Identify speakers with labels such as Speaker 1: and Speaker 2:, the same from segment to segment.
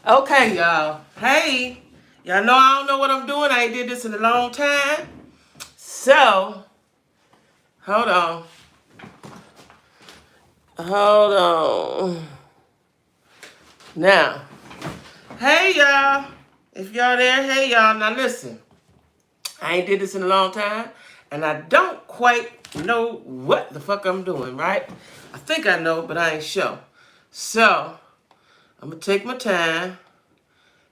Speaker 1: Okay, y'all. Hey, y'all know I don't know what I'm doing. I ain't did this in a long time. So, hold on. Hold on. Now, hey, y'all. If y'all there, hey, y'all. Now, listen. I ain't did this in a long time, and I don't quite know what the fuck I'm doing, right? I think I know, but I ain't sure. So, I'm going to take my time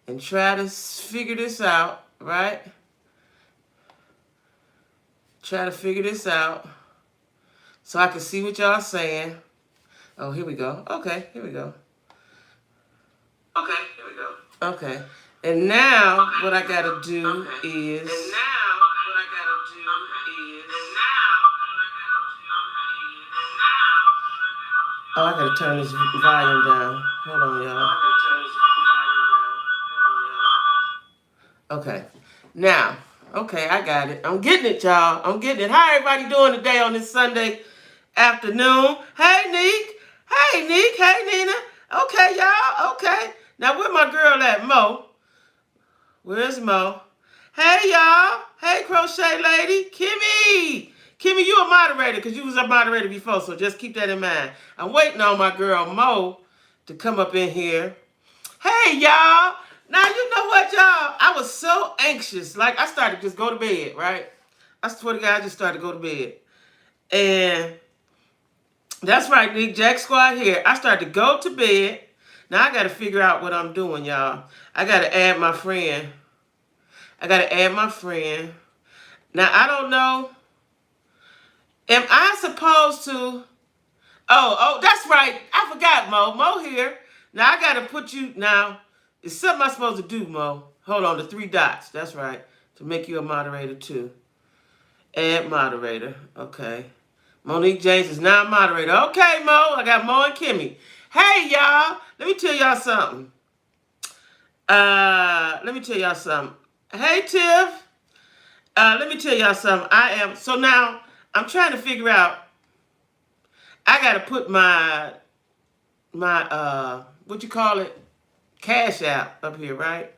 Speaker 1: and try to figure this out, right? Try to figure this out so I can see what y'all saying. Oh, here we go. Okay, here we go. Okay. And now what I gotta do is oh, I gotta turn this volume down. Hold on, y'all. Okay. Now, okay, I got it. I'm getting it, y'all. I'm getting it. How everybody doing today on this Sunday afternoon? Hey, Neek. Hey, Neek. Hey, Nina. Okay, y'all. Okay. Now, where my girl at, Mo? Where's Mo? Hey, y'all. Hey, crochet lady. Kimmy. Kimmy, you a moderator because you was a moderator before, so just keep that in mind. I'm waiting on my girl, Mo, to come up in here. Hey, y'all. Now, you know what, y'all? I was so anxious. Like, I started to just go to bed, right? I swear to God, I just started to go to bed. And that's right, Nick. Jack Squad here. I started to go to bed. Now, I got to figure out what I'm doing, y'all. I got to add my friend. Now, I don't know. Am I supposed to? Oh, that's right. I forgot, Mo. Mo here. Now, I got to put you. Now, it's something I'm supposed to do, Mo. Hold on, the three dots. That's right. To make you a moderator, too. Add moderator. Okay. Monique James is now a moderator. Okay, Mo. I got Mo and Kimmy. Hey, y'all. Let me tell y'all something. Hey, Tiff. Let me tell y'all something. So now I'm trying to figure out. I gotta put my what you call it, Cash App up here, right?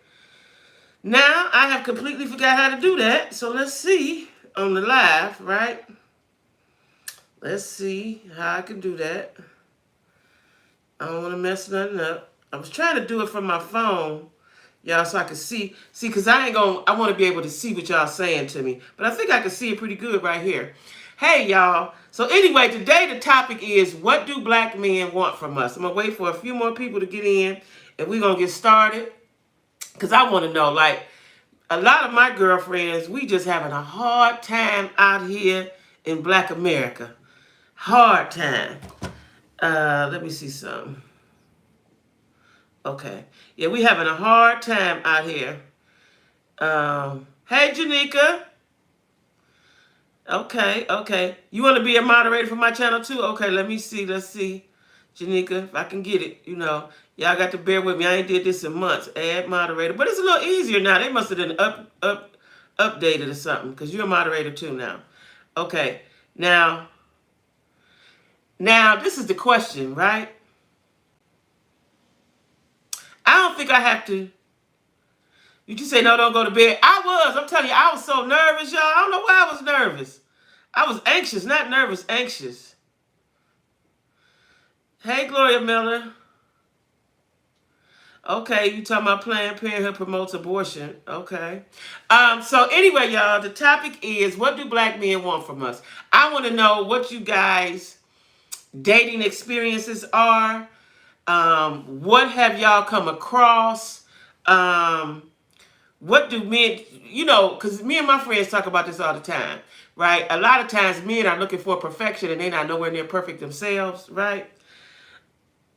Speaker 1: Now I have completely forgot how to do that. So let's see on the live, right? Let's see how I can do that. I don't want to mess nothing up. I was trying to do it from my phone, y'all, so I could see, because I want to be able to see what y'all saying to me. But I think I can see it pretty good right here. Hey, y'all. So anyway, today the topic is, what do black men want from us? I'm going to wait for a few more people to get in, and we're going to get started. Because I want to know, like, a lot of my girlfriends, we just having a hard time out here in black America. Hard time. Let me see something. Okay. Yeah, we having a hard time out here. Hey, Janika. Okay. You want to be a moderator for my channel too? Okay, let's see. Janika, if I can get it, y'all got to bear with me. I ain't did this in months. Add moderator. But it's a little easier now. They must have done updated or something, because you're a moderator too now. Okay. Now, this is the question, right? I don't think I have to. You just say, no, don't go to bed. I'm telling you, I was so nervous, y'all. I don't know why I was nervous. I was anxious, not nervous, anxious. Hey, Gloria Miller. Okay, you talking about Planned Parenthood promotes abortion. Okay. So anyway, y'all, the topic is, what do black men want from us? I want to know what you guys' dating experiences are. What have y'all come across? What do men, because me and my friends talk about this all the time, right? A lot of times men are looking for perfection and they're not nowhere near perfect themselves, right?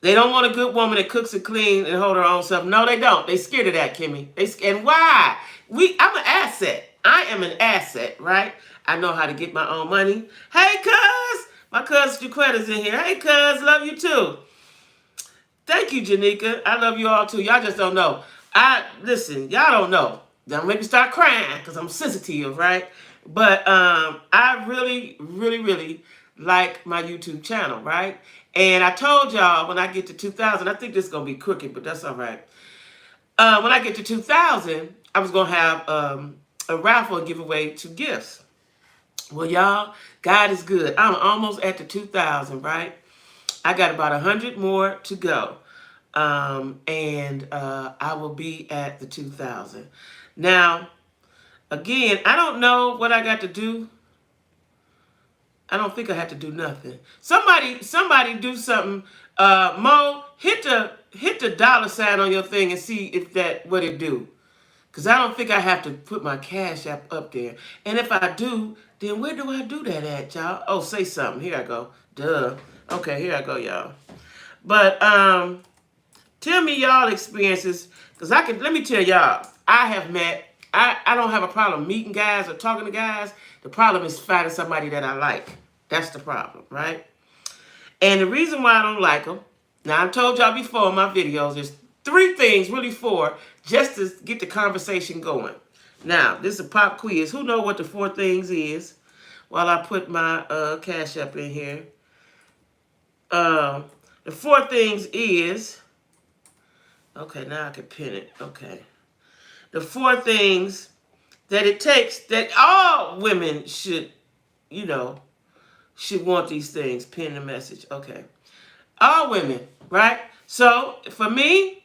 Speaker 1: They don't want a good woman that cooks and cleans and hold her own stuff. No, they don't. They scared of that, Kimmy. And why? I'm an asset. I am an asset, right? I know how to get my own money. Hey, cuz. My cousin Jaquetta's in here. Hey, cuz. Love you too. Thank you, Janika. I love you all too. Y'all just don't know. Listen, y'all don't know. Don't make me start crying because I'm sensitive, right? But I really, really, really like my YouTube channel, right? And I told y'all when I get to 2,000, I think this is going to be crooked, but that's all right. When I get to 2,000, I was gonna have a raffle and give away 2 gifts. Well, y'all, God is good. I'm almost at the 2,000, right? I got about 100 more to go. And I will be at the 2,000. Now, again, I don't know what I got to do. I don't think I have to do nothing. Somebody do something. Mo, hit the dollar sign on your thing and see if that what it do. Cause I don't think I have to put my Cash App up there. And if I do, then where do I do that at, y'all? Oh, say something. Here I go. Duh. Okay, here I go, y'all. But tell me y'all experiences. Cause let me tell y'all, I don't have a problem meeting guys or talking to guys. The problem is finding somebody that I like. That's the problem, right? And the reason why I don't like them, now I told y'all before in my videos, there's 3 things, really 4, just to get the conversation going. Now, this is a pop quiz. Who know what the 4 things is? While I put my Cash App in here. The 4 things is, okay, now I can pin it. Okay. The 4 things that it takes that all women should, should want these things. Pin the message. Okay. All women, right? So for me,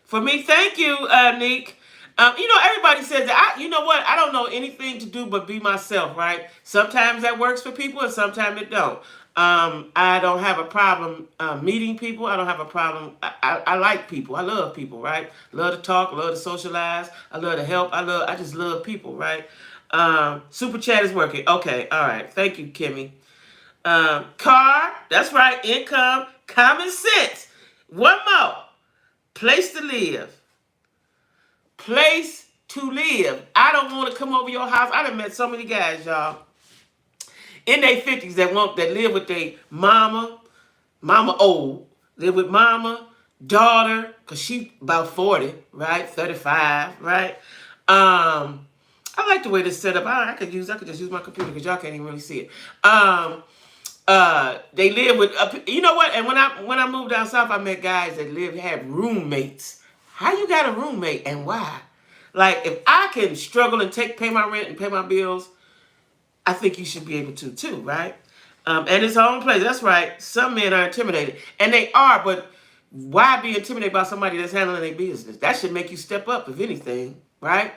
Speaker 1: thank you, Nick. Everybody says that. You know what? I don't know anything to do but be myself, right? Sometimes that works for people, and sometimes it don't. I don't have a problem meeting people. I don't have a problem. I like people. I love people, right? Love to talk. Love to socialize. I love to help. I just love people, right? Super chat is working. Okay, all right. Thank you, Kimmy. Car, that's right, income, common sense. One more. Place to live. Place to live. I don't want to come over your house. I done met so many guys, y'all, in their 50s that live with their mama old, live with mama, daughter, because she about 40, right? 35, right? I like the way this set up. I could just use my computer because y'all can't even really see it. They live with, you know what? And when I moved down south, I met guys that had roommates. How you got a roommate and why? Like, if I can struggle and pay my rent and pay my bills, I think you should be able to too, right? And it's our own place. That's right. Some men are intimidated, and they are. But why be intimidated by somebody that's handling their business? That should make you step up, if anything, right?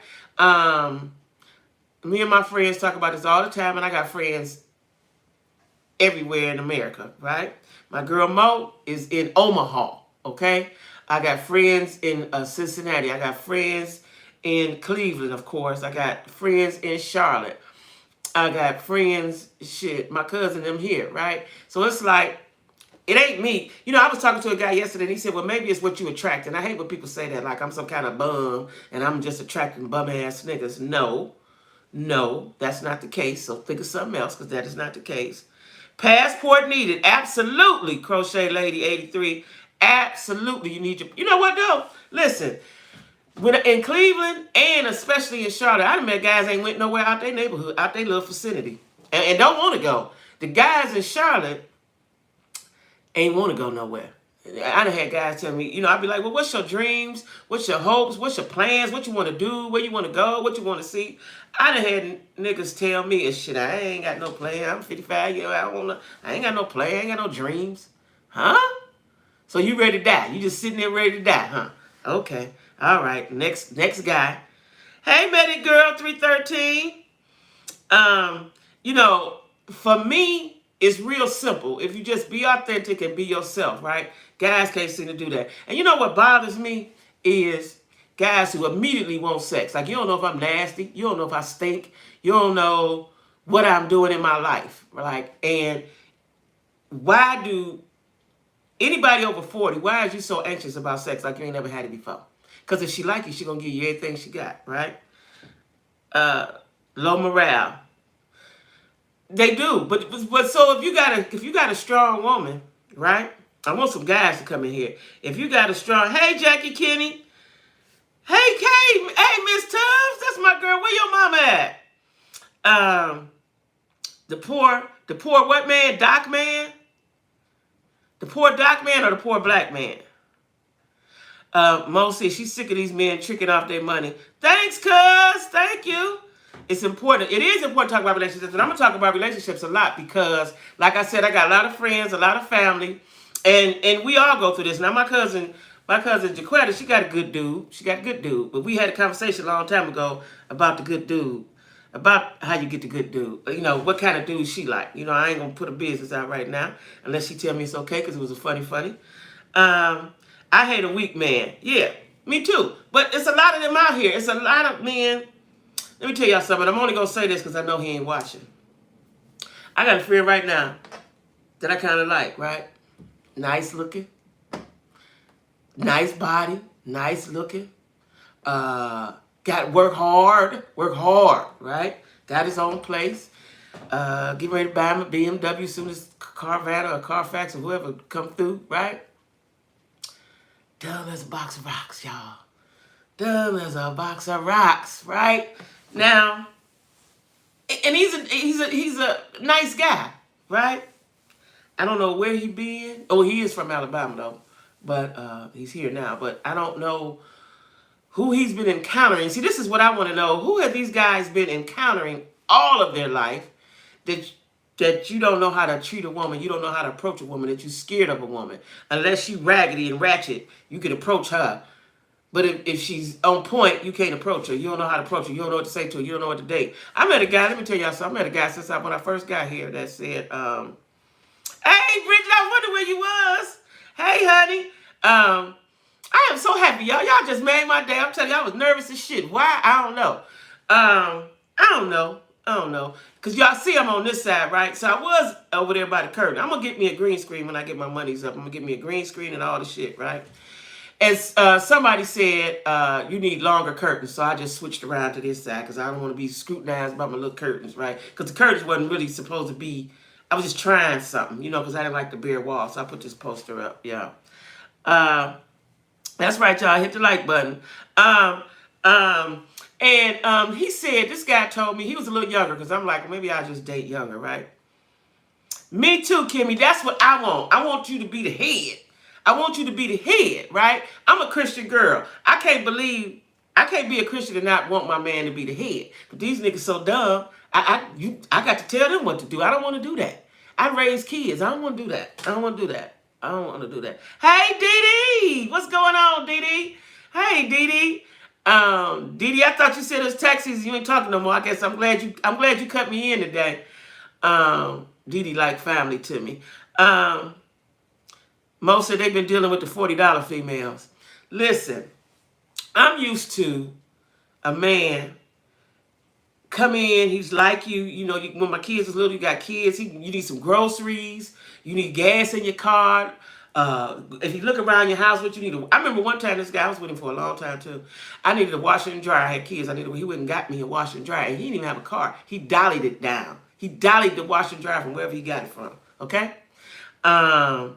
Speaker 1: Me and my friends talk about this all the time, and I got friends everywhere in America, right? My girl Mo is in Omaha, okay? I got friends in Cincinnati. I got friends in Cleveland, of course. I got friends in Charlotte. I got friends, my cousin, them here, right? So it's like, it ain't me. I was talking to a guy yesterday, and he said, well, maybe it's what you attract. And I hate when people say that, like I'm some kind of bum, and I'm just attracting bum-ass niggas. No, that's not the case. So think of something else, because that is not the case. Passport needed. Absolutely, Crochet Lady 83. Absolutely, you need your... You know what, though? Listen, in Cleveland, and especially in Charlotte, I done met guys ain't went nowhere out their neighborhood, out their little vicinity, and don't want to go. The guys in Charlotte ain't want to go nowhere. I done had guys tell me, I'd be like, well, what's your dreams? What's your hopes? What's your plans? What you want to do? Where you want to go? What you want to see? I done had niggas tell me, shit, I ain't got no plan. I'm 55 years old. I ain't got no plan. I ain't got no dreams. Huh? So you ready to die? You just sitting there ready to die, huh? Okay. All right. Next guy. Hey, Medic Girl 313. For me, it's real simple. If you just be authentic and be yourself, right? Guys can't seem to do that. And you know what bothers me is guys who immediately want sex. Like, you don't know if I'm nasty. You don't know if I stink. You don't know what I'm doing in my life. Like, and why do anybody over 40, why is you so anxious about sex like you ain't never had it before? Because if she like you, she gonna give you everything she got, right? Low morale. They do, but so if you got a strong woman, right? I want some guys to come in here. If you got a strong, hey Jackie Kenny, hey Kay, hey Miss Tubbs, that's my girl. Where your mama at? The poor what man? Doc man? The poor doc man or the poor black man? Mo says she's sick of these men tricking off their money. Thanks, cuz. Thank you. It's important. It is important to talk about relationships, and I'm gonna talk about relationships a lot because, like I said, I got a lot of friends, a lot of family, and we all go through this. Now, my cousin Jaquetta, she got a good dude. She got a good dude, but we had a conversation a long time ago about the good dude, about how you get the good dude. You know what kind of dude she like. You know, I ain't gonna put a business out right now unless she tell me it's okay because it was a funny. I hate a weak man. Yeah, me too. But it's a lot of them out here. It's a lot of men. Let me tell y'all something. I'm only gonna say this because I know he ain't watching. I got a friend right now that I kind of like. Right, nice looking, nice body, nice looking. Got work hard. Right, got his own place. Getting ready to buy him a BMW as soon as Carvana or Carfax or whoever come through. Right. Dumb as a box of rocks, y'all. Dumb as a box of rocks, right? Now, and he's a nice guy, right? I don't know where he been. Oh, he is from Alabama though, but he's here now. But I don't know who he's been encountering. See, this is what I want to know. Who have these guys been encountering all of their life that you don't know how to treat a woman, you don't know how to approach a woman, that you're scared of a woman. Unless she raggedy and ratchet, you can approach her. But if she's on point, you can't approach her. You don't know how to approach her. You don't know what to say to her. You don't know what to date. I met a guy, let me tell y'all something. I met a guy when I first got here that said, hey, Bridget, I wonder where you was. Hey, honey. I am so happy, y'all. Y'all just made my day. I'm telling you, I was nervous as shit. Why? I don't know. I don't know. Because y'all see I'm on this side, right? So I was over there by the curtain. I'm going to get me a green screen when I get my monies up. I'm going to get me a green screen and all the shit, right? And somebody said, you need longer curtains. So I just switched around to this side because I don't want to be scrutinized by my little curtains, right? Because the curtains wasn't really supposed to be, I was just trying something, you know, because I didn't like the bare wall. So I put this poster up, yeah. That's right, y'all. Hit the like button. He said, this guy told me, he was a little younger because I'm like, maybe I'll just date younger, right? Me too, Kimmy. That's what I want. I want you to be the head. I want you to be the head, right? I'm a Christian girl. I can't be a Christian and not want my man to be the head. But these niggas so dumb. I got to tell them what to do. I don't want to do that. I raise kids. I don't want to do that. I don't want to do that. Hey, Dee Dee. What's going on, Dee Dee? Hey, Dee Dee. Dee Dee, I thought you said it was taxis. You ain't talking no more. I guess I'm glad you cut me in today. Dee Dee like family to me. Most of they've been dealing with the $40 females. Listen, I'm used to a man come in, he's like you, you know, when my kids was little, you got kids, you need some groceries, you need gas in your car. If you look around your house, what you need I remember one time this guy, I was with him for a long time too. I needed a washer and dryer. I had kids. He went and got me a washer and dryer. And he didn't even have a car. He dollied it down. He dollied the washer and dryer from wherever he got it from. Okay? That's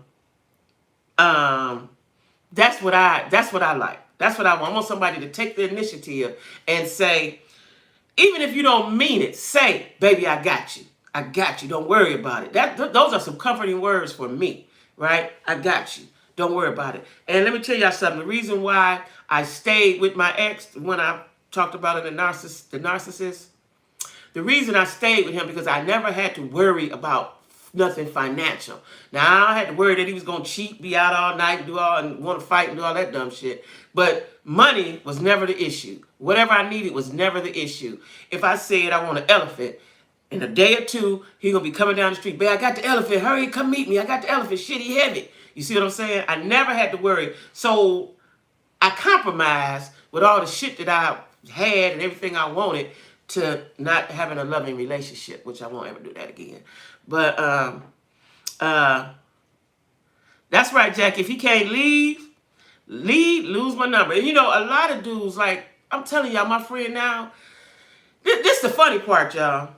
Speaker 1: what I like. That's what I want. I want somebody to take the initiative and say, even if you don't mean it, say, baby, I got you. I got you. Don't worry about it. Those are some comforting words for me, right? I got you. Don't worry about it. And let me tell y'all something. The reason why I stayed with my ex when I talked about it, the narcissist, the reason I stayed with him because I never had to worry about nothing financial. Now, I had to worry that he was going to cheat, be out all night, and want to fight and do all that dumb shit. But money was never the issue. Whatever I needed was never the issue. If I said I want an elephant, in a day or two, he going to be coming down the street. Babe, I got the elephant. Hurry, come meet me. I got the elephant. Shit, he heavy. You see what I'm saying? I never had to worry. So I compromised with all the shit that I had and everything I wanted to not having a loving relationship, which I won't ever do that again. But that's right, Jack. If he can't leave, lose my number. And you know, a lot of dudes, like, I'm telling y'all, my friend now, this is the funny part, y'all.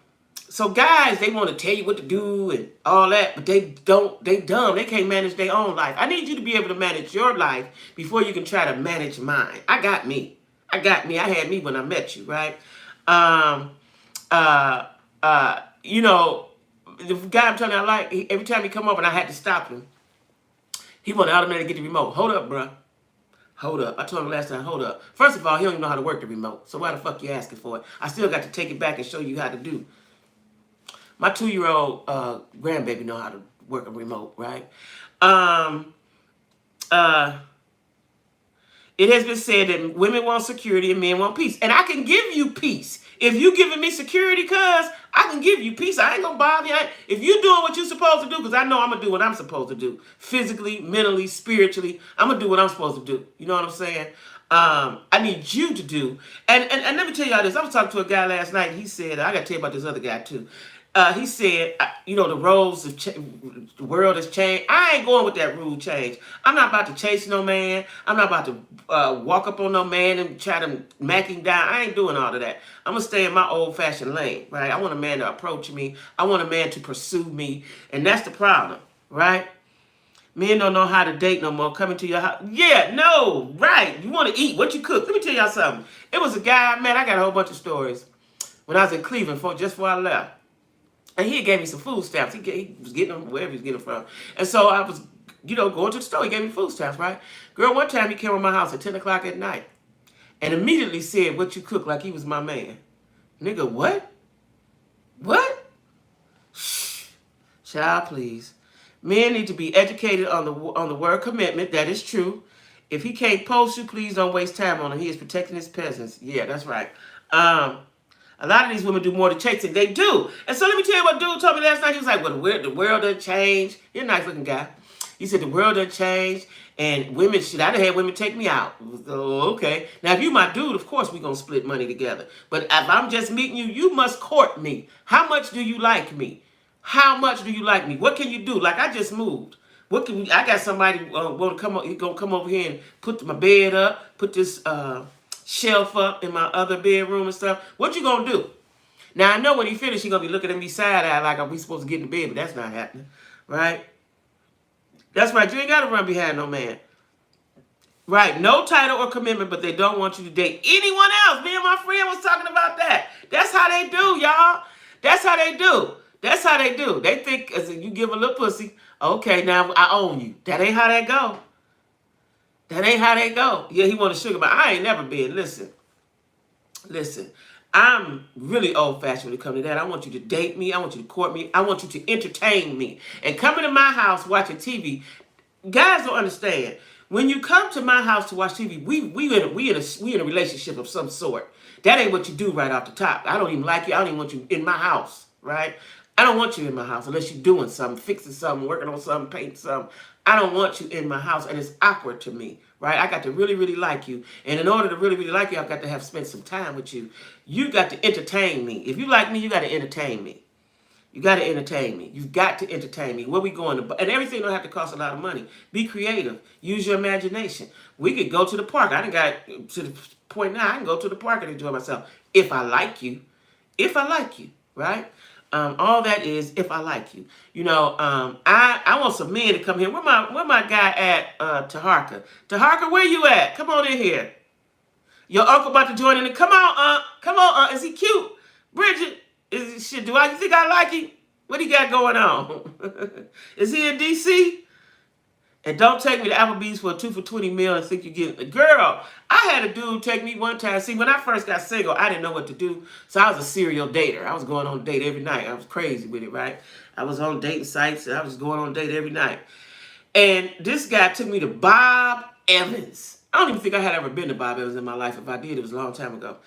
Speaker 1: So guys, they want to tell you what to do and all that, but they dumb. They can't manage their own life. I need you to be able to manage your life before you can try to manage mine. I got me. I had me when I met you, right? You know, the guy I'm telling you I like, every time he come over and I had to stop him, he want to automatically get the remote. Hold up, bro. Hold up. I told him last time, hold up. First of all, he don't even know how to work the remote. So why the fuck you asking for it? I still got to take it back and show you how to do. My 2-year-old grandbaby know how to work a remote, right? It has been said that women want security and men want peace. And I can give you peace. If you giving me security, cuz, I can give you peace. I ain't gonna bother you. If you doing what you're supposed to do, because I know I'm gonna do what I'm supposed to do. Physically, mentally, spiritually, I'm gonna do what I'm supposed to do. You know what I'm saying? I need you to do. And let me tell y'all this. I was talking to a guy last night. He said, I gotta tell you about this other guy too. He said, the roles of the world has changed. I ain't going with that rule change. I'm not about to chase no man. I'm not about to walk up on no man and try to mack him down. I ain't doing all of that. I'm going to stay in my old-fashioned lane, right? I want a man to approach me. I want a man to pursue me. And that's the problem, right? Men don't know how to date no more. Coming to your house. Yeah, no, right. You want to eat. What you cook? Let me tell y'all something. It was a guy, man, I got a whole bunch of stories. When I was in Cleveland, just before I left. And he gave me some food stamps. He was getting them wherever he was getting them from. And so I was, going to the store. He gave me food stamps, right? Girl, one time he came to my house at 10 o'clock at night and immediately said, what you cook, like he was my man. Nigga, what? What? Shh. Child, please. Men need to be educated on the word commitment. That is true. If he can't post you, please don't waste time on him. He is protecting his peasants. Yeah, that's right. A lot of these women do more to chasing. They do. And so let me tell you what dude told me last night. He was like, well, the world done changed. You're a nice looking guy. He said the world done changed. And women, I done had women take me out. So, okay. Now, if you my dude, of course we going to split money together. But if I'm just meeting you, you must court me. How much do you like me? How much do you like me? What can you do? Like, I just moved. What can we? I got somebody want to come. He gonna come over here and put my bed up. Put this shelf up in my other bedroom and stuff. What you gonna do? Now I know when he finished, he gonna be looking at me side eye like, are we supposed to get in bed? But that's not happening, right? That's right. You ain't gotta run behind no man, right? No title or commitment, but they don't want you to date anyone else. Me and my friend was talking about that. That's how they do, y'all. That's how they do. That's how they do. They think as you give a little pussy, okay, now I own you. That ain't how that go. That ain't how they go. Yeah, he want a sugar, but I ain't never been. Listen. I'm really old-fashioned when it comes to that. I want you to date me. I want you to court me. I want you to entertain me. And coming to my house watching TV, guys don't understand. When you come to my house to watch TV, we in a relationship of some sort. That ain't what you do right off the top. I don't even like you. I don't even want you in my house, right? I don't want you in my house unless you're doing something, fixing something, working on something, painting something. I don't want you in my house, and it's awkward to me, right? I got to really, really like you. And in order to really, really like you, I've got to have spent some time with you. You got to entertain me. If you like me, you got to entertain me. You got to entertain me. You've got to entertain me. Where we going to? And everything don't have to cost a lot of money. Be creative. Use your imagination. We could go to the park. I done got to the point now I can go to the park and enjoy myself. If I like you. If I like you, right? All that is if I like you. I want some men to come here. Where my guy at, Taharka? Taharka, where you at? Come on in here. Your uncle about to join in. Come on, Come on, Is he cute? Bridget, do you think I like him? What he got going on? Is he in D.C.? And don't take me to Applebee's for a 2 for $20 meal and think you're getting... Girl, I had a dude take me one time. See, when I first got single, I didn't know what to do. So I was a serial dater. I was going on a date every night. I was crazy with it, right? I was on dating sites. And I was going on a date every night. And this guy took me to Bob Evans. I don't even think I had ever been to Bob Evans in my life. If I did, it was a long time ago.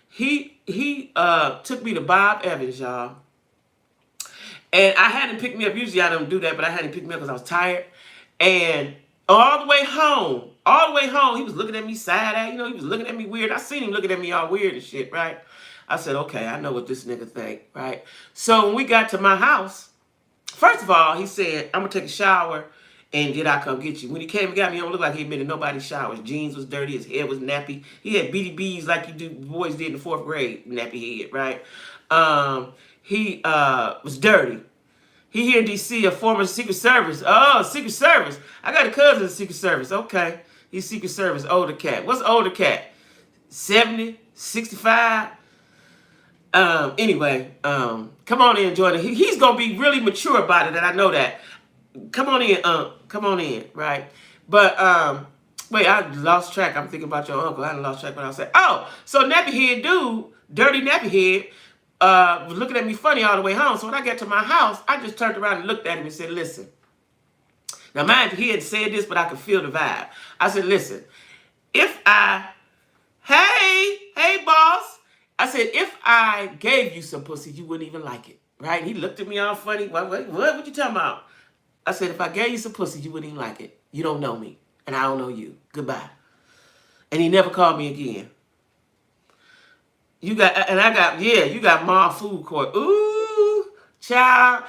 Speaker 1: He took me to Bob Evans, y'all. And I had him pick me up. Usually I don't do that, but I had him pick me up because I was tired. And all the way home, he was looking at me side-eye. He was looking at me weird. I seen him looking at me all weird and shit, right? I said, okay, I know what this nigga think, right? So when we got to my house, first of all, he said, I'm going to take a shower and then I'll come get you. When he came and got me, he don't look like he'd been in nobody's shower. His jeans was dirty. His hair was nappy. He had BDBs like boys did in the 4th grade, nappy head, right? He was dirty. He here in D.C., a former Secret Service. Oh, Secret Service. I got a cousin in Secret Service. Okay. He's Secret Service, older cat. What's older cat? 70, 65? Anyway, come on in, Jordan. He's going to be really mature about it, and I know that. Come on in, right? But Wait, I lost track. I'm thinking about your uncle. I done lost track what I was saying. Oh, so nappy head dude, dirty nappy head, was looking at me funny all the way home. So when I got to my house, I just turned around and looked at him and said, listen. Now, mind you, he had said this, but I could feel the vibe. I said, listen, if I, hey, boss. I said, if I gave you some pussy, you wouldn't even like it, right? He looked at me all funny. What you talking about? I said, if I gave you some pussy, you wouldn't even like it. You don't know me, and I don't know you. Goodbye. And he never called me again. You got Ma Food Court. Ooh, child.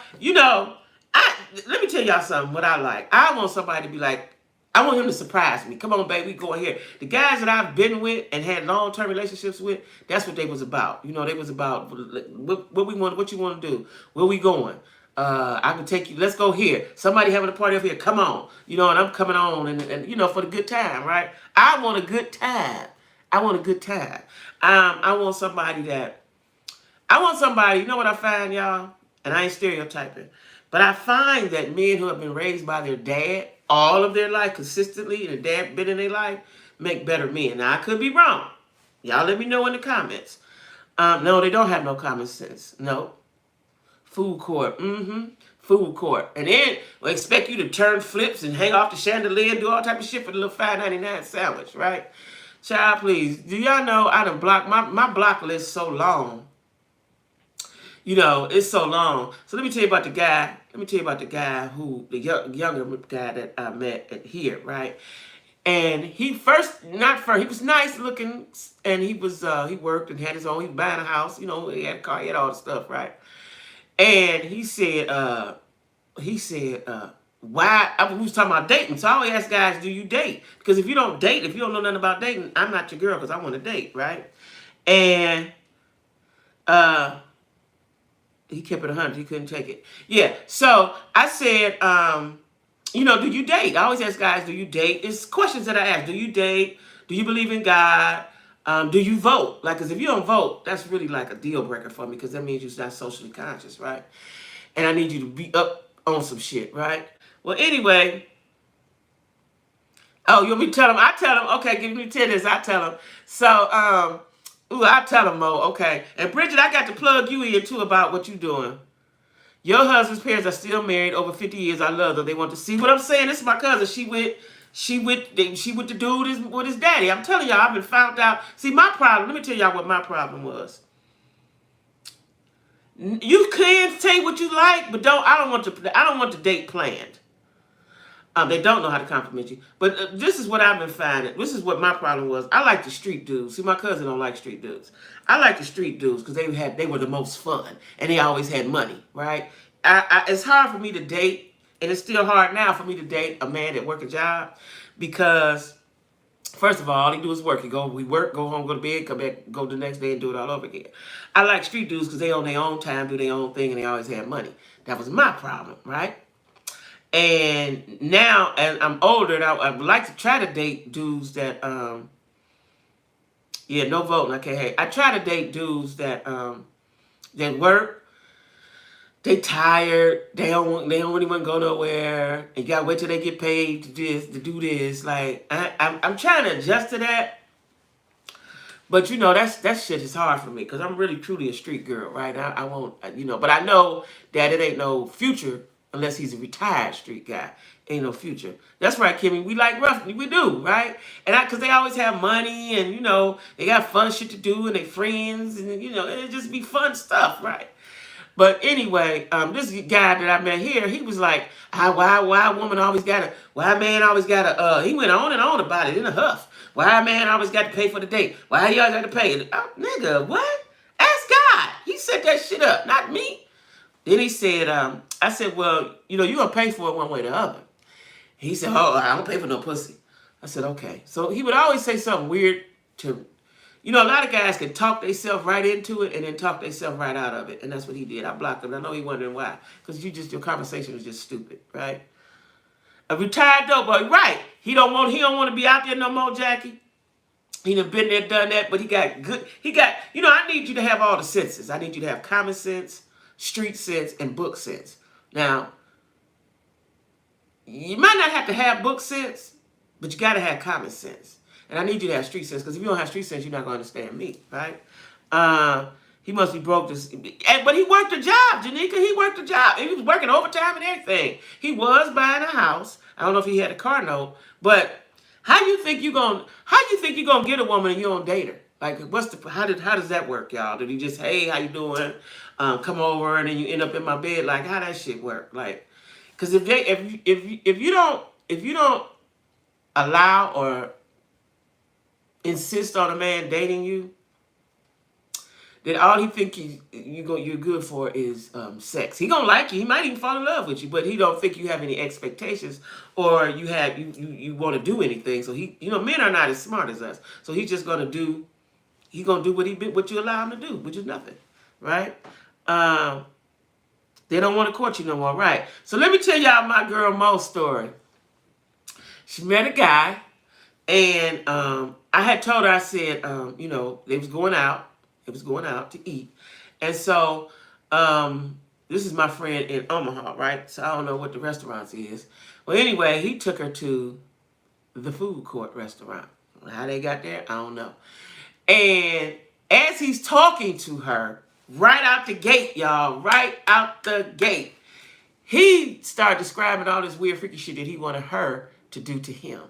Speaker 1: Let me tell y'all something, what I like. I want somebody to be like, I want him to surprise me. Come on, baby, we going here. The guys that I've been with and had long-term relationships with, that's what they was about. They was about what you want to do. Where we going? I can take you. Let's go here. Somebody having a party up here. Come on. And I'm coming on and for the good time, right? I want a good time. I want a good time. I want somebody, you know what I find, y'all? And I ain't stereotyping. But I find that men who have been raised by their dad all of their life consistently, and their dad been in their life, make better men. Now, I could be wrong. Y'all let me know in the comments. No, they don't have no common sense. No. Food court. Food court. And then we expect you to turn flips and hang off the chandelier and do all type of shit for the little $5.99 sandwich, right? Child, please. Do y'all know I done blocked my block list so long? It's so long. So let me tell you about the guy. The younger guy that I met here, right? And he was nice looking, and he worked and had his own. He was buying a house, he had a car, he had all the stuff, right? And he said, why? We was talking about dating. So I always ask guys, do you date? Because if you don't know nothing about dating, I'm not your girl because I want to date, right? And he kept it 100. He couldn't take it. Yeah. So I said, do you date? I always ask guys, do you date? It's questions that I ask. Do you date? Do you believe in God? Do you vote? Because if you don't vote, that's really like a deal breaker for me because that means you're not socially conscious, right? And I need you to be up on some shit, right? Well, anyway. Oh, you want me to tell him? I tell him. Okay, give me 10 minutes. I tell him. So, I tell him, Mo. Okay. And Bridget, I got to plug you in too about what you doing. Your husband's parents are still married over 50 years. I love them. They want to see what I'm saying. This is my cousin. She with the dude with his daddy. I'm telling y'all, I've been found out. See, my problem. Let me tell y'all what my problem was. You can say what you like, but I don't want the date planned. They don't know how to compliment you. But this is what I've been finding. This is what my problem was. I like the street dudes. See, my cousin don't like street dudes. I like the street dudes because they were the most fun. And they always had money, right? It's hard for me to date, and it's still hard now for me to date a man that work a job because, first of all he do is work. We work, go home, go to bed, come back, go the next day and do it all over again. I like street dudes because they on their own time, do their own thing, and they always have money. That was my problem, right? And now, as I'm older, and I would like to try to date dudes that, no voting. Okay, hey, I try to date dudes that work. They tired. They don't really want to go nowhere. And you gotta wait till they get paid to do this. Like I'm trying to adjust to that. But that shit is hard for me because I'm really truly a street girl, right? I won't, but I know that it ain't no future. Unless he's a retired street guy. Ain't no future. That's right, Kimmy. We like rough. We do, right? And because they always have money and, they got fun shit to do and they friends and, it just be fun stuff, right? But anyway, this guy that I met here, he was like, why a woman always why a man always he went on and on about it in a huff. Why a man always got to pay for the date? Why he always got to pay? Nigga, what? Ask God. He set that shit up, not me. Then he said, I said, well, you're going to pay for it one way or the other. He said, oh, I don't pay for no pussy. I said, okay. So he would always say something weird to, a lot of guys can talk themselves right into it and then talk themselves right out of it. And that's what he did. I blocked him. I know he wondering why. Because your conversation was just stupid, right? A retired dope boy, right. He don't want to be out there no more, Jackie. He done been there, done that, but I need you to have all the senses. I need you to have common sense, street sense, and book sense. Now, you might not have to have book sense, But you got to have common sense. And I need you to have street sense, because if you don't have street sense, you're not going to understand me, right? He must be broke this. But he worked a job, Janika. He worked a job. He was working overtime and everything. He was buying a house. I don't know if he had a car note, but how you think you gonna get a woman and you don't date her? Like, how does that work, y'all? Did he just, hey, how you doing? Come over, and then you end up in my bed? Like, how that shit work? Like, because if you don't allow or insist on a man dating you, then all he think you're good for is sex. He gonna like you. He might even fall in love with you, but he don't think you have any expectations or you want to do anything. So men are not as smart as us. So he's just gonna do. He's gonna do what you allow him to do, which is nothing, right? They don't want to court you no more, right? So let me tell y'all my girl Mo's story. She met a guy, and I had told her, I said, they was going out. It was going out to eat. And so this is my friend in Omaha, right? So I don't know what the restaurants is. Well, anyway, he took her to the food court restaurant. How they got there, I don't know. And as he's talking to her, right out the gate, y'all, right out the gate, he started describing all this weird freaky shit that he wanted her to do to him.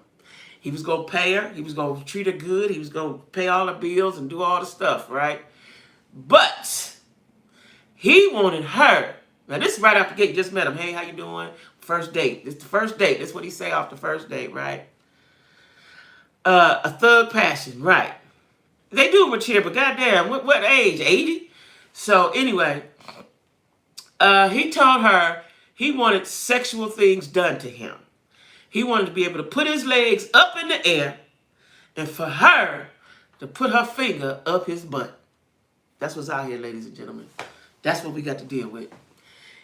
Speaker 1: He was going to pay her. He was going to treat her good. He was going to pay all the bills and do all the stuff, right? But he wanted her. Now, this is right out the gate. Just met him. Hey, how you doing? First date. This is the first date. That's what he say off the first date, right? A thug passion, right? They do mature, but goddamn, what age? 80? So anyway, he told her he wanted sexual things done to him. He wanted to be able to put his legs up in the air and for her to put her finger up his butt. That's what's out here, ladies and gentlemen. That's what we got to deal with.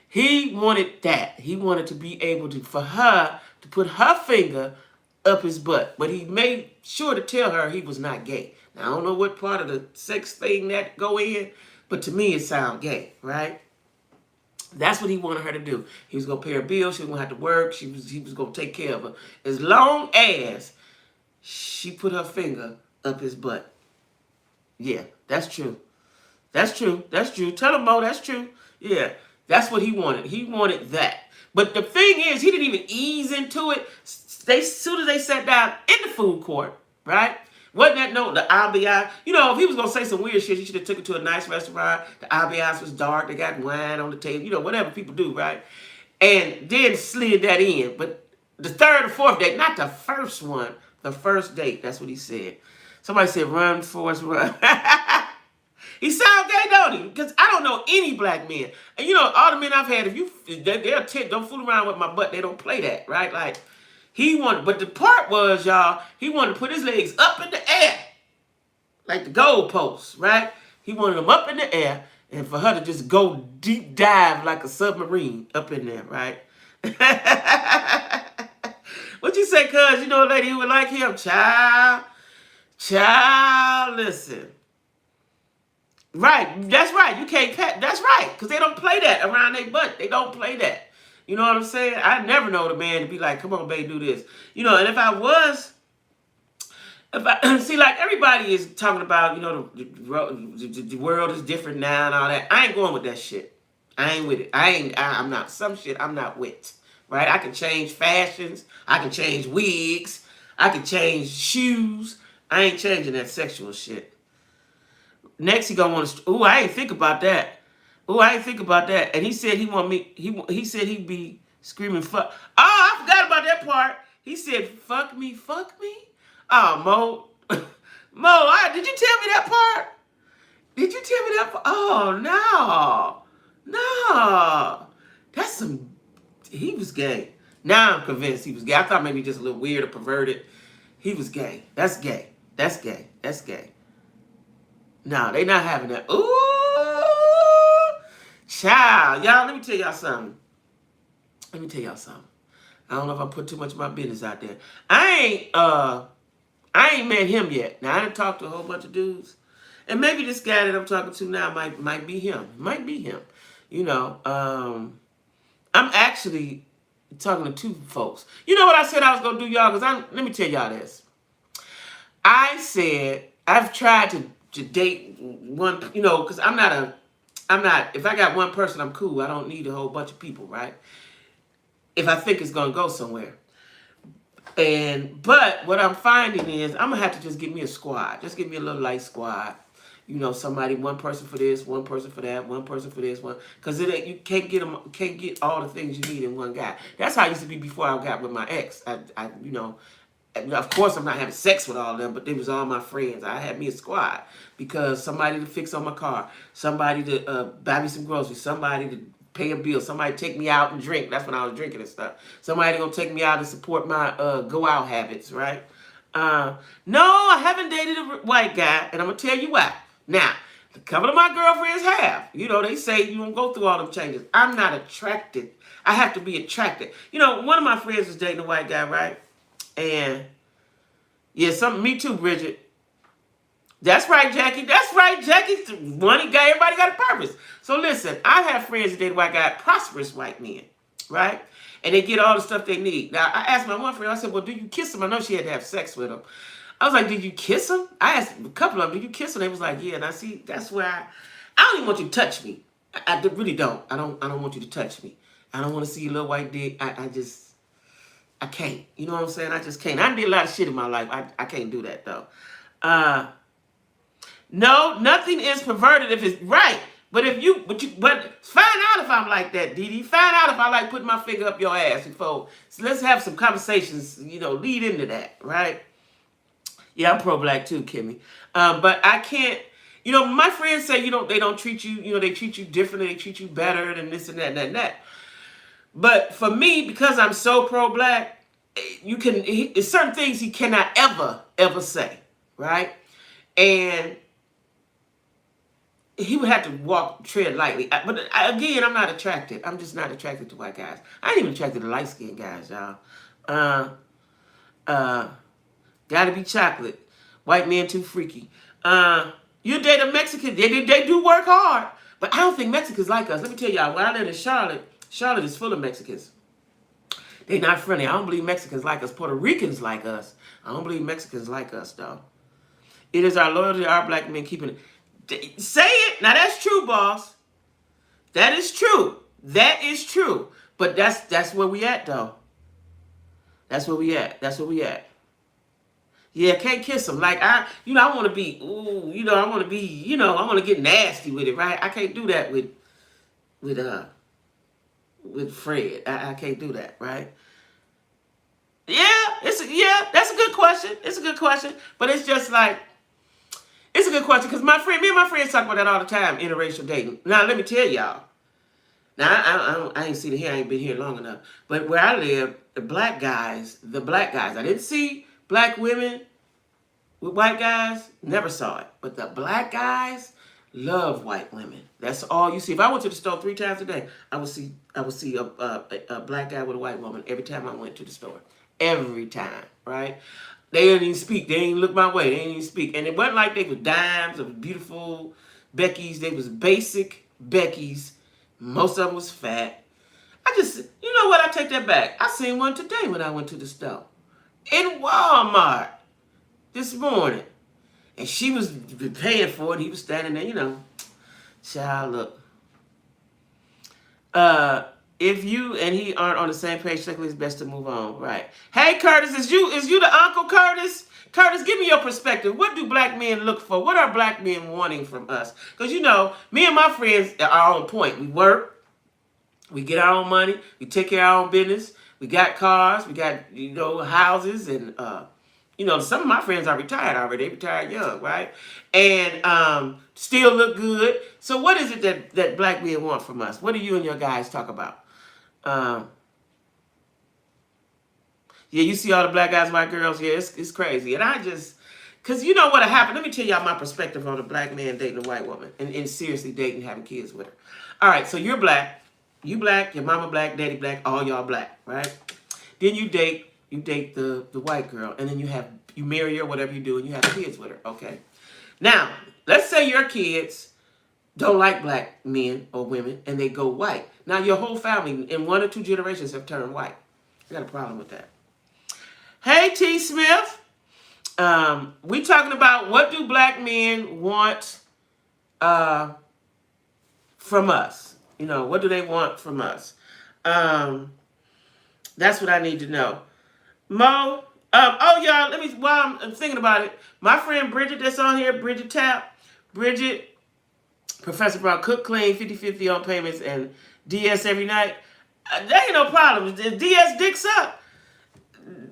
Speaker 1: He wanted that. He wanted to be able to, for her to put her finger up his butt. But he made sure to tell her he was not gay. Now, I don't know what part of the sex thing that go in, but to me it sounds gay, right? That's what he wanted her to do. He was going to pay her bills. She was going to have to work. He was going to take care of her. As long as she put her finger up his butt. Yeah, that's true. That's true. That's true. Tell him, Mo, that's true. Yeah, that's what he wanted. He wanted that. But the thing is, he didn't even ease into it. As soon as they sat down in the food court, right? Wasn't that the ambiance? If he was going to say some weird shit, he should have took her to a nice restaurant. The ambiance was dark. They got wine on the table. Whatever people do, right? And then slid that in. But the third or fourth date, not the first one, the first date, that's what he said. Somebody said, run, Forrest, run. He sound gay, don't he? Because I don't know any black men. And all the men I've had, don't fool around with my butt. They don't play that, right? Like, but the part was, y'all, he wanted to put his legs up in the air. Like the goalposts, right? He wanted them up in the air and for her to just go deep dive like a submarine up in there, right? What you say, cuz? A lady who would like him? Child, listen. Right, that's right. You can't pet. That's right, because they don't play that around their butt. They don't play that. You know what I'm saying? I never know the man to be like, come on, babe, do this. And if I see, like, everybody is talking about, the world is different now and all that. I ain't going with that shit. I ain't with it. I'm not. Some shit I'm not with. Right? I can change fashions. I can change wigs. I can change shoes. I ain't changing that sexual shit. Next, he gonna want to. Ooh, I ain't think about that. And he said he want me. He said he'd be screaming fuck. Oh, I forgot about that part. He said fuck me. Oh, Mo, did you tell me that part? Did you tell me that part? Oh no. That's some. He was gay. Now I'm convinced he was gay. I thought maybe just a little weird or perverted. He was gay. That's gay. No, they not having that. Ooh, child. Y'all, let me tell y'all something. I don't know if I put too much of my business out there. I ain't met him yet. Now, I done talked to a whole bunch of dudes. And maybe this guy that I'm talking to now might be him. I'm actually talking to two folks. You know what I said I was gonna do, y'all? Because let me tell y'all this. I said I've tried to date one, because I'm not. If I got one person, I'm cool. I don't need a whole bunch of people, right? If I think it's gonna go somewhere. But what I'm finding is I'm gonna have to just get me a squad. Just give me a little light squad. Somebody, one person for this, one person for that, one person for this, one. Because you can't get all the things you need in one guy. That's how I used to be before I got with my ex. Of course I'm not having sex with all of them, but they was all my friends. I had me a squad because somebody to fix on my car, somebody to buy me some groceries, somebody to pay a bill, somebody to take me out and drink. That's when I was drinking and stuff. Somebody gonna take me out and support my go out habits, right? No, I haven't dated a white guy, and I'm gonna tell you why. Now, a couple of my girlfriends have. They say you don't go through all them changes. I'm not attracted. I have to be attracted. One of my friends was dating a white guy, right? And yeah, me too, Bridget. That's right, Jackie. That's right, Jackie. Money guy, everybody got a purpose. So listen, I have friends that date white guy, prosperous white men, right? And they get all the stuff they need. Now, I asked my one friend, I said, well, do you kiss him? I know she had to have sex with him. I was like, did you kiss him? I asked a couple of them, did you kiss him? They was like, yeah. And I see, that's where I don't even want you to touch me. I really don't. I don't want you to touch me. I don't want to see your little white dick. I can't. You know what I'm saying? I just can't. I did a lot of shit in my life. I can't do that, though. No, nothing is perverted if it's right. But find out if I'm like that, Dee Dee. Find out if I like putting my finger up your ass before. So let's have some conversations, lead into that, right? Yeah, I'm pro-black too, Kimmy. But I can't, my friends say, they don't treat you, they treat you differently. They treat you better than this and that and that and that. But for me, because I'm so pro-black, there's certain things he cannot ever say, right? And he would have to tread lightly. But again, I'm not attracted. I'm just not attracted to white guys. I ain't even attracted to light-skinned guys, y'all. Gotta be chocolate. White men too freaky. You date a Mexican, they do work hard. But I don't think Mexicans like us. Let me tell y'all, when I lived in Charlotte is full of Mexicans. They not friendly. I don't believe Mexicans like us. Puerto Ricans like us. I don't believe Mexicans like us, though. It is our loyalty to our black men keeping it. Say it. Now, that's true, boss. That is true. That is true. But that's where we at, though. That's where we at. That's where we at. Yeah, can't kiss them. Like, I want to be, I want to be, I want to get nasty with it, right? I can't do that with Fred. I can't do that, right? Yeah, that's a good question. It's a good question. But it's just like, it's a good question because me and my friends talk about that all the time, interracial dating. Now, let me tell y'all. Now, I ain't seen it here. I ain't been here long enough. But where I live, the black guys, I didn't see black women with white guys, never saw it. But the black guys love white women. That's all you see. If I went to the store 3 times a day, I would see a black guy with a white woman every time I went to the store. Every time, right? They didn't even speak. They didn't even look my way. They didn't even speak. And it wasn't like they were dimes or beautiful Beckys. They was basic Beckys. Most of them was fat. You know what? I take that back. I seen one today when I went to the store. In Walmart. This morning. And she was paying for it. He was standing there, Child, look. If you and he aren't on the same page, technically it's best to move on. Right. Hey, Curtis, is you the Uncle Curtis? Curtis, give me your perspective. What do black men look for? What are black men wanting from us? Because, me and my friends are on point. We work. We get our own money. We take care of our own business. We got cars. We got, houses. And, some of my friends are retired already. They retired young, right? And still look good. So what is it that black men want from us? What do you and your guys talk about? Yeah, you see all the black guys, white girls. Yeah, it's crazy. And because you know what happened. Let me tell y'all my perspective on a black man dating a white woman. And seriously dating, having kids with her. All right, so you're black. You black, your mama black, daddy black, all y'all black, right? Then you date the white girl, and then you marry her, whatever you do, and you have kids with her, okay? Now, let's say your kids don't like black men or women, and they go white. Now your whole family in 1 or 2 generations have turned white. I got a problem with that. Hey, T. Smith. We talking about what do black men want from us? You know, what do they want from us? That's what I need to know. Mo, oh y'all, let me, while I'm thinking about it, my friend Bridget that's on here, Bridget Tapp, Bridget, Professor Brown, cook, clean, 50-50 on payments, and DS every night. There ain't no problem. If DS dicks up,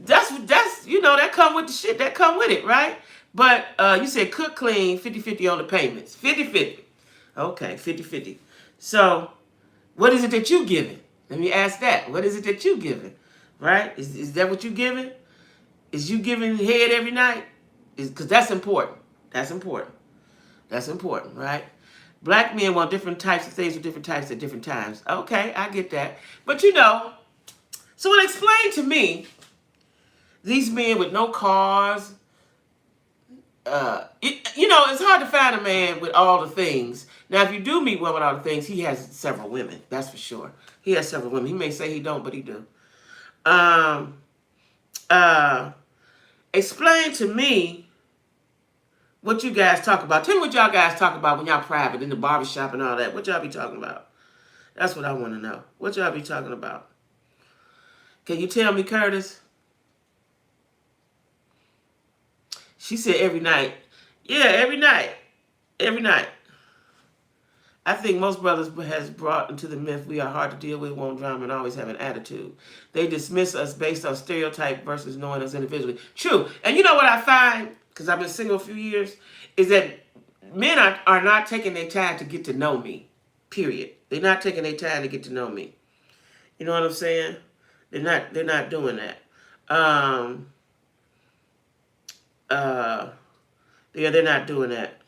Speaker 1: that's you know, that come with the shit, that come with it, right? But you said cook, clean, 50-50 on the payments. 50-50. Okay, 50-50. So, what is it that you giving? Let me ask that. What is it that you giving? Right? Is that what you giving? Is you giving head every night? Because that's important. That's important. That's important, right? Black men want different types of things with different types at different times. Okay, I get that. But you know, so explain to me, these men with no cars, you know, it's hard to find a man with all the things. Now, if you do meet one with all the things, he has several women. That's for sure. He has several women. He may say he don't, but he do. Explain to me what you guys talk about. Tell me what y'all guys talk about when y'all private in the barbershop and all that. What y'all be talking about? That's what I want to know. What y'all be talking about? Can you tell me, Curtis? She said every night. Yeah, every night. Every night. I think most brothers has brought into the myth we are hard to deal with, won't drama, and always have an attitude. They dismiss us based on stereotype versus knowing us individually. True. And you know what I find, because I've been single a few years, is that men are not taking their time to get to know me. Period. They're not taking their time to get to know me. You know what I'm saying? They're not doing that. Yeah, they're not doing that.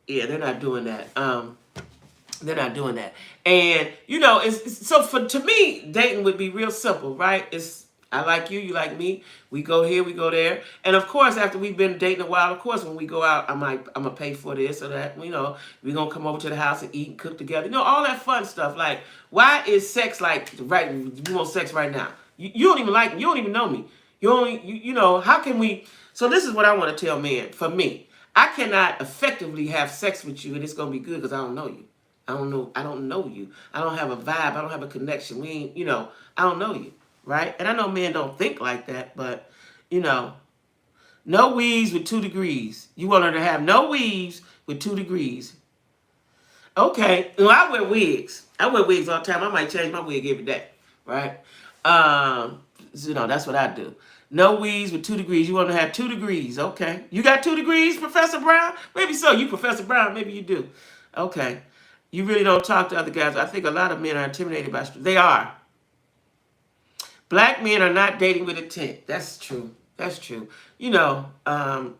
Speaker 1: Yeah, they're not doing that. They're not doing that. And you know, it's so to me, dating would be real simple, right? It's I like you, you like me. We go here, we go there, and of course, after we've been dating a while, of course, when we go out, I'm gonna pay for this or that. You know, we're gonna come over to the house and eat and cook together. You know, all that fun stuff. Like, why is sex like right? You want sex right now? You don't even like. You don't even know me. You know. How can we? So this is what I want to tell men. For me, I cannot effectively have sex with you and it's gonna be good because I don't know you. I don't know you. I don't have a vibe. I don't have a connection. We ain't, you know, I don't know you. Right? And I know men don't think like that, but you know, no weaves with 2 degrees. You want her to have no weaves with 2 degrees. Okay. Well, I wear wigs. I wear wigs all the time. I might change my wig every day. Right? So, you know, that's what I do. No weaves with 2 degrees. You want to have 2 degrees. Okay. You got 2 degrees, Professor Brown? Maybe so. You, Professor Brown, maybe you do. Okay. You really don't talk to other guys. I think a lot of men are intimidated by... They are. Black men are not dating with intent. That's true. That's true. You know, I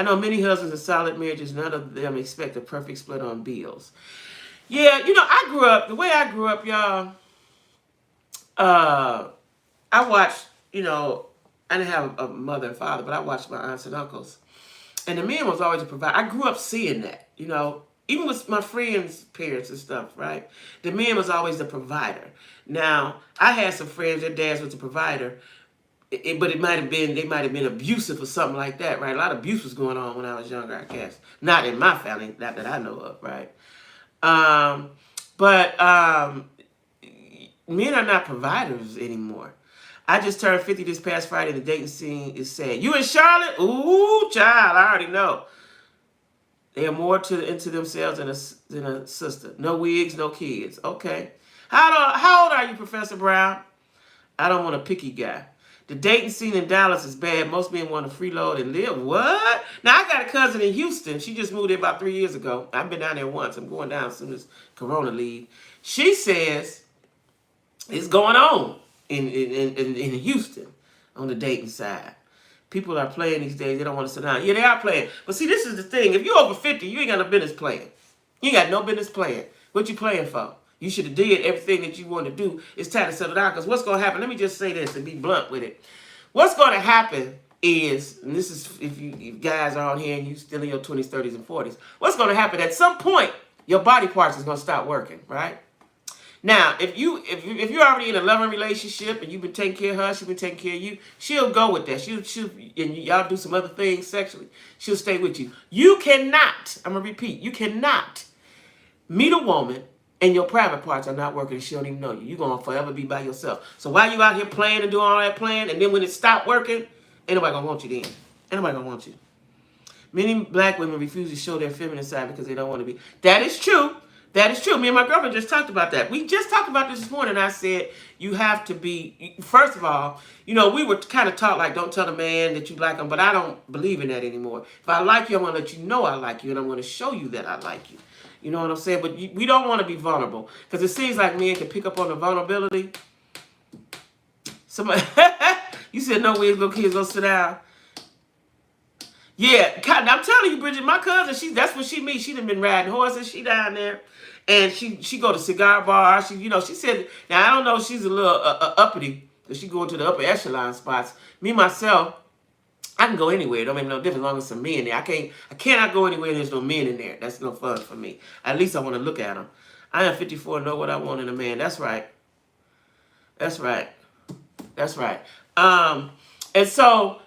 Speaker 1: know many husbands in solid marriages, none of them expect a perfect split on bills. Yeah, you know, the way I grew up, y'all, I watched, you know, I didn't have a mother and father, but I watched my aunts and uncles. And the man was always a provider. I grew up seeing that, you know, even with my friends' parents and stuff, right? The man was always the provider. Now, I had some friends, their dads was the provider, but they might have been abusive or something like that, right? A lot of abuse was going on when I was younger, I guess. Not in my family, not that I know of, right? But men are not providers anymore. I just turned 50 this past Friday. The dating scene is sad. You in Charlotte? Ooh, child, I already know. They are more into themselves than a sister. No wigs, no kids. Okay. How old are you, Professor Brown? I don't want a picky guy. The dating scene in Dallas is bad. Most men want to freeload and live. What? Now, I got a cousin in Houston. She just moved there about 3 years ago. I've been down there once. I'm going down as soon as Corona leave. She says it's going on in Houston on the dating side. People are playing these days. They don't want to sit down. Yeah, they are playing. But see, this is the thing. If you're over 50, you ain't got no business playing. You ain't got no business playing. What you playing for? You should have did everything that you want to do. It's time to settle down. Because what's going to happen? Let me just say this and be blunt with it. What's going to happen is, and this is if guys are on here and you still in your 20s, 30s, and 40s, what's going to happen at some point? Your body parts is going to stop working, right? Now, if you're already in a loving relationship and you've been taking care of her, she's been taking care of you, she'll go with that. She'll and y'all do some other things sexually. She'll stay with you. You cannot. I'm gonna repeat. You cannot meet a woman and your private parts are not working and she don't even know you. You're gonna forever be by yourself. So while you out here playing and doing all that playing, and then when it stop working, ain't nobody gonna want you then. Ain't nobody gonna want you. Many black women refuse to show their feminine side because they don't want to be. That is true. That is true. Me and my girlfriend just talked about that. We just talked about this morning. I said, you have to be, first of all, we were kind of taught like, don't tell a man that you like him, but I don't believe in that anymore. If I like you, I'm going to let you know I like you, and I'm going to show you that I like you. You know what I'm saying? But we don't want to be vulnerable, because it seems like men can pick up on the vulnerability. Somebody, you said no way, little kids go sit down. Yeah, I'm telling you, Bridget, my cousin, that's what she means. She done been riding horses. She down there. And she go to cigar bar. She said, now I don't know if she's a little uppity, because she go into the upper echelon spots. Me, myself, I can go anywhere. It don't make no difference as long as some men there. I cannot go anywhere and there's no men in there. That's no fun for me. At least I want to look at them. I am 54 and know what I want in a man. That's right. That's right. That's right. And so,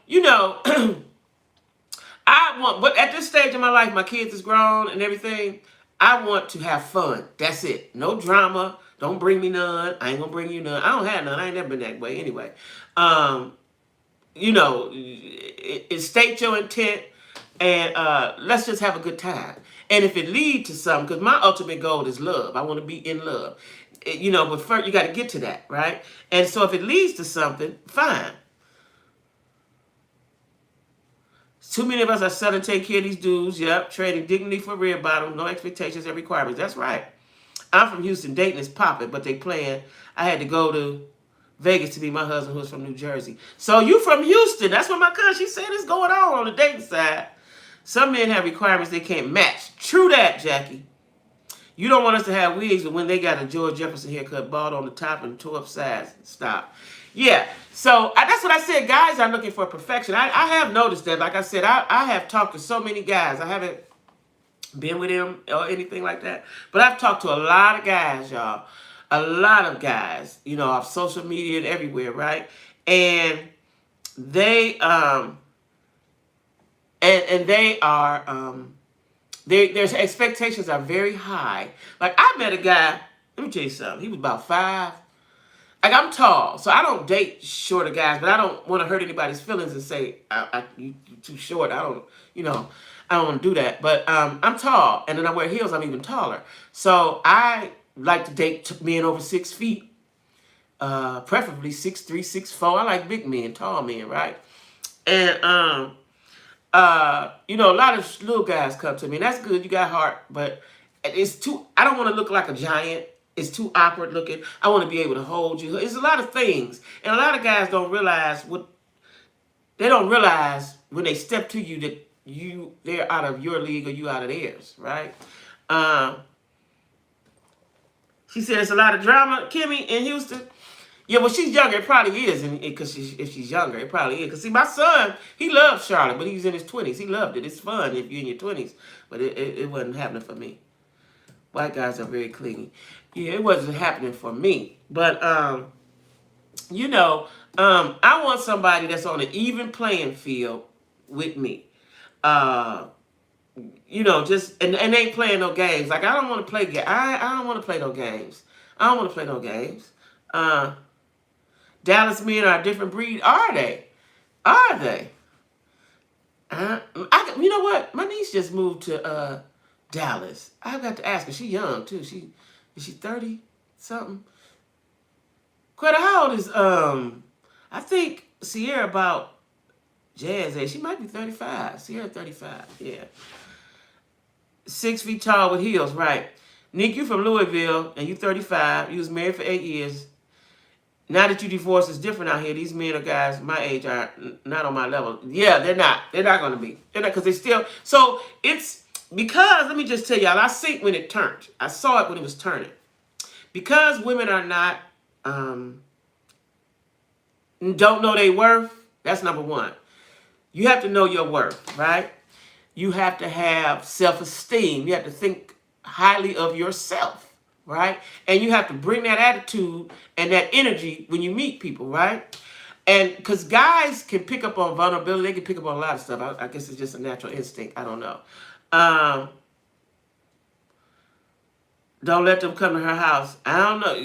Speaker 1: but at this stage in my life, my kids is grown and everything. I want to have fun. That's it. No drama. Don't bring me none. I ain't gonna bring you none. I don't have none. I ain't never been that way anyway. State your intent and let's just have a good time. And if it leads to something, because my ultimate goal is love. I want to be in love. But first you got to get to that, right? And so if it leads to something, fine. Too many of us are selling, take care of these dudes. Yep, trading dignity for rear bottom, no expectations and requirements. That's right. I'm from Houston. Dating is popping, but they playing. I had to go to Vegas to meet my husband, who's from New Jersey. So you from Houston? That's what my cousin, she said, is going on the dating side. Some men have requirements they can't match. True that, Jackie. You don't want us to have wigs, but when they got a George Jefferson haircut, bald on the top and tore up sides, stop. Yeah, so that's what I said. Guys are looking for perfection. I have noticed that. Like I said, I have talked to so many guys. I haven't been with them or anything like that. But I've talked to a lot of guys, y'all. A lot of guys, off social media and everywhere, right? And they, they are, their expectations are very high. Like, I met a guy, let me tell you something. He was about 5. Like, I'm tall, so I don't date shorter guys, but I don't want to hurt anybody's feelings and say, you too short. I don't want to do that. But I'm tall, and then I wear heels. I'm even taller. So I like to date men over 6 feet, preferably 6'3", 6'4". I like big men, tall men, right? And, a lot of little guys come to me, and that's good. You got heart, but I don't want to look like a giant. It's too awkward looking. I want to be able to hold you. It's a lot of things. And a lot of guys don't realize when they step to you that they're out of your league or you out of theirs, right? She said it's a lot of drama, Kimmy, in Houston. Yeah, well, she's younger. It probably is, because if she's younger, it probably is. Because, see, my son, he loves Charlotte, but he's in his 20s. He loved it. It's fun if you're in your 20s. But it wasn't happening for me. White guys are very clingy. Yeah, it wasn't happening for me. But, I want somebody that's on an even playing field with me. Just, and ain't playing no games. Like, I don't want to play games. I don't want to play no games. I don't want to play no games. Dallas men are a different breed. Are they? Are they? You know what? My niece just moved to Dallas. I've got to ask her. She's young too. Is she 30 something? Quetta, how old is I think Sierra about Jazz age. She might be 35. Sierra 35. Yeah. 6 feet tall with heels, right? Nick, you from Louisville and you 35. You was married for 8 years. Now that you divorced, it's different out here. These men or guys my age are not on my level. Yeah, they're not. They're not going to be. They're not, because they still. So it's because, let me just tell y'all, I see when it turned. I saw it when it was turning. Because women are not, don't know their worth, that's number one. You have to know your worth, right? You have to have self-esteem. You have to think highly of yourself, right? And you have to bring that attitude and that energy when you meet people, right? And because guys can pick up on vulnerability, they can pick up on a lot of stuff. I guess it's just a natural instinct. I don't know. Um, don't let them come to her house. I don't know.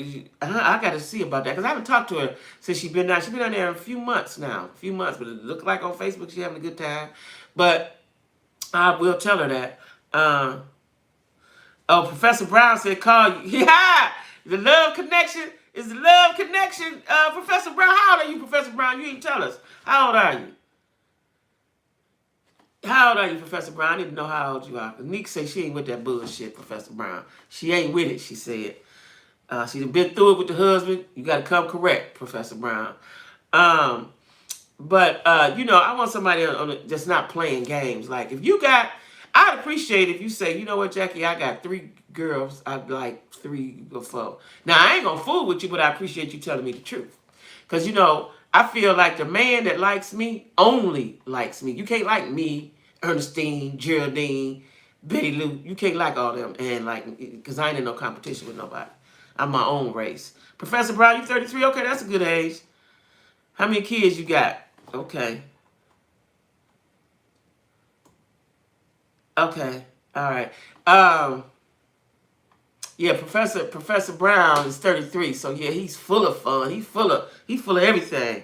Speaker 1: I got to see about that because I haven't talked to her since she's been down. She's been down there a few months now. A few months, but it looked like on Facebook she's having a good time. But I will tell her that. Oh, Professor Brown said, call you. Yeah, the love connection is the love connection. Professor Brown, how old are you, Professor Brown? You didn't tell us. How old are you? How old are you, Professor Brown? I need to know how old you are. Nick said she ain't with that bullshit, Professor Brown. She ain't with it, she said. She's been through it with the husband. You got to come correct, Professor Brown. But I want somebody that's not playing games. Like, if you got, I'd appreciate if you say, you know what, Jackie, I got 3 girls. I'd like 3 or 4. Now, I ain't going to fool with you, but I appreciate you telling me the truth. Because, I feel like the man that likes me only likes me. You can't like me, Ernestine, Geraldine, Betty Lou. You can't like all them. And because I ain't in no competition with nobody. I'm my own race. Professor Brown, you 33? Okay, that's a good age. How many kids you got? Okay. Okay. All right. Yeah, Professor Brown is 33. So yeah, he's full of fun. He's full of everything.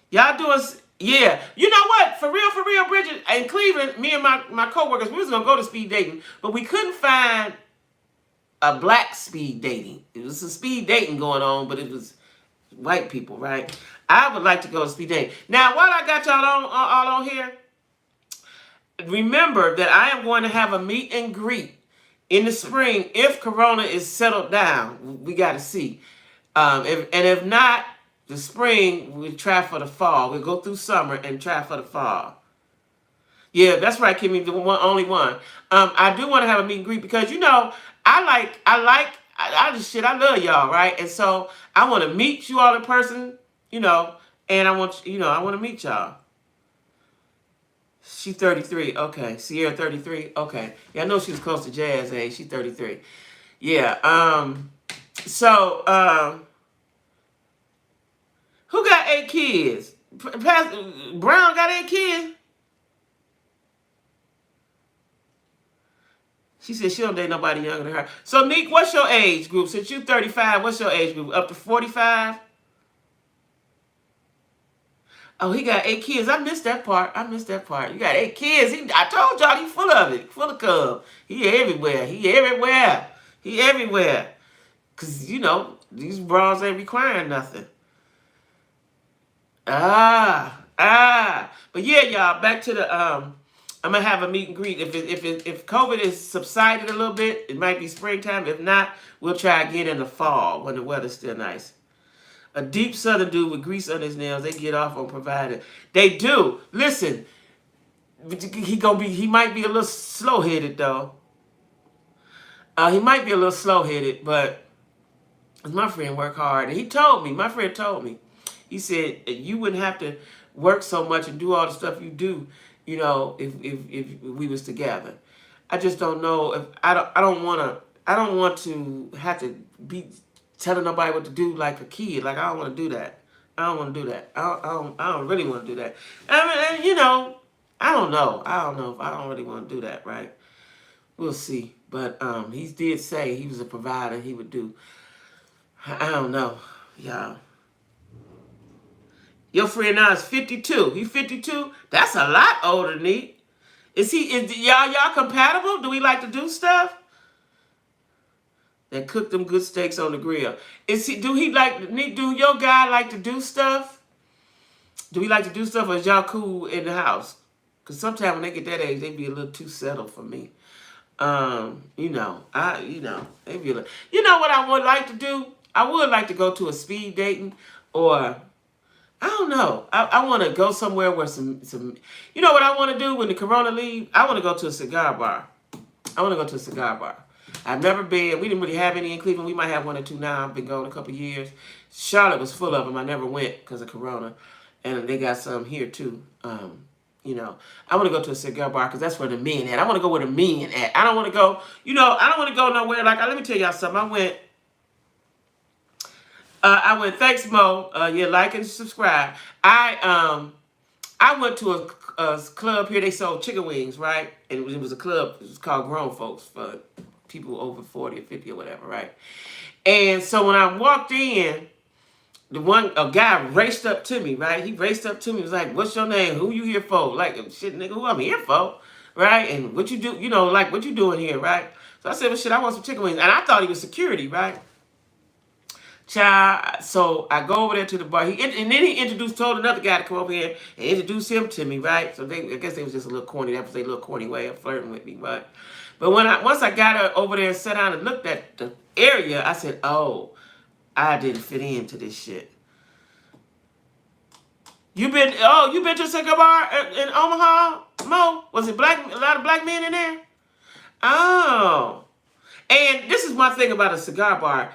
Speaker 1: Y'all doing, yeah. You know what? For real, Bridget, in Cleveland, me and my coworkers, we was gonna go to speed dating, but we couldn't find a black speed dating. It was some speed dating going on, but it was white people, right? I would like to go to speed dating. Now, while I got y'all all on here, remember that I am going to have a meet and greet in the spring if Corona is settled down. We got to see. If not, the spring, we'll try for the fall. We'll go through summer and try for the fall. Yeah, that's right, Kimmy, the only one. I do want to have a meet and greet because, I love y'all, right? And so I want to meet you all in person, and I want to meet y'all. She 33. Okay. Sierra 33. Okay. Yeah, I know she was close to Jazz age. She 33. Yeah. Who got 8 kids? Brown got 8 kids? She said she don't date nobody younger than her. So, Nick, what's your age group? Since you 35, what's your age group? Up to 45? Oh, he got 8 kids. I missed that part. You got 8 kids. I told y'all he full of it. Full of cub. He everywhere. Because, these bras ain't requiring nothing. But yeah, y'all, back to the, I'm going to have a meet and greet. If COVID is subsided a little bit, it might be springtime. If not, we'll try again in the fall when the weather's still nice. A deep southern dude with grease on his nails, they get off on providing. They do. Listen, he might be a little slow-headed, though. He might be a little slow-headed, but my friend worked hard. And my friend told me, he said, you wouldn't have to work so much and do all the stuff you do, if we was together. I just don't know if I don't want to have to be telling nobody what to do like a kid. Like, I don't want to do that. I don't really want to do that. I mean, I don't know. I don't know if I don't really want to do that, right? We'll see. But he did say he was a provider. He would do. I don't know, y'all. Your friend now is 52. He 52? That's a lot older than me. Is y'all compatible? Do we like to do stuff? And cook them good steaks on the grill. Do your guy like to do stuff? Do we like to do stuff, or is y'all cool in the house? Because sometimes when they get that age, they be a little too settled for me. They be like, what I would like to do? I would like to go to a speed dating, or I don't know. I want to go somewhere where some. What I want to do when the corona leave? I want to go to a cigar bar. I've never been. We didn't really have any in Cleveland. We might have 1 or 2 now. I've been going a couple years. Charlotte was full of them. I never went because of corona. and they got some here too. You know, I want to go to a cigar bar because that's where the men at. I want to go where the men at. I don't want to go, you know, I don't want to go nowhere. Like, let me tell y'all something. I went, thanks, Mo. Yeah, like and subscribe. I went to a club here. They sold chicken wings, right? And it was a club. It was called Grown Folks for people over 40 or 50 or whatever, right? And so when I walked in, a guy raced up to me, right? He raced up to me, was like, "What's your name? Who you here for?" Like, shit, nigga, who I'm here for, right? And what you do, you know, like, what you doing here, right? So I said, well, shit, I want some chicken wings. And I thought he was security, right? Child, so I go over there to the bar. And then he told another guy to come over here and introduce him to me, right? So I guess they was just a little corny. That was a little corny way of flirting with me, right? But once I got over there and sat down and looked at the area, I said, oh, I didn't fit into this shit. You been to a cigar bar in Omaha, Mo? Was it a lot of black men in there? Oh. And this is my thing about a cigar bar.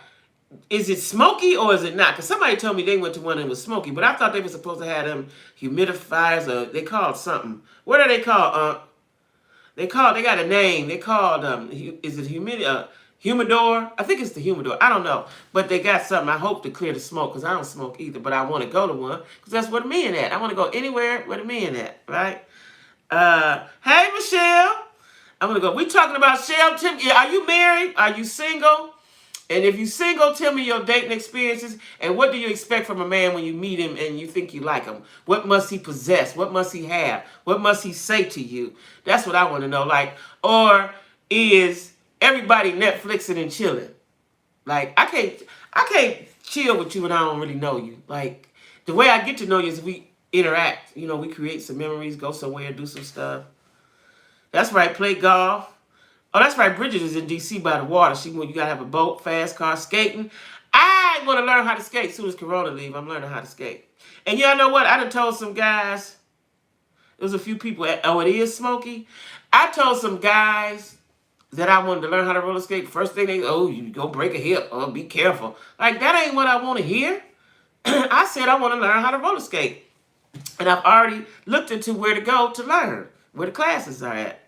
Speaker 1: Is it smoky or is it not? Because somebody told me they went to one and it was smoky, but I thought they were supposed to have them humidifiers, or they called something. What are they called? They got a name. They called, is it humidor? I think it's the humidor. I don't know. But they got something. I hope to clear the smoke because I don't smoke either. But I want to go to one because that's where the men at. I want to go anywhere where the men at, right? Hey, Michelle. I'm going to go. We talking about Shell. Tim, are you married? Are you single? And if you single, tell me your dating experiences and what do you expect from a man when you meet him and you think you like him? What must he possess? What must he have? What must he say to you? That's what I want to know. Like, or is everybody Netflixing and chilling? Like, I can't chill with you when I don't really know you. Like, the way I get to know you is we interact. You know, we create some memories, go somewhere, do some stuff. That's right, play golf. Oh, that's right. Bridget is in D.C. by the water. You gotta have a boat, fast car, skating. I want to learn how to skate. As soon as Corona leave, I'm learning how to skate. And y'all know what? I done told some guys. There was a few people. Oh, it is smoky. I told some guys that I wanted to learn how to roller skate. First thing you go break a hip. Oh, be careful. Like, that ain't what I want to hear. I said I want to learn how to roller skate. And I've already looked into where to go to learn, where the classes are at.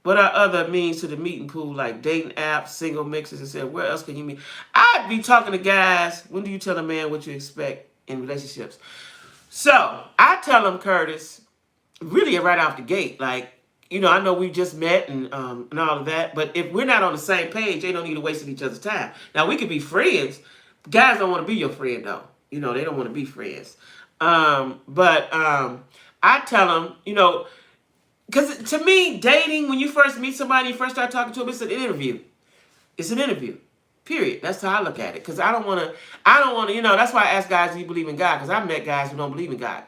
Speaker 1: What are other means to the meeting pool, like dating apps, single mixes, and said, where else can you meet? I'd be talking to guys. When do you tell a man what you expect in relationships? So I tell them, Curtis, really right off the gate, like, you know, I know we just met and all of that, but if we're not on the same page, they don't need to waste each other's time. Now, we could be friends. Guys don't want to be your friend, though. You know, they don't want to be friends. But I tell them, you know, because to me, dating, when you first meet somebody, you first start talking to them, it's an interview. It's an interview. Period. That's how I look at it. Because I don't want to, you know, that's why I ask guys, do you believe in God? Because I've met guys who don't believe in God.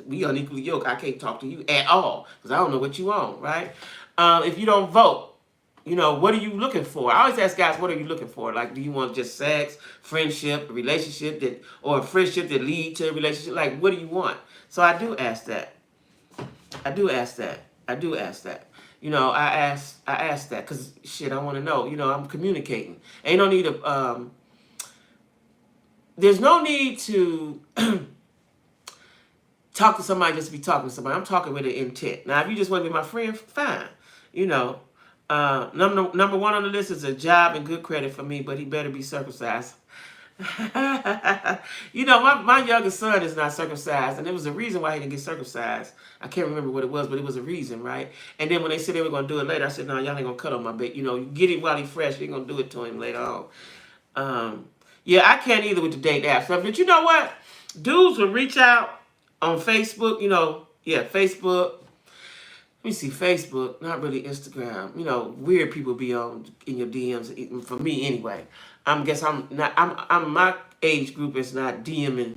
Speaker 1: We unequally yoked. I can't talk to you at all. Because I don't know what you want, right? If you don't vote, you know, what are you looking for? I always ask guys, what are you looking for? Like, do you want just sex, friendship, a relationship, or a friendship that lead to a relationship? Like, what do you want? So I do ask that. I do ask that. You know, I ask that because shit, I want to know. You know, I'm communicating. Ain't no need of there's no need to talk to somebody just to be talking to somebody. I'm talking with an intent. Now, if you just want to be my friend, fine. You know, number one on the list is a job and good credit for me, but he better be circumcised. You know, my youngest son is not circumcised, and there was a reason why he didn't get circumcised. I can't remember what it was, but it was a reason, right? And then when they said they were going to do it later, I said, no, y'all ain't going to cut on my baby. You know, you get it while he's fresh. You ain't going to do it to him later on. Yeah, I can't either with the date app stuff. But you know what? Dudes will reach out on Facebook, you know, yeah, Facebook. Let me see, Facebook, not really Instagram. You know, weird people be in your DMs, for me anyway. My age group is not DMing.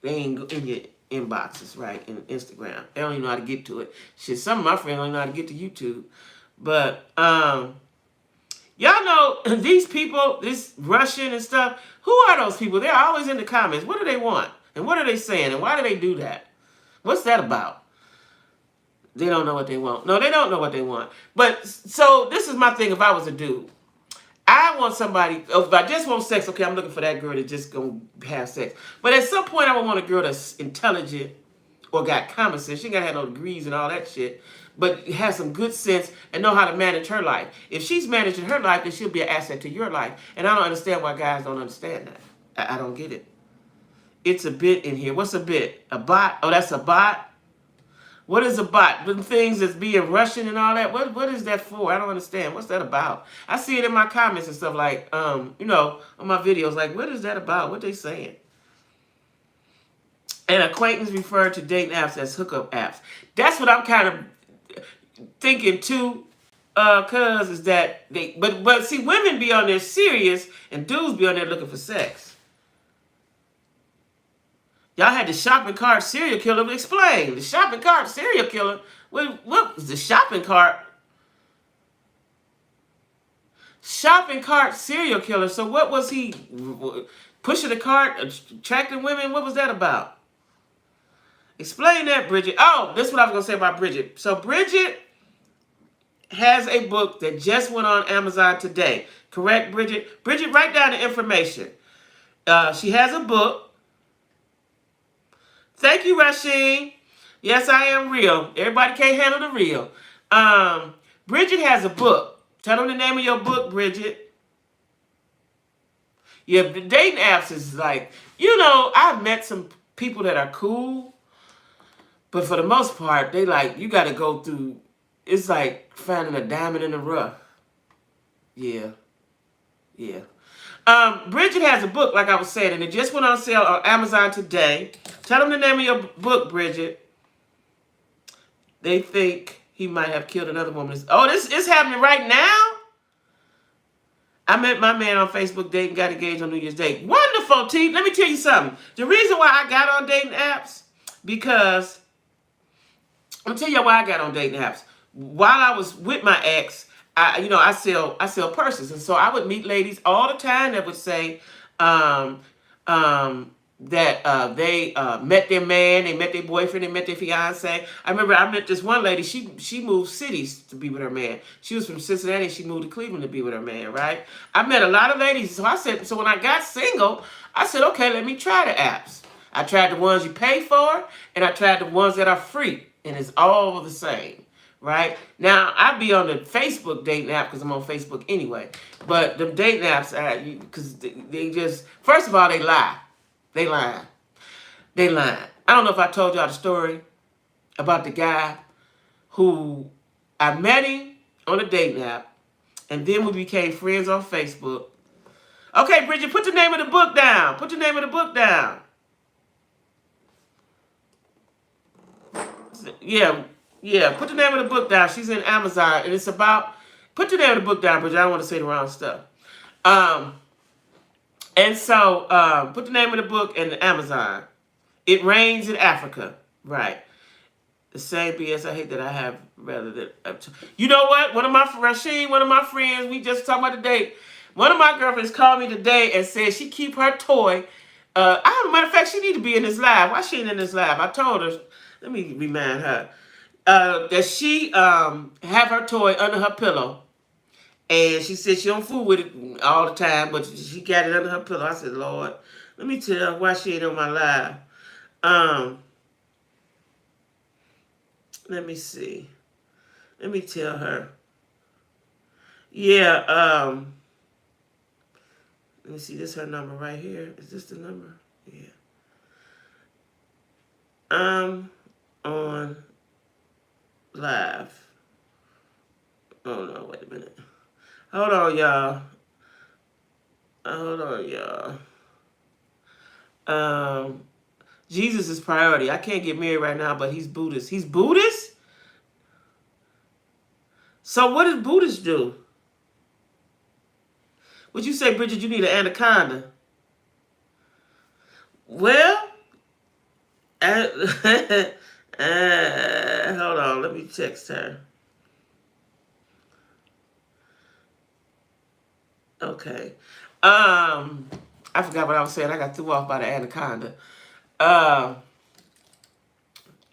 Speaker 1: They ain't in your inboxes, right, in Instagram. They don't even know how to get to it. Shit, some of my friends don't know how to get to YouTube. But, y'all know these people, this Russian and stuff, who are those people? They're always in the comments. What do they want? And what are they saying? And why do they do that? What's that about? They don't know what they want. No, they don't know what they want. But, so, this is my thing if I was a dude. I want somebody, if I just want sex, okay, I'm looking for that girl that just gonna have sex. But at some point, I would want a girl that's intelligent or got common sense. She ain't gotta have no degrees and all that shit, but has some good sense and know how to manage her life. If she's managing her life, then she'll be an asset to your life. And I don't understand why guys don't understand that. I don't get it. It's a bit in here. What's a bit? A bot? Oh, that's a bot? What is a bot? The things that's being Russian and all that. What is that for? I don't understand. What's that about? I see it in my comments and stuff like, on my videos. Like, what is that about? What they saying? And acquaintance referred to dating apps as hookup apps. That's what I'm kind of thinking too. Cause is that but see, women be on there serious and dudes be on there looking for sex. Y'all had the shopping cart serial killer. Explain. The shopping cart serial killer. What was the shopping cart? Shopping cart serial killer. So what was he? Pushing the cart, attracting women? What was that about? Explain that, Bridget. Oh, this is what I was going to say about Bridget. So Bridget has a book that just went on Amazon today. Correct, Bridget? Bridget, write down the information. She has a book. Thank you, Rasheen. Yes, I am real. Everybody can't handle the real. Bridget has a book. Tell them the name of your book, Bridget. Yeah, the dating apps is like, I've met some people that are cool, but for the most part, they like, you got to go through, it's like finding a diamond in the rough. Yeah. Bridget has a book, like I was saying, and it just went on sale on Amazon today. Tell them the name of your book, Bridget. They think he might have killed another woman. Oh, this is happening right now? I met my man on Facebook date and got engaged on New Year's Day. Wonderful, T. Let me tell you something. The reason why I got on dating apps, because, I'm tell you why I got on dating apps. While I was with my ex, I sell purses, and so I would meet ladies all the time that would say that they met their man, they met their boyfriend, they met their fiance. I remember I met this one lady. She moved cities to be with her man. She was from Cincinnati. She moved to Cleveland to be with her man. Right? I met a lot of ladies. So when I got single, I said, okay, let me try the apps. I tried the ones you pay for, and I tried the ones that are free, and it's all the same. Right? Now, I be on the Facebook dating app because I'm on Facebook anyway. But the dating apps, because they just, first of all, they lie. They lying. I don't know if I told y'all the story about the guy who I met him on a dating app, and then we became friends on Facebook. Okay, Bridget, put the name of the book down. Put the name of the book down. Yeah, put the name of the book down. She's in Amazon, and it's about, put the name of the book down, Bridget. I don't want to say the wrong stuff. And so, put the name of the book in Amazon. It Rains in Africa. Right. The same BS I hate that I have rather than... You know what? One of my friends, we just talking about today. One of my girlfriends called me today and said she keep her toy. Matter of fact, she need to be in this live. Why she ain't in this live? I told her, let me remind her. That she have her toy under her pillow, and she said she don't fool with it all the time, but she got it under her pillow. I said, Lord, let me tell her why she ain't on my live. Let me see. Let me tell her. Yeah. Let me see. This is her number right here. Is this the number? Yeah. I'm on live. Oh no, wait a minute. Hold on, y'all. Jesus is priority. I can't get married right now, but he's Buddhist. He's Buddhist? So what does Buddhists do? Would you say, Bridget, you need an anaconda? Well, hold on, let me text her. Okay. I forgot what I was saying. I got threw off by the anaconda. I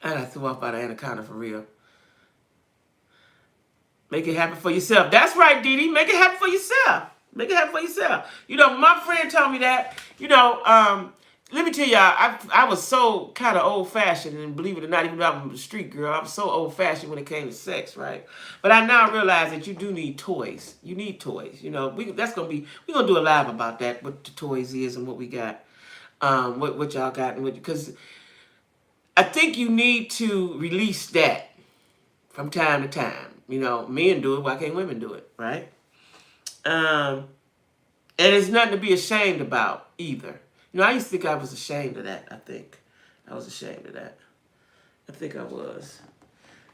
Speaker 1: got threw off by the anaconda for real. Make it happen for yourself. That's right, Dee Dee. Make it happen for yourself. Make it happen for yourself. You know, my friend told me that, let me tell y'all, I was so kind of old fashioned, and believe it or not, even though I'm a street girl, I'm so old fashioned when it came to sex, right? But I now realize that you do need toys. You need toys. You know, we're gonna do a live about that, what the toys is and what we got, what y'all got, and because I think you need to release that from time to time. You know, men do it, why can't women do it, right? And it's nothing to be ashamed about either. You know, I used to think I was ashamed of that. I think I was ashamed of that. I think I was.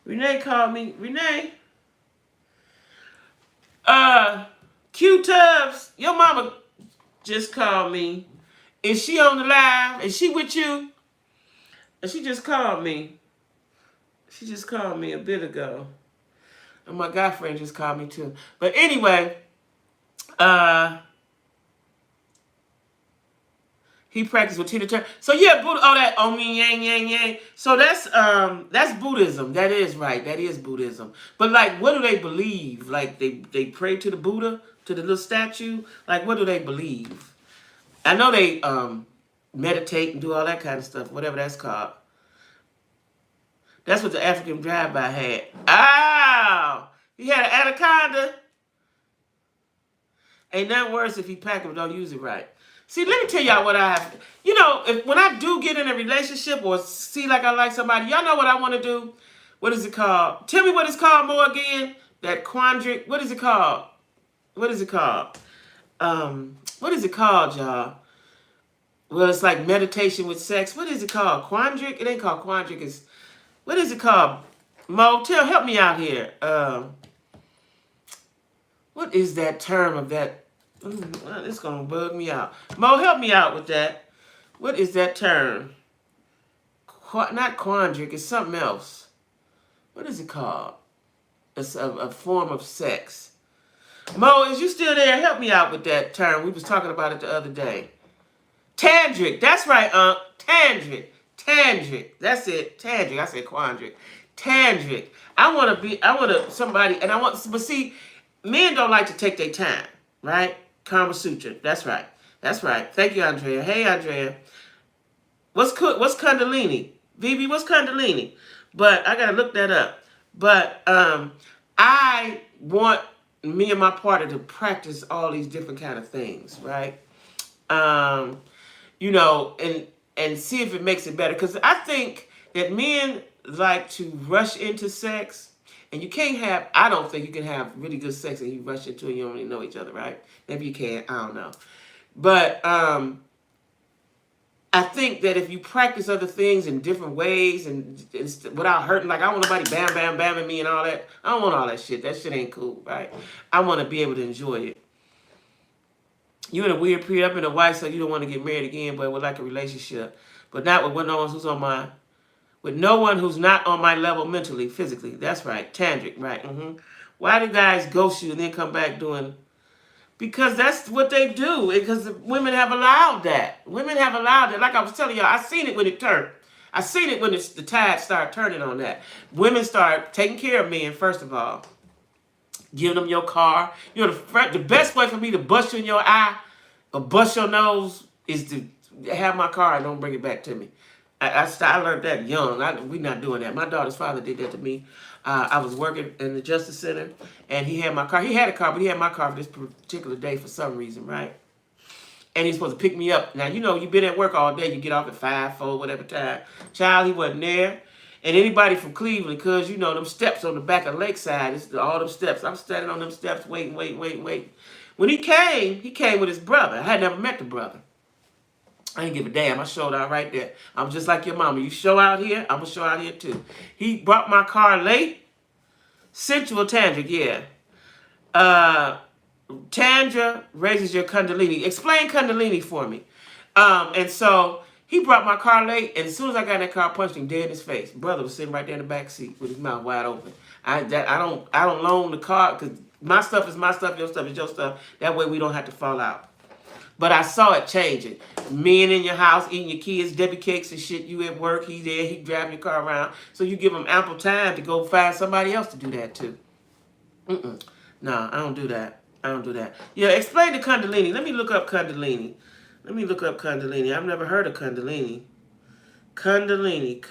Speaker 1: Renee called me. Renee, Q-Tubs, your mama just called me. Is she on the live? Is she with you? And she just called me. She just called me a bit ago. And my guy friend just called me too. But anyway, he practiced with Tina Turner. So yeah, Buddha, all that me yang yang yang. So that's Buddhism. That is right. That is Buddhism. But like, what do they believe? Like they pray to the Buddha, to the little statue. Like, what do they believe? I know they meditate and do all that kind of stuff, whatever that's called. That's what the African drive-by had. Oh, he had an anaconda. Ain't nothing worse if you pack them, don't use it right. See, let me tell y'all what I have. You know, when I do get in a relationship or see like I like somebody, y'all know what I want to do? What is it called? Tell me what it's called more again. That quandric. What is it called? What is it called? What is it called, y'all? Well, it's like meditation with sex. What is it called? Quandric? It ain't called quandric. It's, what is it called? Mo, help me out here. What is that term of that? It's going to bug me out. Mo, help me out with that. What is that term? Not quandric. It's something else. What is it called? It's a form of sex. Mo, is you still there? Help me out with that term. We was talking about it the other day. Tantric. That's right, Tantric. Tantric. That's it. Tantric. I said quandric. Tantric. I want somebody, and but see, men don't like to take their time, right? Kama Sutra. That's right. That's right. Thank you, Andrea. Hey, Andrea. What's Kundalini? Vivi, what's Kundalini? But I gotta look that up. But I want me and my partner to practice all these different kind of things, right? You know, and see if it makes it better. Because I think that men like to rush into sex, and you can't have, I don't think you can have really good sex and you rush into it and you don't really know each other, right? Maybe you can, I don't know. But I think that if you practice other things in different ways and without hurting, like I don't want nobody bam, bam, bamming me and all that. I don't want all that shit. That shit ain't cool, right? I want to be able to enjoy it. You in a weird period. I've been a wife, so you don't want to get married again, but would like a relationship. But not with no one who's not on my level mentally, physically. That's right. Tantric, right. Why do guys ghost you and then come back doing? Because that's what they do. Because women have allowed that. Women have allowed it. Like I was telling y'all, I seen it when it turned. I seen it when the tide started turning on that. Women start taking care of men, first of all. Giving them your car. You know, the best way for me to bust you in your eye or bust your nose is to have my car and don't bring it back to me. I learned that young. We're not doing that. My daughter's father did that to me. I was working in the Justice Center, and he had my car. He had a car, but he had my car for this particular day for some reason, right? And he's supposed to pick me up. Now, you know, you've been at work all day. You get off at 5, 4, whatever time. Child, he wasn't there. And anybody from Cleveland, because, you know, them steps on the back of Lakeside, it's all them steps. I'm standing on them steps waiting. When he came with his brother. I had never met the brother. I didn't give a damn. I showed out right there. I'm just like your mama. You show out here, I'm going to show out here too. He brought my car late. Sensual Tantric, yeah. Tandra raises your Kundalini. Explain Kundalini for me. And so he brought my car late, and as soon as I got in that car, I punched him dead in his face. Brother was sitting right there in the back seat with his mouth wide open. I don't loan the car because my stuff is my stuff, your stuff is your stuff. That way we don't have to fall out. But I saw it changing. Men in your house eating your kids' Debbie cakes and shit. You at work, he there, he driving your car around. So you give him ample time to go find somebody else to do that too. No, I don't do that. I don't do that. Yeah, explain the Kundalini. Let me look up Kundalini. I've never heard of Kundalini. Kundalini.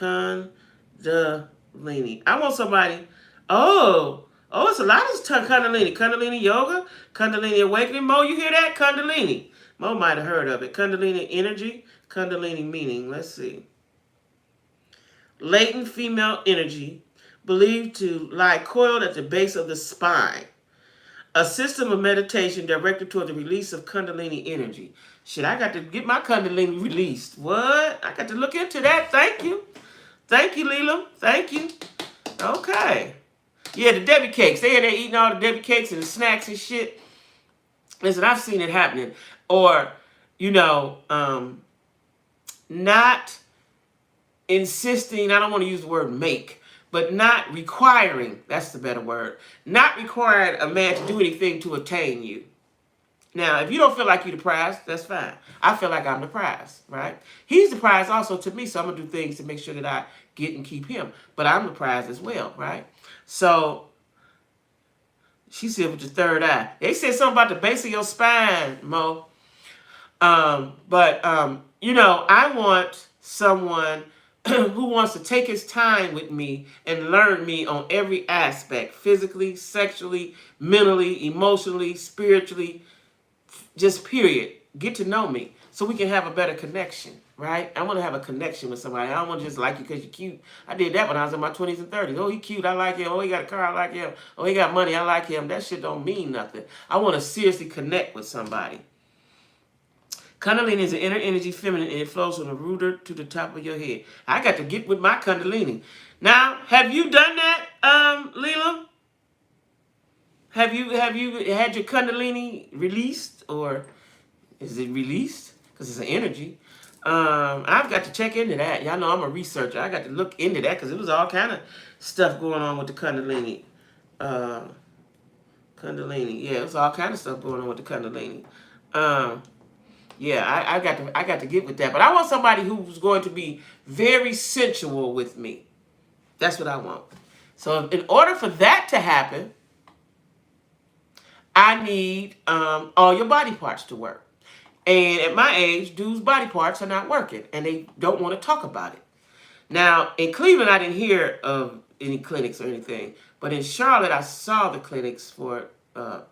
Speaker 1: Kundalini. I want somebody. It's a lot of Kundalini. Kundalini yoga. Kundalini awakening. Mo, you hear that? Kundalini. Mo might have heard of it. Kundalini energy. Kundalini meaning. Let's see. Latent female energy believed to lie coiled at the base of the spine. A system of meditation directed toward the release of Kundalini energy. Shit, I got to get my Kundalini released. What? I got to look into that. Thank you. Thank you, Leela. Thank you. Okay. Yeah, the Debbie cakes. They in there eating all the Debbie cakes and the snacks and shit. Listen, I've seen it happening. Or, not insisting, I don't want to use the word make, but not requiring, that's the better word, not requiring a man to do anything to attain you. Now, if you don't feel like you're the prize, that's fine. I feel like I'm the prize, right? He's the prize also to me, so I'm going to do things to make sure that I get and keep him. But I'm the prize as well, right? So, she said with your third eye. They said something about the base of your spine, Mo. I want someone who wants to take his time with me and learn me on every aspect, physically, sexually, mentally, emotionally, spiritually, just period. Get to know me so we can have a better connection, right? I want to have a connection with somebody. I don't want to just like you because you're cute. I did that when I was in my 20s and 30s. Oh, he cute, I like him. Oh, he got a car, I like him. Oh, he got money, I like him. That shit don't mean nothing. I want to seriously connect with somebody. Kundalini is an inner energy, feminine, and it flows from the rooter to the top of your head. I got to get with my Kundalini. Now, have you done that, Leela? Have you had your Kundalini released, or is it released? Because it's an energy. I've got to check into that. Y'all know I'm a researcher. I got to look into that because it was all kind of stuff going on with the Kundalini. Kundalini, yeah, it was all kind of stuff going on with the Kundalini. Yeah, I got to get with that. But I want somebody who's going to be very sensual with me. That's what I want. So in order for that to happen, I need all your body parts to work. And at my age, dudes' body parts are not working, and they don't want to talk about it. Now, in Cleveland, I didn't hear of any clinics or anything. But in Charlotte, I saw the clinics for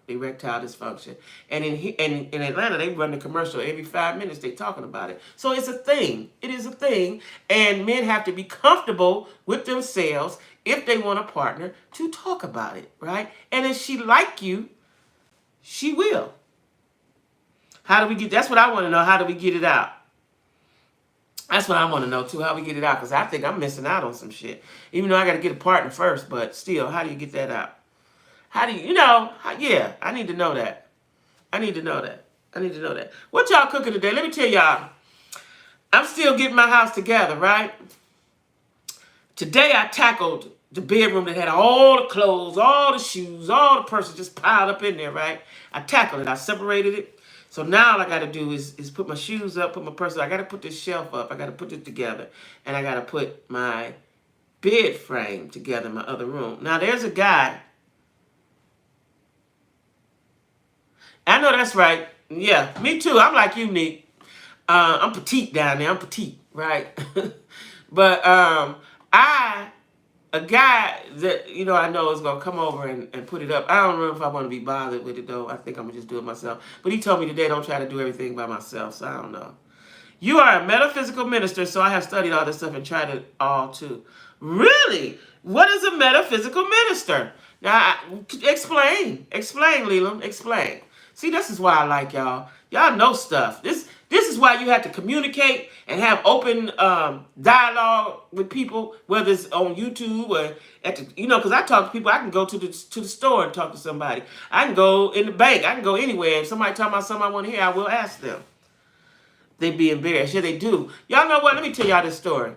Speaker 1: erectile dysfunction. And in Atlanta, they run the commercial every 5 minutes. They talking about it. So it's a thing. It is a thing. And men have to be comfortable with themselves if they want a partner to talk about it, right? And if she like you, she will. How do we get, that's what I want to know. How do we get it out? That's what I want to know, too, how we get it out. Because I think I'm missing out on some shit. Even though I got to get a partner first. But still, how do you get that out? How do you, yeah, I need to know that. I need to know that. What y'all cooking today? Let me tell y'all. I'm still getting my house together, right? Today I tackled the bedroom that had all the clothes, all the shoes, all the purses just piled up in there, right? I tackled it. I separated it. So now all I got to do is put my shoes up, put my purse up. I got to put this shelf up. I got to put it together. And I got to put my bed frame together in my other room. Now there's a guy. I know that's right. Yeah, me too. I'm like you, Nick. I'm petite down there. I'm petite, right? But a guy that, I know is going to come over and put it up. I don't know if I want to be bothered with it, though. I think I'm going to just do it myself. But he told me today, don't try to do everything by myself, so I don't know. You are a metaphysical minister, so I have studied all this stuff and tried it all, too. Really? What is a metaphysical minister? Now, explain. Explain, Leland. Explain. See, this is why I like y'all. Y'all know stuff. This is why you have to communicate and have open dialogue with people, whether it's on YouTube or at the, because I talk to people. I can go to the store and talk to somebody. I can go in the bank. I can go anywhere. If somebody talking about something I want to hear, I will ask them. They'd be embarrassed. Yeah, they do. Y'all know what? Let me tell y'all this story.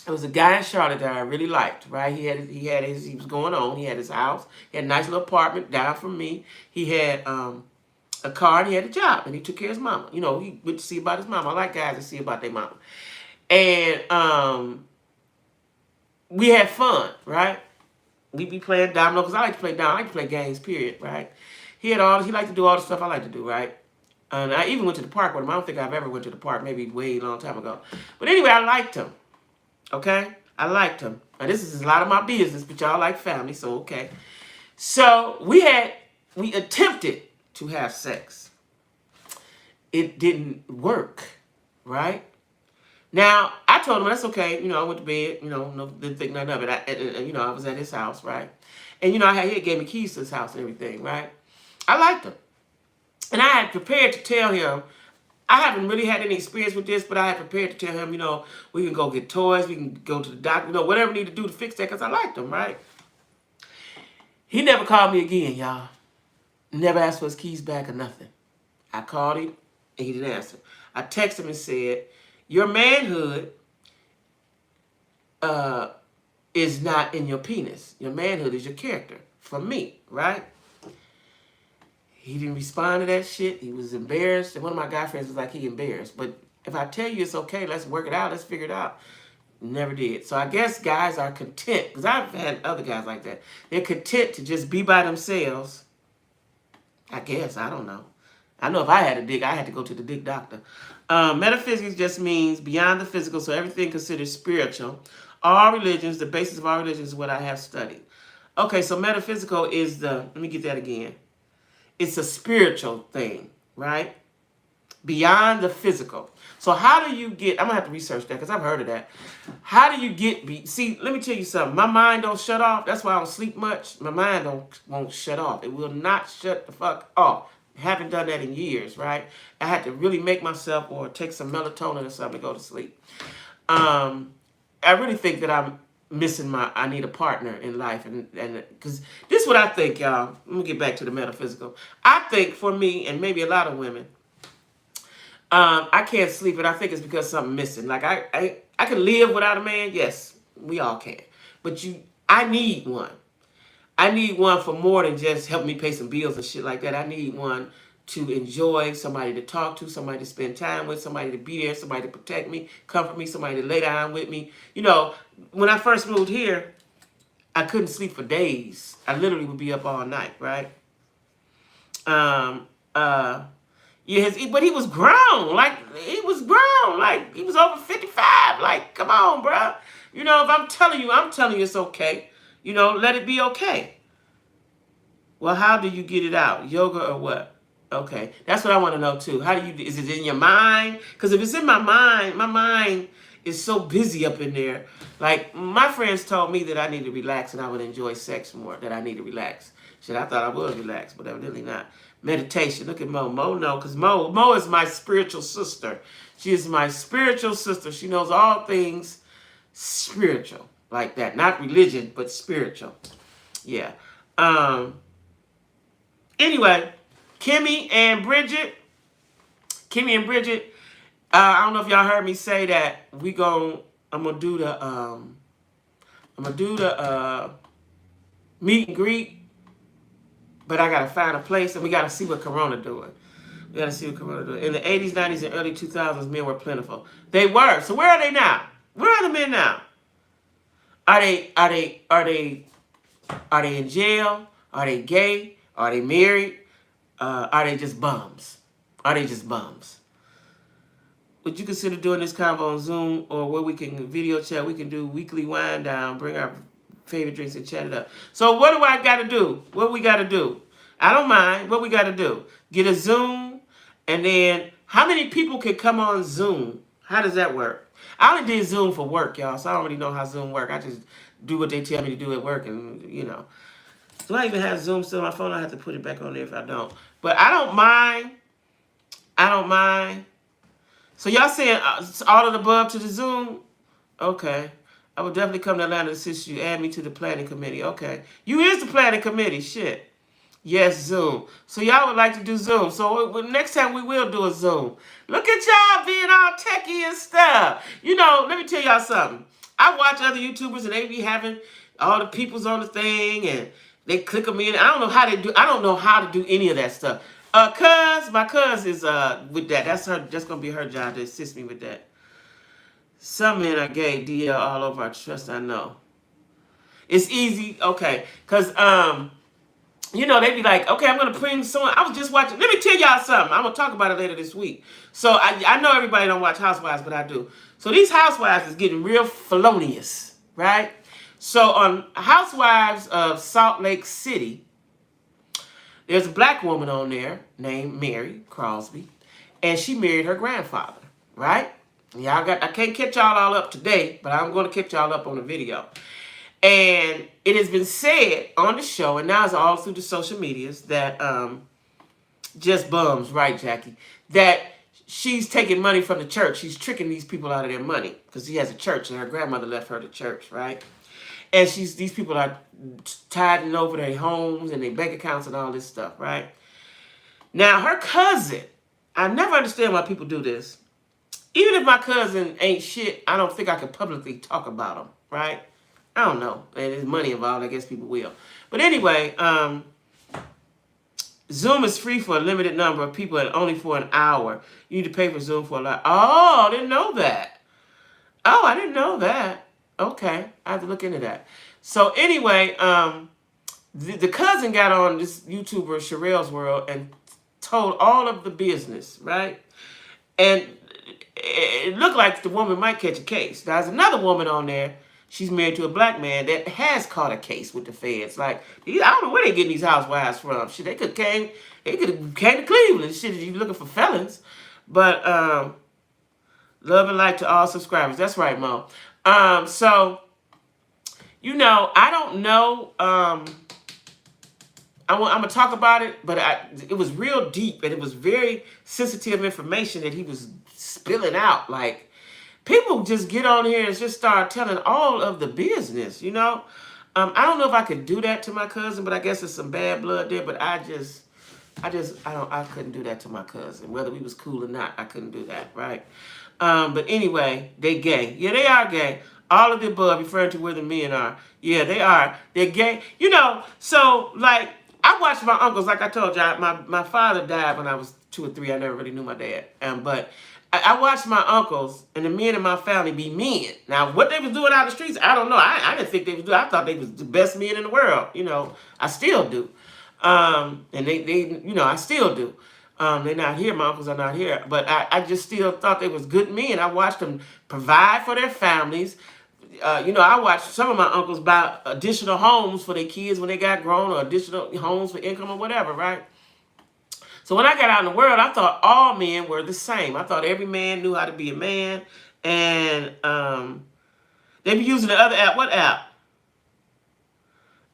Speaker 1: There was a guy in Charlotte that I really liked, right? He was going on. He had his house. He had a nice little apartment down from me. He had a car and he had a job and he took care of his mama. He went to see about his mama. I like guys that see about their mama. And we had fun, right? We'd be playing domino because I like to play domino. I like to play games, period, right? He liked to do all the stuff I like to do, right? And I even went to the park with him. I don't think I've ever went to the park, maybe way long time ago. But anyway, I liked him. Okay? I liked him. Now this is a lot of my business, but y'all like family, so okay. So we attempted to have sex. It didn't work, right? Now, I told him that's okay. I went to bed, didn't think nothing of it. I was at his house, right? And, he gave me keys to his house and everything, right? I liked him. And I had prepared to tell him, I haven't really had any experience with this, but I had prepared to tell him, we can go get toys, we can go to the doctor, whatever we need to do to fix that, because I liked him, right? He never called me again, y'all. Never asked for his keys back or nothing. I called him, and he didn't answer. I texted him and said, your manhood is not in your penis. Your manhood is your character. For me, right? He didn't respond to that shit. He was embarrassed. And one of my guy friends was like, he embarrassed. But if I tell you it's okay, let's work it out. Let's figure it out. Never did. So I guess guys are content. Because I've had other guys like that. They're content to just be by themselves. I guess. I don't know. I know if I had a dick, I had to go to the dick doctor. Metaphysics just means beyond the physical, so everything considered spiritual. All religions, the basis of all religions is what I have studied. Okay, so metaphysical is let me get that again. It's a spiritual thing, right? Beyond the physical. So how do you get, I'm going to have to research that because I've heard of that. How do you get, see, let me tell you something. My mind don't shut off. That's why I don't sleep much. My mind won't shut off. It will not shut the fuck off. Haven't done that in years, right? I had to really make myself or take some melatonin or something to go to sleep. I really think that I'm missing I need a partner in life. And because this is what I think, y'all. Let me get back to the metaphysical. I think for me, and maybe a lot of women, I can't sleep, and I think it's because something missing. Like I can live without a man. Yes, we all can. But I need one. I need one for more than just help me pay some bills and shit like that. I need one to enjoy, somebody to talk to, somebody to spend time with, somebody to be there, somebody to protect me, comfort me, somebody to lay down with me. When I first moved here, I couldn't sleep for days. I literally would be up all night, right? But he was grown. Like, he was grown. Like, he was over 55. Like, come on, bro. If I'm telling you it's okay. Let it be okay. Well, how do you get it out? Yoga or what? Okay. That's what I want to know, too. Is it in your mind? Because if it's in my mind is so busy up in there. Like, my friends told me that I need to relax and I would enjoy sex more, that I need to relax. Shit, I thought I would relax, but evidently not. Meditation. Look at Mo. Mo, no, because Mo is my spiritual sister. She is my spiritual sister. She knows all things spiritual. Like that. Not religion, but spiritual. Yeah. Anyway, Kimmy and Bridget, I don't know if y'all heard me say that I'm gonna do the meet and greet, but I gotta find a place and we gotta see what Corona doing. We gotta see what Corona doing. In the 80s, 90s, and early 2000s, men were plentiful. They were. So where are they now? Where are the men now? Are they in jail? Are they gay? Are they married? Are they just bums? Would you consider doing this convo on Zoom or where we can video chat? We can do weekly wind down, bring our favorite drinks and chat it up. So what do I got to do? What we got to do? I don't mind. What we got to do? Get a Zoom, and then how many people can come on Zoom? How does that work? I only did Zoom for work, y'all, so I don't really know how Zoom work. I just do what they tell me to do at work, and Do I even have Zoom still on my phone? I have to put it back on there if I don't. But I don't mind. So y'all saying all of the above to the Zoom? Okay. I will definitely come to Atlanta to assist you. Add me to the planning committee. Okay. You is the planning committee. Shit. Yes, Zoom. So y'all would like to do Zoom. So next time we will do a Zoom. Look at y'all being all techie and stuff. Let me tell y'all something. I watch other YouTubers and they be having all the peoples on the thing and they click them in. I don't know how to do any of that stuff. My cuz is with that. That's gonna be her job to assist me with that. Some men are gay, DL all over. I trust I know. It's easy, okay. Cause you know, they'd be like, okay, I'm gonna bring someone. I was just watching. Let me tell y'all something. I'm gonna talk about it later this week. So I know everybody don't watch Housewives, but I do. So these Housewives is getting real felonious, right? So on Housewives of Salt Lake City, there's a black woman on there named Mary Crosby, and she married her grandfather, right? I can't catch y'all all up today, but I'm going to catch y'all up on the video. And it has been said on the show, and now it's all through the social medias, that just bums, right, Jackie? That she's taking money from the church. She's tricking these people out of their money because he has a church, and her grandmother left her the church, right? And these people are tiding over their homes and their bank accounts and all this stuff, right? Now, her cousin, I never understand why people do this. Even if my cousin ain't shit, I don't think I could publicly talk about him, right? I don't know. There's money involved. I guess people will. But anyway, Zoom is free for a limited number of people and only for an hour. You need to pay for Zoom for a lot. Oh, I didn't know that. Oh, I didn't know that. Okay, I have to look into that. So anyway, the cousin got on this YouTuber Sherelle's World and told all of the business, right? And it looked like the woman might catch a case. There's another woman on there. She's married to a black man that has caught a case with the feds. Like, I don't know where they getting these housewives from. Shit, they could have came to Cleveland. Shit, you looking for felons. But love and light to all subscribers. That's right, Mo. So, you know, I don't know. I'm gonna talk about it, but it was real deep and it was very sensitive information that he was spilling out. Like, people just get on here and just start telling all of the business, you know. I don't know if I could do that to my cousin, but I guess there's some bad blood there. But I couldn't do that to my cousin, whether we was cool or not. I couldn't do that, right? But anyway, they gay. Yeah, they are gay. All of the above, referring to where the men are. Yeah, they are. They're gay. You know, so like I watched my uncles. Like I told y'all, my father died when I was 2 or 3. I never really knew my dad. But I watched my uncles and the men in my family be men. Now, what they was doing out in the streets, I don't know. I didn't think they was doing. I thought they was the best men in the world. You know, I still do. And they you know, I still do. They're not here. My uncles are not here. But I just still thought they was good men. I watched them provide for their families. You know, I watched some of my uncles buy additional homes for their kids when they got grown, or additional homes for income or whatever, right? So when I got out in the world, I thought all men were the same. I thought every man knew how to be a man. And they be using the other app. What app?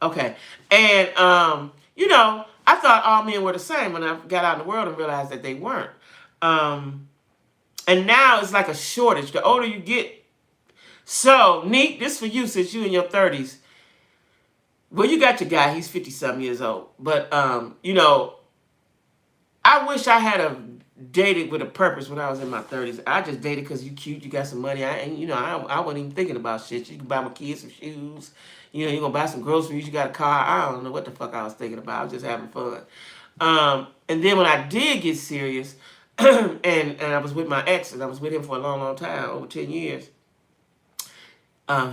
Speaker 1: Okay. And, you know, I thought all men were the same when I got out in the world and realized that they weren't. And now it's like a shortage. The older you get. So, Neek, this for you since you in your 30s. Well, you got your guy. He's 50-something years old. But, you know, I wish I had dated with a purpose when I was in my 30s. I just dated because you cute, you got some money. I wasn't even thinking about shit. You can buy my kids some shoes. You know, you're going to buy some groceries. You got a car. I don't know what the fuck I was thinking about. I was just having fun. And then when I did get serious, and I was with my ex, and I was with him for a long, long time, over 10 years,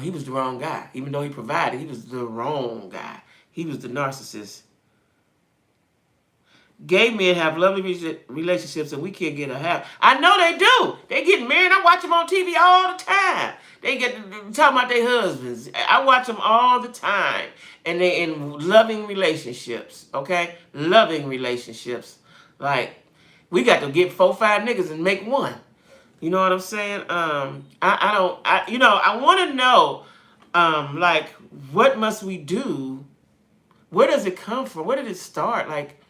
Speaker 1: he was the wrong guy. Even though he provided, he was the wrong guy. He was the narcissist. Gay men have lovely relationships and we can't get a half. I know they do. They get married. I watch them on TV all the time. They get talking about their husbands. I watch them all the time. And they're in loving relationships. Okay? Loving relationships. Like, we got to get 4, 5 niggas and make one. You know what I'm saying? I want to know, like, what must we do? Where does it come from? Where did it start? Like,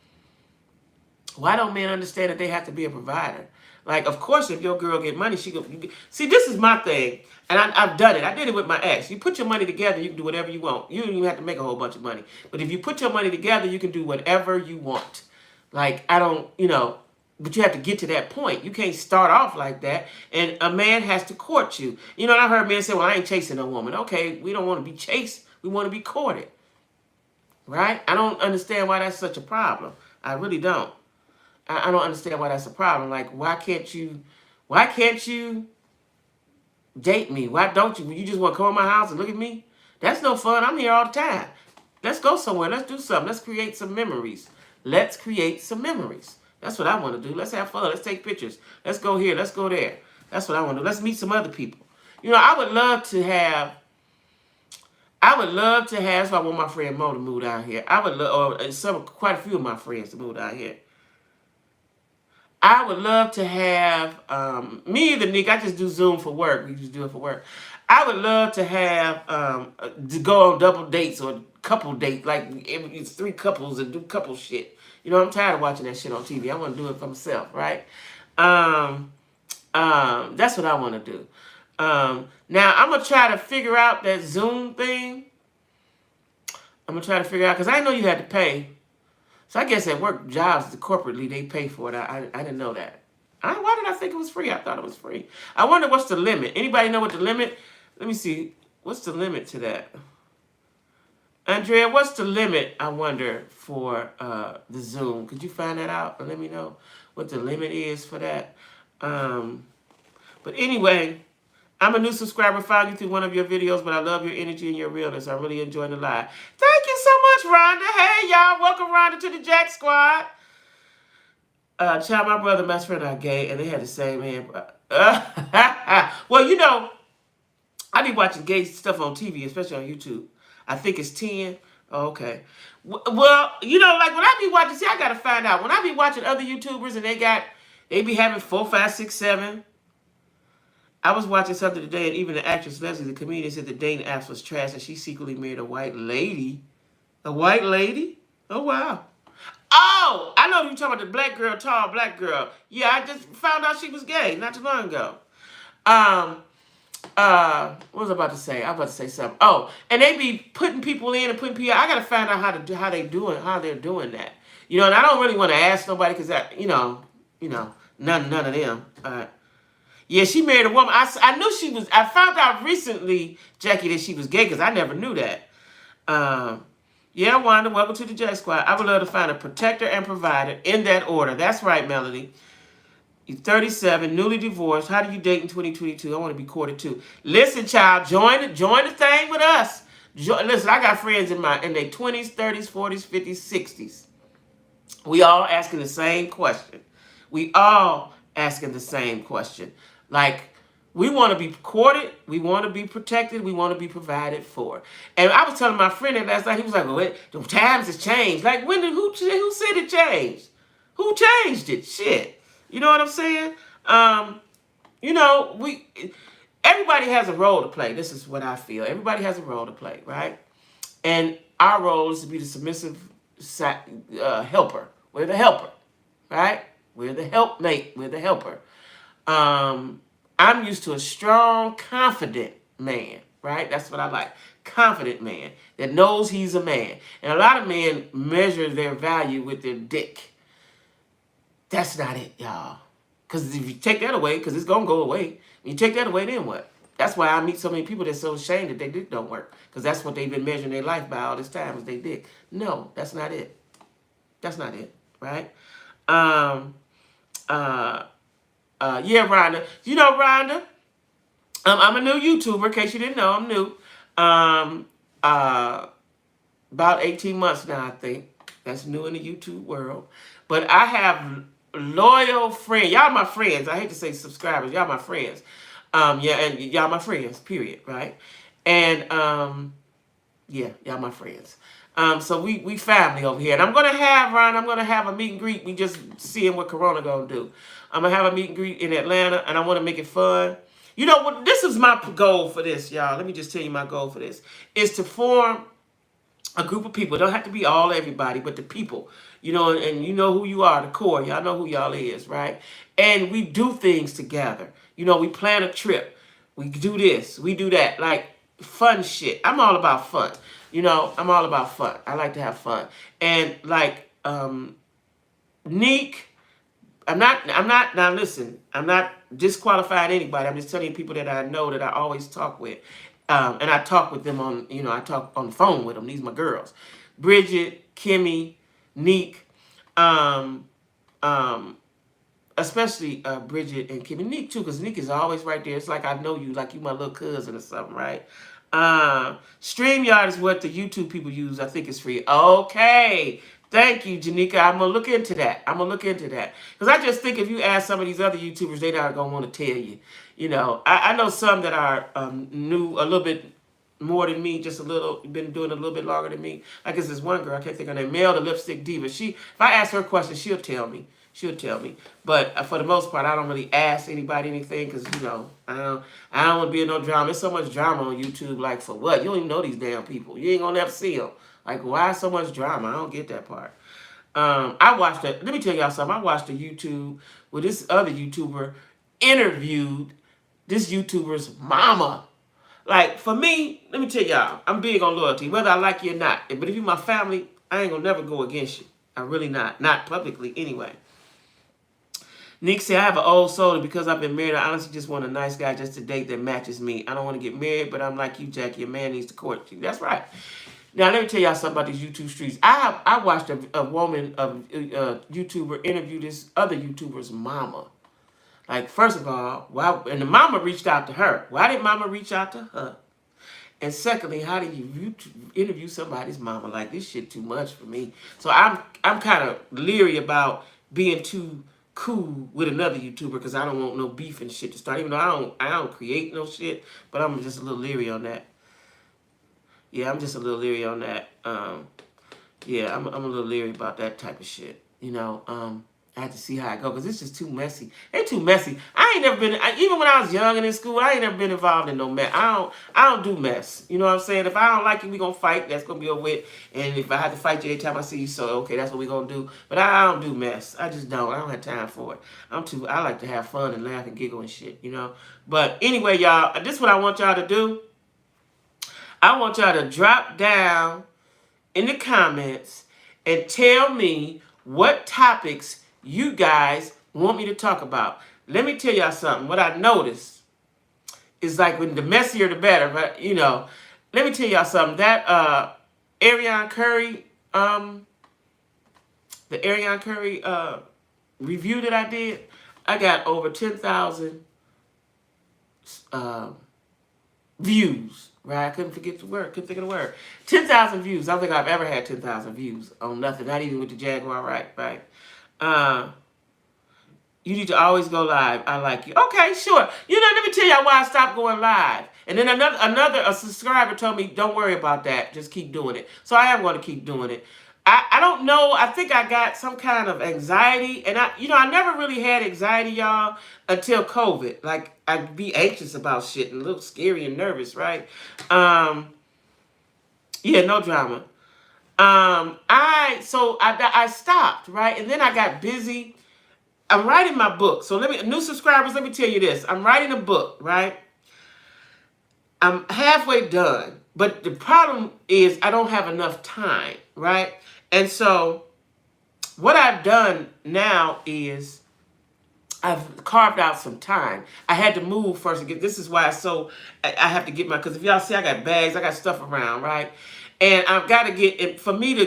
Speaker 1: why don't men understand that they have to be a provider? Like, of course, if your girl get money, see, this is my thing, and I've done it. I did it with my ex. You put your money together, you can do whatever you want. You don't even have to make a whole bunch of money. But if you put your money together, you can do whatever you want. Like, I don't, you know, but you have to get to that point. You can't start off like that, and a man has to court you. You know, and I heard men say, well, I ain't chasing a woman. Okay, we don't want to be chased. We want to be courted. Right? I don't understand why that's such a problem. I really don't. I don't understand why that's a problem. Like, why can't you date me? Why don't you? You just want to come to my house and look at me? That's no fun. I'm here all the time. Let's go somewhere. Let's do something. Let's create some memories. Let's create some memories. That's what I want to do. Let's have fun. Let's take pictures. Let's go here. Let's go there. That's what I want to do. Let's meet some other people. You know, I would love to have. I would love to have. That's why I want my friend Mo to move down here. I would love, or quite a few of my friends to move down here. I would love to have me either Nick. I just do Zoom for work. We just do it for work. I would love to have to go on double dates or couple dates, like it's 3 couples and do couple shit. You know, I'm tired of watching that shit on TV. I want to do it for myself, right? Um, that's what I want to do. Now I'm gonna try to figure out that Zoom thing. I'm gonna try to figure out because I know you had to pay. So I guess at work jobs, corporately, they pay for it. I didn't know that. Why did I think it was free? I thought it was free. I wonder what's the limit. Anybody know what the limit? Let me see. What's the limit to that? Andrea, what's the limit, I wonder, for the Zoom? Could you find that out and let me know what the limit is for that? But anyway, I'm a new subscriber. Found you through one of your videos, but I love your energy and your realness. I really enjoy the live. Thank you so much, Rhonda. Hey, y'all. Welcome, Rhonda, to the Jack Squad. Child, my brother and best friend are gay, and they had the same hand. Well, you know, I be watching gay stuff on TV, especially on YouTube. I think it's 10. Oh, okay. Well, you know, like when I be watching, see, I got to find out. When I be watching other YouTubers and they be having 4, 5, 6, 7. I was watching something today, and even the actress Leslie, the comedian, said the dating apps was trash, and she secretly married a white lady. A white lady? Oh, wow. Oh, I know you're talking about the black girl, tall black girl. Yeah, I just found out she was gay not too long ago. What was I about to say? I was about to say something. Oh, and they be putting people in and putting people. I gotta find out how they're doing that. You know, and I don't really want to ask nobody because that, none of them. Yeah, she married a woman. I knew she was. I found out recently, Jackie, that she was gay because I never knew that. Yeah, Wanda, welcome to the J Squad. I would love to find a protector and provider in that order. That's right, Melody. You're 37, newly divorced. How do you date in 2022? I want to be courted too. Listen, child, join the thing with us. Listen, I got friends in their 20s, 30s, 40s, 50s, 60s. We all asking the same question. We all asking the same question. Like, we want to be courted, we want to be protected, we want to be provided for. And I was telling my friend that last night, he was like, well, the times has changed. Like, who said it changed? Who changed it? Shit. You know what I'm saying? You know, everybody has a role to play. This is what I feel. Everybody has a role to play, right? And our role is to be the submissive helper. We're the helper, right? We're the helpmate. We're the helper. I'm used to a strong, confident man, right? That's what I like. Confident man that knows he's a man. And a lot of men measure their value with their dick. That's not it, y'all. Because if you take that away, because it's going to go away. When you take that away, then what? That's why I meet so many people that's so ashamed that their dick don't work. Because that's what they've been measuring their life by all this time is their dick. No, that's not it. That's not it, right? Yeah, Rhonda. You know, Rhonda, I'm a new YouTuber. In case you didn't know, I'm new. About 18 months now, I think. That's new in the YouTube world. But I have loyal friends. Y'all my friends. I hate to say subscribers. Y'all my friends. Yeah, and y'all my friends, period, right? And, yeah, y'all my friends. So we family over here. And I'm going to have a meet and greet. We just seeing what Corona going to do. I'm going to have a meet and greet in Atlanta, and I want to make it fun. You know what? This is my goal for this, y'all. Let me just tell you my goal for this. Is to form a group of people. It don't have to be everybody, but the people. You know, and you know who you are, the core. Y'all know who y'all is, right? And we do things together. You know, we plan a trip. We do this. We do that. Like, fun shit. I'm all about fun. You know, I'm all about fun. I like to have fun. And like, Neek, now listen, I'm not disqualifying anybody. I'm just telling you people that I know that I always talk with. And I talk with them I talk on the phone with them. These are my girls. Bridget, Kimmy, Neek, especially Bridget and Kimmy. Neek too, because Neek is always right there. It's like I know you, like you my little cousin or something, right? StreamYard is what the YouTube people use. I think it's free. Okay. Thank you, Janika. I'm gonna look into that. I'm gonna look into that. Because I just think if you ask some of these other YouTubers, they're not gonna want to tell you. You know, I know some that are new a little bit more than me, just a little, been doing a little bit longer than me. Like it's this one girl, I can't think of her name, Mel the Lipstick Diva. If I ask her a question, she'll tell me. She'll tell me. But for the most part, I don't really ask anybody anything because, you know, I don't want to be in no drama. There's so much drama on YouTube. Like, for what? You don't even know these damn people. You ain't going to never see them. Like, why so much drama? I don't get that part. I watched it. Let me tell y'all something. I watched a YouTube where this other YouTuber interviewed this YouTuber's mama. Like, for me, let me tell y'all, I'm big on loyalty, whether I like you or not. But if you're my family, I ain't going to never go against you. I really not. Not publicly, anyway. Nick said, I have an old soul, and because I've been married, I honestly just want a nice guy just to date that matches me. I don't want to get married, but I'm like you, Jackie. A man needs to court you. That's right. Now, let me tell y'all something about these YouTube streets. I watched a woman, a YouTuber, interview this other YouTuber's mama. Like, first of all, and the mama reached out to her. Why did mama reach out to her? And secondly, how do you interview somebody's mama? Like, this shit too much for me. So I'm kind of leery about being too cool with another YouTuber because I don't want no beef and shit to start. Even though I don't create no shit, but I'm just a little leery on that. Yeah, I'm just a little leery on that. Yeah, I'm a little leery about that type of shit. You know, I have to see how it goes because it's just too messy. It's too messy. I ain't never been, even when I was young and in school, I ain't never been involved in no mess. I don't do mess. You know what I'm saying? If I don't like you, we gonna fight. That's gonna be over with. And if I have to fight you every time I see you, so okay, that's what we gonna do. But I don't do mess. I just don't. I don't have time for it. I like to have fun and laugh and giggle and shit, you know? But anyway, y'all, this is what I want y'all to do. I want y'all to drop down in the comments and tell me what topics you guys want me to talk about. Let me tell y'all something. What I noticed is like when the messier the better, but you know, let me tell y'all something. That Ariana Curry, the Ariana Curry review that I did, I got over 10,000 views. Right? I couldn't think of the word. 10,000 views. I don't think I've ever had 10,000 views on nothing. Not even with the Jaguar, right? You need to always go live. I like you. Okay, sure. You know, let me tell y'all why I stopped going live. And then another subscriber told me, don't worry about that. Just keep doing it. So I am going to keep doing it. I don't know. I think I got some kind of anxiety. And I never really had anxiety, y'all, until COVID. Like, I'd be anxious about shit and a little scary and nervous, right? Yeah, no drama. I stopped, right? And then I got busy. I'm writing my book. So new subscribers, let me tell you this. I'm writing a book, right? I'm halfway done. But the problem is I don't have enough time, right? And so what I've done now is I've carved out some time. I had to move first to get, this is why I have to get because if y'all see I got bags, I got stuff around, right? And I've got to get, for me to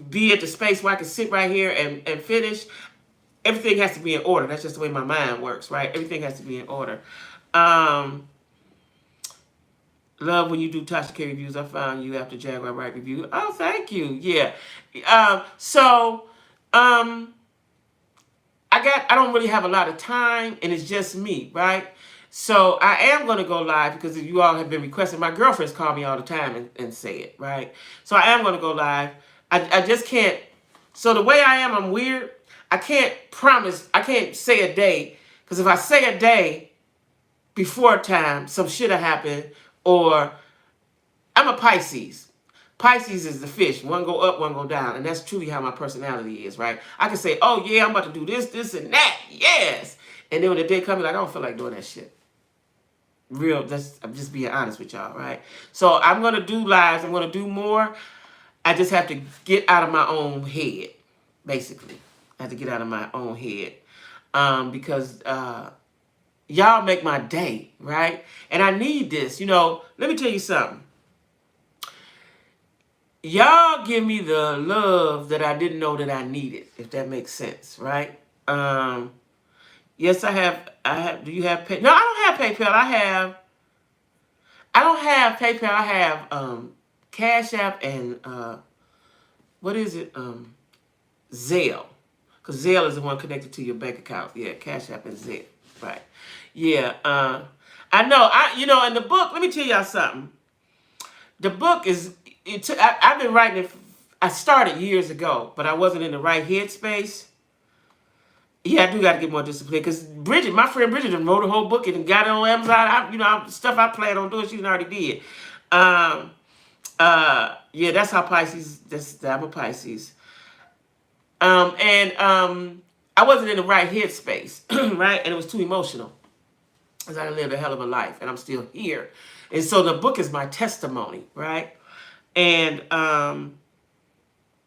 Speaker 1: be at the space where I can sit right here and finish, everything has to be in order. That's just the way my mind works, right? Everything has to be in order. Love when you do Tasha K reviews. I found you after Jaguar Right review. Oh, thank you. Yeah. I don't really have a lot of time, and it's just me, right? So I am going to go live because you all have been requesting. My girlfriends call me all the time and say it, right? So I am going to go live. I just can't. So the way I am, I'm weird. I can't promise. I can't say a day because if I say a day before time, some shit will happen. Or I'm a Pisces. Pisces is the fish. One go up, one go down. And that's truly how my personality is, right? I can say, oh, yeah, I'm about to do this, this, and that. Yes. And then when the day comes, like, I don't feel like doing that shit. I'm just being honest with y'all, right? So I'm going to do lives. I'm going to do more. I just have to get out of my own head, basically. I have to get out of my own head. Because y'all make my day, right? And I need this. You know, let me tell you something. Y'all give me the love that I didn't know that I needed, if that makes sense, right? Yes, I have. Do you have PayPal? No, I don't have PayPal. I don't have PayPal. I have Cash App and what is it? Zelle. Because Zelle is the one connected to your bank account. Yeah, Cash App and Zelle. Right. Yeah. I know. In the book, let me tell y'all something. The book is, I've been writing it. I started years ago, but I wasn't in the right headspace. Yeah, I do got to get more discipline because Bridget, my friend Bridget, wrote a whole book and got it on Amazon. Stuff I plan on doing, she already did. Um, yeah, that's how Pisces. I'm a Pisces. And I wasn't in the right headspace, right, and it was too emotional. Because I lived a hell of a life, and I'm still here. And so the book is my testimony, right? And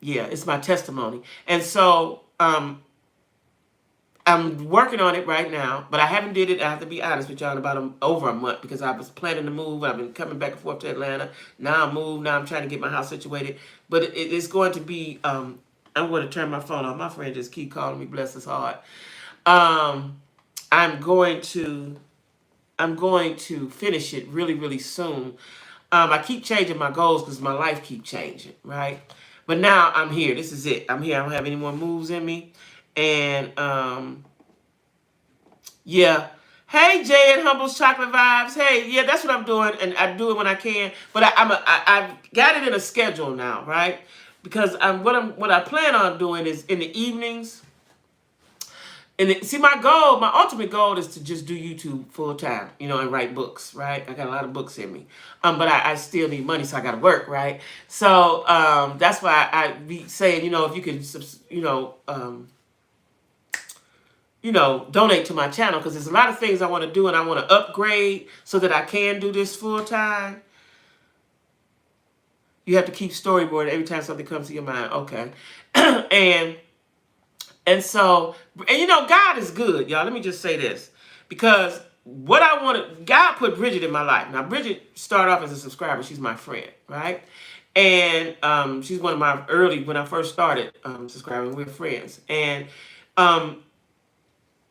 Speaker 1: yeah, it's my testimony. And so I'm working on it right now, but I haven't did it. I have to be honest with y'all, in about over a month because I was planning to move. I've been coming back and forth to Atlanta. Now I'm moved. Now I'm trying to get my house situated. But it's going to be. I'm going to turn my phone off. My friend just keep calling me. Bless his heart. I'm going to finish it really, really soon. I keep changing my goals because my life keep changing, right? But now I'm here. This is it. I'm here. I don't have any more moves in me. And yeah. Hey, Jay and Humble's Chocolate Vibes. Hey, yeah, that's what I'm doing, and I do it when I can. But I've got it in a schedule now, right? Because what I plan on doing is in the evenings. And see, my ultimate goal is to just do YouTube full time, and write books, right? I got a lot of books in me, but I still need money, so I got to work, right? So that's why I be saying, if you can, donate to my channel, because there's a lot of things I want to do, and I want to upgrade so that I can do this full time. You have to keep storyboarding every time something comes to your mind, okay? And so, God is good, y'all. Let me just say this. Because what I wanted, God put Bridget in my life. Now, Bridget started off as a subscriber. She's my friend, right? And she's one of my when I first started subscribing, we were friends. And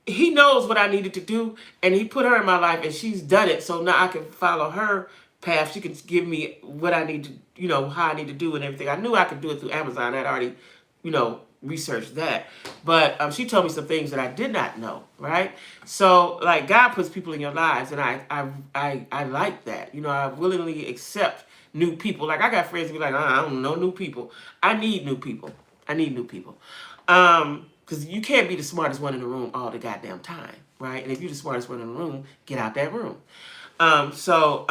Speaker 1: he knows what I needed to do, and he put her in my life, and she's done it. So now I can follow her path. She can give me what I need to, how I need to do and everything. I knew I could do it through Amazon. I'd already, researched that. But she told me some things that I did not know, right? So, like, God puts people in your lives, and I like that. I willingly accept new people. Like, I got friends who be like, I don't know new people. I need new people. Because you can't be the smartest one in the room all the goddamn time, right? And if you're the smartest one in the room, get out that room. So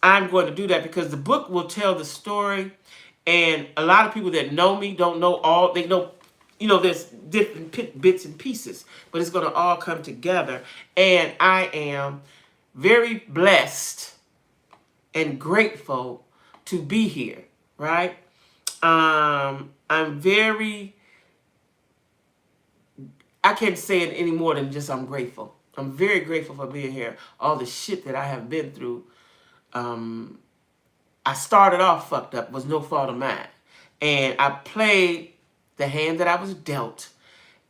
Speaker 1: I'm going to do that because the book will tell the story. And a lot of people that know me don't know all. They know, there's different bits and pieces. But it's going to all come together. And I am very blessed and grateful to be here, right? I'm very... I can't say it any more than just I'm grateful. I'm very grateful for being here. All the shit that I have been through. I started off fucked up. It was no fault of mine. And I played the hand that I was dealt.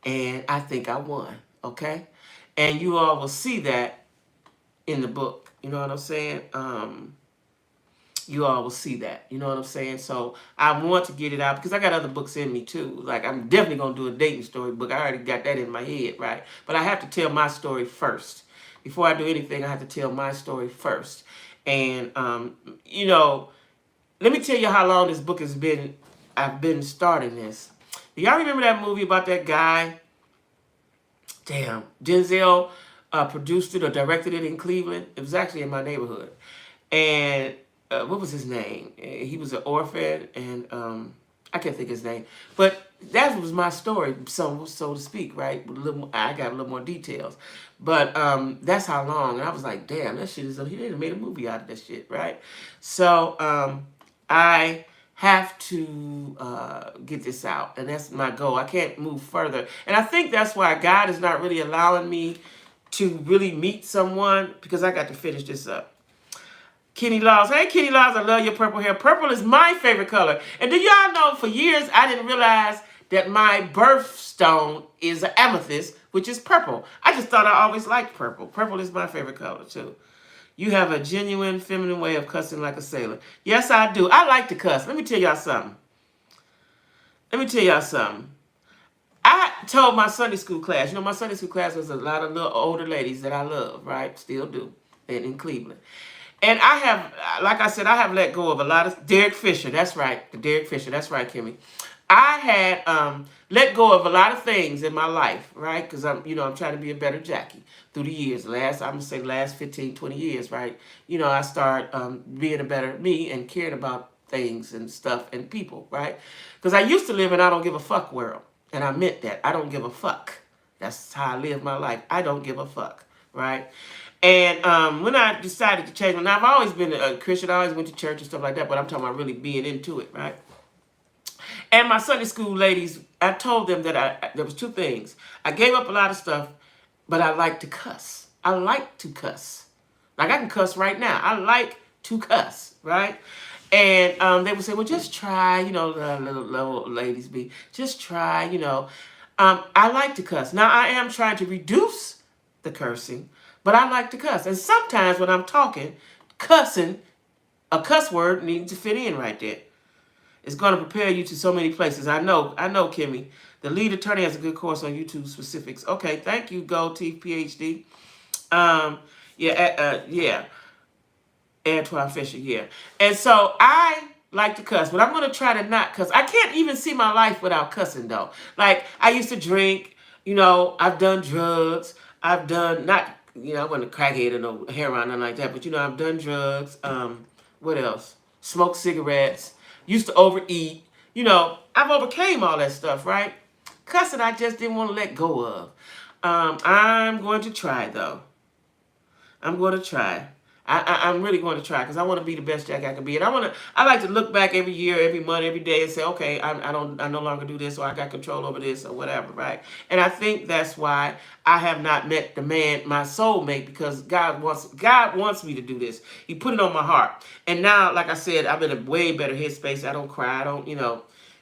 Speaker 1: And I think I won. Okay? And you all will see that in the book. You know what I'm saying? You all will see that. You know what I'm saying? So I want to get it out because I got other books in me too. Like, I'm definitely going to do a dating story book. I already got that in my head, right? But I have to tell my story first. Before I do anything, I have to tell my story first. And, let me tell you how long this book has been. I've been starting this. Do y'all remember that movie about that guy? Damn. Denzel produced it or directed it in Cleveland. It was actually in my neighborhood. And what was his name? He was an orphan, and I can't think of his name. But that was my story, so to speak, right? I got a little more details. But that's how long. And I was like, damn, that shit is... He didn't made a movie out of that shit, right? So I have to get this out, and that's my goal. I can't move further. And I think that's why God is not really allowing me to really meet someone, because I got to finish this up. Kenny Laws. Hey, Kenny Laws, I love your purple hair. Purple is my favorite color. And do y'all know, for years, I didn't realize that my birthstone is an amethyst, which is purple. I just thought I always liked purple. Purple is my favorite color, too. You have a genuine feminine way of cussing like a sailor. Yes, I do. I like to cuss. Let me tell y'all something. Let me tell y'all something. I told my Sunday school class, my Sunday school class was a lot of little older ladies that I love, right? Still do, and in Cleveland. And I have, like I said, I have let go of a lot of Derek Fisher. That's right, the Derek Fisher. That's right, Kimmy. I had let go of a lot of things in my life, right? Because I'm trying to be a better Jackie through the years. I'm gonna say last 15, 20 years, right? I start being a better me and caring about things and stuff and people, right? Because I used to live in I don't give a fuck world. And I meant that. I don't give a fuck. That's how I live my life. I don't give a fuck, right? And when I decided to change, now I've always been a Christian. I always went to church and stuff like that, but I'm talking about really being into it, right? And my Sunday school ladies, I told them that there was two things. I gave up a lot of stuff, but I like to cuss. I like to cuss. Like I can cuss right now. I like to cuss, right? And they would say, well, just try, the little ladies be, just try, I like to cuss. Now, I am trying to reduce the cursing, but I like to cuss. And sometimes when I'm talking, cussing, a cuss word needs to fit in right there. It's going to prepare you to so many places. I know, Kimmy. The lead attorney has a good course on YouTube specifics. Okay, thank you, Gold Teeth PhD. Yeah. Antoine Fisher, yeah. And so I like to cuss, but I'm going to try to not cuss. I can't even see my life without cussing, though. Like, I used to drink, I've done drugs. I've done, not, I wasn't a crackhead or no heroin, nothing like that, but, I've done drugs. What else? Smoked cigarettes. Used to overeat. I've overcame all that stuff, right? Cussing, I just didn't want to let go of. I'm going to try, though. I'm going to try. I'm really going to try because I want to be the best Jack I can be, and I like to look back every year, every month, every day, and say, okay, I no longer do this, or I got control over this, or whatever, right? And I think that's why I have not met the man, my soulmate, because God wants me to do this. He put it on my heart, and now, like I said, I'm in a way better headspace. I don't cry. I don't,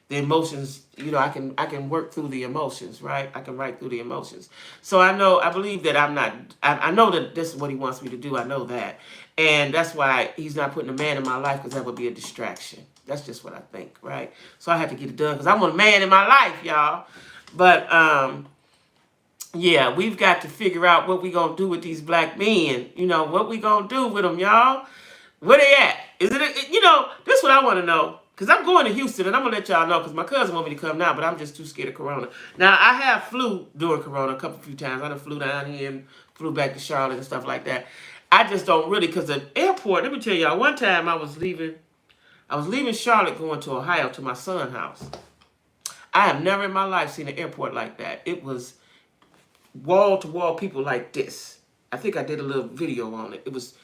Speaker 1: the emotions, I can work through the emotions, right? I can write through the emotions. So I believe that I know that this is what he wants me to do. I know that. And that's why he's not putting a man in my life, because that would be a distraction. That's just what I think, right? So I have to get it done because I want a man in my life, y'all. But, yeah, we've got to figure out what we going to do with these black men. What we going to do with them, y'all? Where they at? Is it, this is what I want to know. Because I'm going to Houston, and I'm going to let y'all know, because my cousin want me to come now, but I'm just too scared of Corona. Now, I have flew during Corona a few times. I done flew down here and flew back to Charlotte and stuff like that. I just don't really, because the airport, let me tell y'all, one time I was leaving Charlotte going to Ohio to my son's house. I have never in my life seen an airport like that. It was wall-to-wall people like this. I think I did a little video on it. It was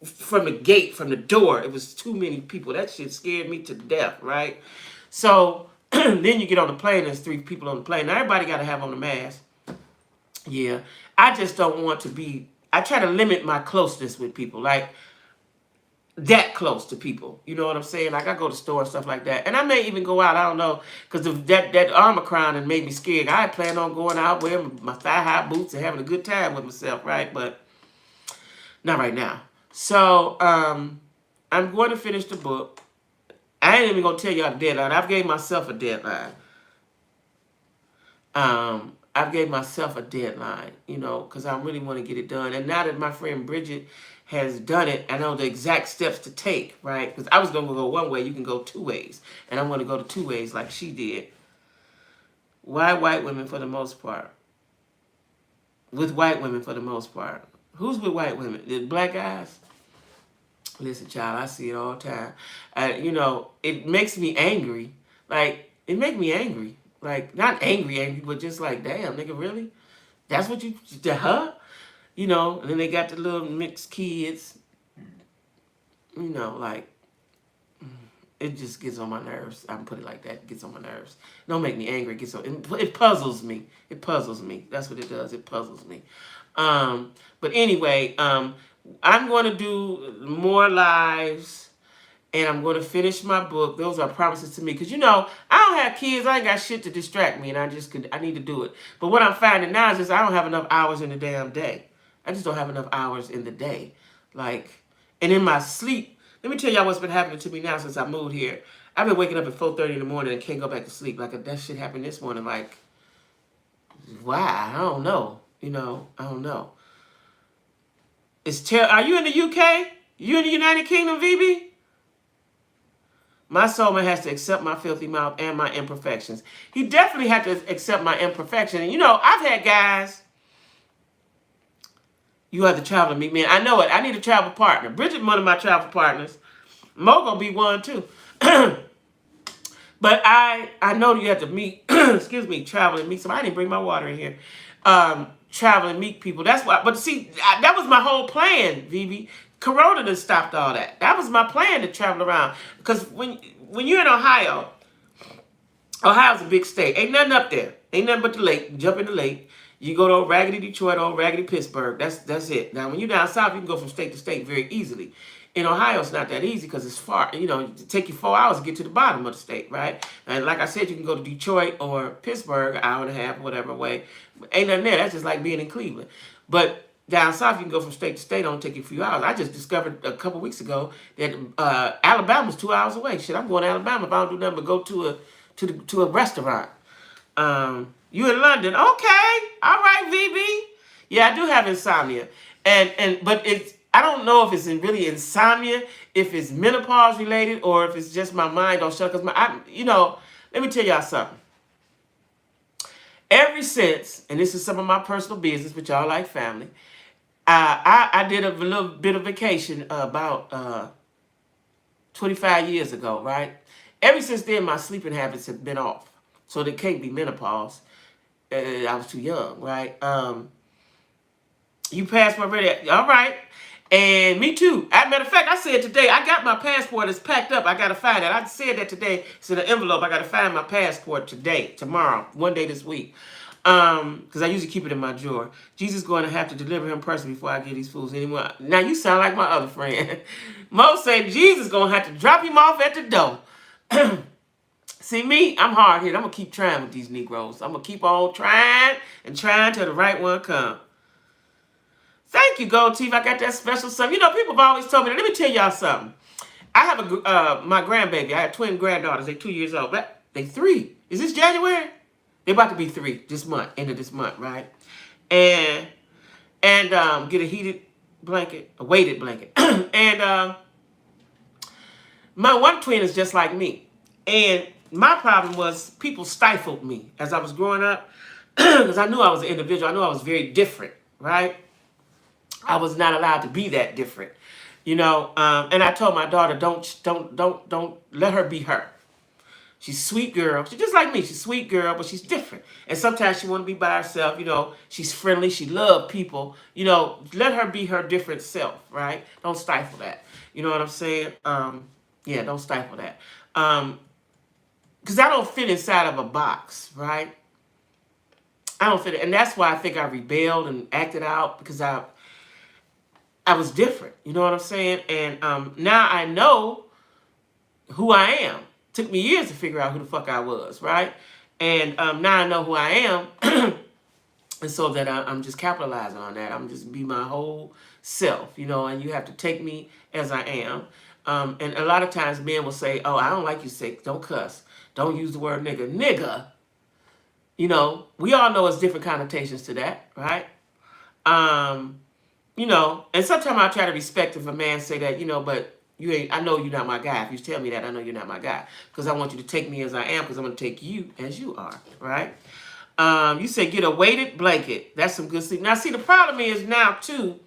Speaker 1: from the gate, from the door, it was too many people. That shit scared me to death, right? So then you get on the plane, there's 3 people on the plane. Now everybody got to have on a mask. Yeah. I just don't want to be, I try to limit my closeness with people, like that close to people. You know what I'm saying? Like I go to store and stuff like that. And I may even go out, I don't know, because that Omicron and made me scared. I had planned on going out, wearing my thigh-high boots and having a good time with myself, right? But not right now. So, I'm going to finish the book. I ain't even going to tell y'all the deadline. I've gave myself a deadline. Because I really want to get it done. And now that my friend Bridget has done it, I know the exact steps to take, right? Because I was going to go one way, you can go 2 ways. And I'm going to go to 2 ways like she did. Why white women for the most part? With white women for the most part. Who's with white women? The black guys? Listen, child, I see it all the time. It makes me angry. Like, it makes me angry. Like, not angry, but just like, damn, nigga, really? That's what you, huh? And then they got the little mixed kids. Like, it just gets on my nerves. I can put it like that. It gets on my nerves. Don't make me angry. It puzzles me. It puzzles me. That's what it does. It puzzles me. But anyway, I'm going to do more lives, and I'm going to finish my book. Those are promises to me. Because, I don't have kids. I ain't got shit to distract me, and I need to do it. But what I'm finding now is just I don't have enough hours in the damn day. I just don't have enough hours in the day. Like, and in my sleep, let me tell y'all what's been happening to me now since I moved here. I've been waking up at 4:30 in the morning and can't go back to sleep. Like, that shit happened this morning. Like, why? I don't know. I don't know. Are you in the UK? You in the United Kingdom, VB? My soulmate has to accept my filthy mouth and my imperfections. He definitely had to accept my imperfection. And I've had guys. You have to travel to meet me. I know it. I need a travel partner. Bridget, one of my travel partners. Mo gonna be one too. But I know you have to meet, excuse me, travel and meet somebody. I didn't bring my water in here. Travel and meet people. That's why. But see, that was my whole plan, Vivi. Corona done stopped all that. That was my plan to travel around. Because when you're in Ohio's a big state. Ain't nothing up there. Ain't nothing but the lake. You jump in the lake. You go to old raggedy Detroit, old raggedy Pittsburgh. That's it. Now, when you're down south, you can go from state to state very easily. In Ohio, it's not that easy because it's far. It take you 4 hours to get to the bottom of the state, right? And like I said, you can go to Detroit or Pittsburgh, an hour and a half, whatever way. Ain't nothing there. That's just like being in Cleveland. But down south, you can go from state to state. It'll take you a few hours. I just discovered a couple weeks ago that Alabama's 2 hours away. Shit, I'm going to Alabama if I don't do nothing but go to a restaurant. You in London? Okay, all right, VB. Yeah, I do have insomnia, but I don't know if it's really insomnia, if it's menopause related, or if it's just my mind don't shut. Because let me tell y'all something. Ever since, and this is some of my personal business, but y'all like family, I did a little bit of vacation about 25 years ago, right? Ever since then, my sleeping habits have been off. So they can't be menopause. I was too young, right? You passport ready? All right. And me too. As a matter of fact, I said today, I got my passport. It's packed up. I got to find it. I said that today. It's in an envelope. I got to find my passport tomorrow, one day this week. Because I usually keep it in my drawer. Jesus going to have to deliver him personally before I get these fools anymore. Now, you sound like my other friend. Mo said Jesus going to have to drop him off at the door. See me, I'm hard-headed. I'm going to keep trying with these Negroes. I'm going to keep on trying till the right one comes. Thank you, Gold Teeth. I got that special something. People have always told me that. Let me tell y'all something. I have my grandbaby. I have twin granddaughters. They're 2 years old. But they 3. Is this January? They're about to be 3 this month, end of this month, right? And get a heated blanket, a weighted blanket. And my one twin is just like me. And my problem was people stifled me as I was growing up because I knew I was an individual. I knew I was very different, right? I was not allowed to be that different, and I told my daughter, don't let her be her. She's a sweet girl. She's just like me. She's a sweet girl, but she's different. And sometimes she want to be by herself. She's friendly. She loves people. Let her be her different self, right? Don't stifle that. You know what I'm saying? Yeah, don't stifle that. Because I don't fit inside of a box, right? I don't fit it. And that's why I think I rebelled and acted out because I was different. You know what I'm saying? And now I know who I am. Took me years to figure out who the fuck I was, right? And now I know who I am. And so that I'm just capitalizing on that. I'm just be my whole self, and you have to take me as I am. And a lot of times men will say, oh, I don't like you say, don't cuss. Don't use the word nigga. Nigga. We all know it's different connotations to that, right? And sometimes I try to respect if a man say that, but you ain't, I know you're not my guy. If you tell me that, I know you're not my guy. Because I want you to take me as I am, because I'm going to take you as you are, right? You say get a weighted blanket. That's some good sleep. Now, see, the problem is now, too,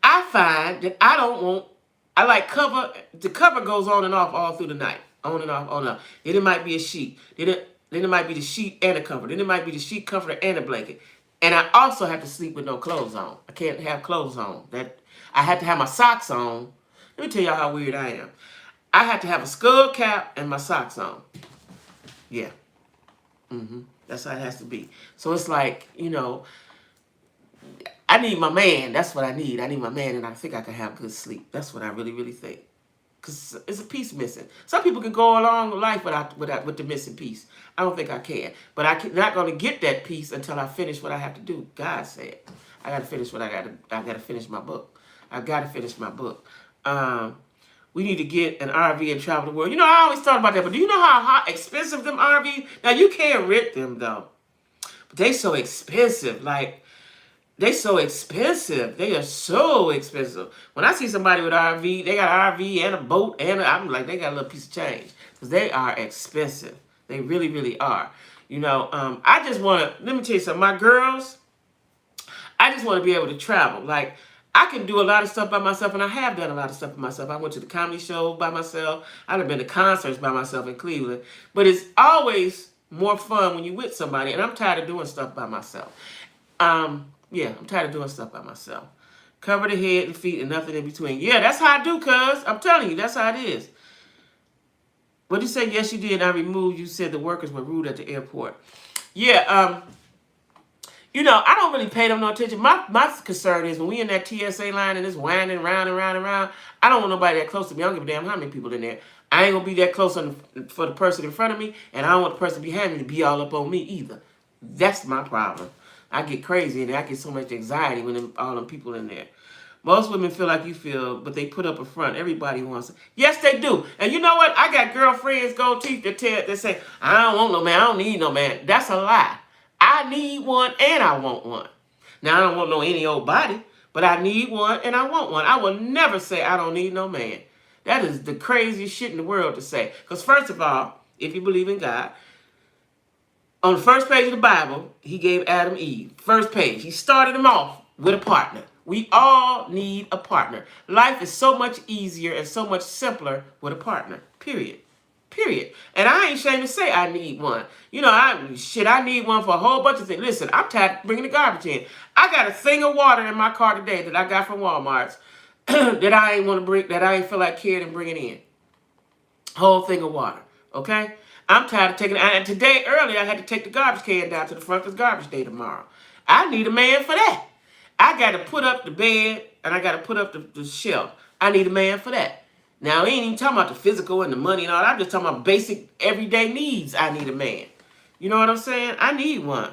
Speaker 1: I find that I like cover, the cover goes on and off all through the night. On and off, on and off. Then it might be a sheet. Then it might be the sheet and a cover. Then it might be the sheet, comforter, and a blanket. And I also have to sleep with no clothes on. I can't have clothes on. I had to have my socks on. Let me tell y'all how weird I am. I had to have a skull cap and my socks on. Yeah. That's how it has to be. So it's like, I need my man. That's what I need. I need my man, and I think I can have good sleep. That's what I really, really think. Because it's a piece missing. Some people can go along life with the missing piece. I don't think I can. But I'm not going to get that piece until I finish what I have to do. God said, I got to finish what I got to finish my book. I got to finish my book. We need to get an RV and travel the world. You know, I always thought about that, but do you know how expensive them RVs? Now, you can't rent them, though. But they so expensive. Like, they so expensive. They are so expensive. When I see somebody with RV, they got an RV and a boat, and I'm like, they got a little piece of change. Because they are expensive. They really, really are. You know, I just want to, let me tell you something. My girls, I just want to be able to travel. Like, I can do a lot of stuff by myself, and I have done a lot of stuff by myself. I went to the comedy show by myself. I've been to concerts by myself in Cleveland. But it's always more fun when you're with somebody, and I'm tired of doing stuff by myself. Yeah, I'm tired of doing stuff by myself. Cover the head and feet and nothing in between. Yeah, that's how I do, cuz. I'm telling you, that's how it is. What did you say? Yes, you did. I removed. You said the workers were rude at the airport. Yeah, you know, I don't really pay them no attention. My concern is when we in that TSA line and it's winding round and round and round, I don't want nobody that close to me. I don't give a damn how many people in there. I ain't going to be that close for the person in front of me, and I don't want the person behind me to be all up on me either. That's my problem. I get crazy and I get so much anxiety when all them people in there. Most women feel like you feel, but they put up a front. Everybody wants it. Yes, they do. And you know what? I got girlfriends, gold teeth, that say, I don't want no man. I don't need no man. That's a lie. I need one and I want one. Now, I don't want no any old body, but I need one and I want one. I will never say I don't need no man. That is the craziest shit in the world to say. Because first of all, if you believe in God, on the first page of the Bible, he gave Adam Eve. First page. He started them off with a partner. We all need a partner. Life is so much easier and so much simpler with a partner. Period. Period. And I ain't ashamed to say I need one. You know, I need one for a whole bunch of things. Listen, I'm tired of bringing the garbage in. I got a thing of water in my car today that I got from Walmart that I ain't want to bring, that I ain't feel like carrying and bringing in. Whole thing of water. Okay? I'm tired of taking it. And today, earlier, I had to take the garbage can down to the front because garbage day tomorrow. I need a man for that. I got to put up the bed and I got to put up the shelf. I need a man for that. Now, I ain't even talking about the physical and the money and all that. I'm just talking about basic everyday needs. I need a man. You know what I'm saying? I need one.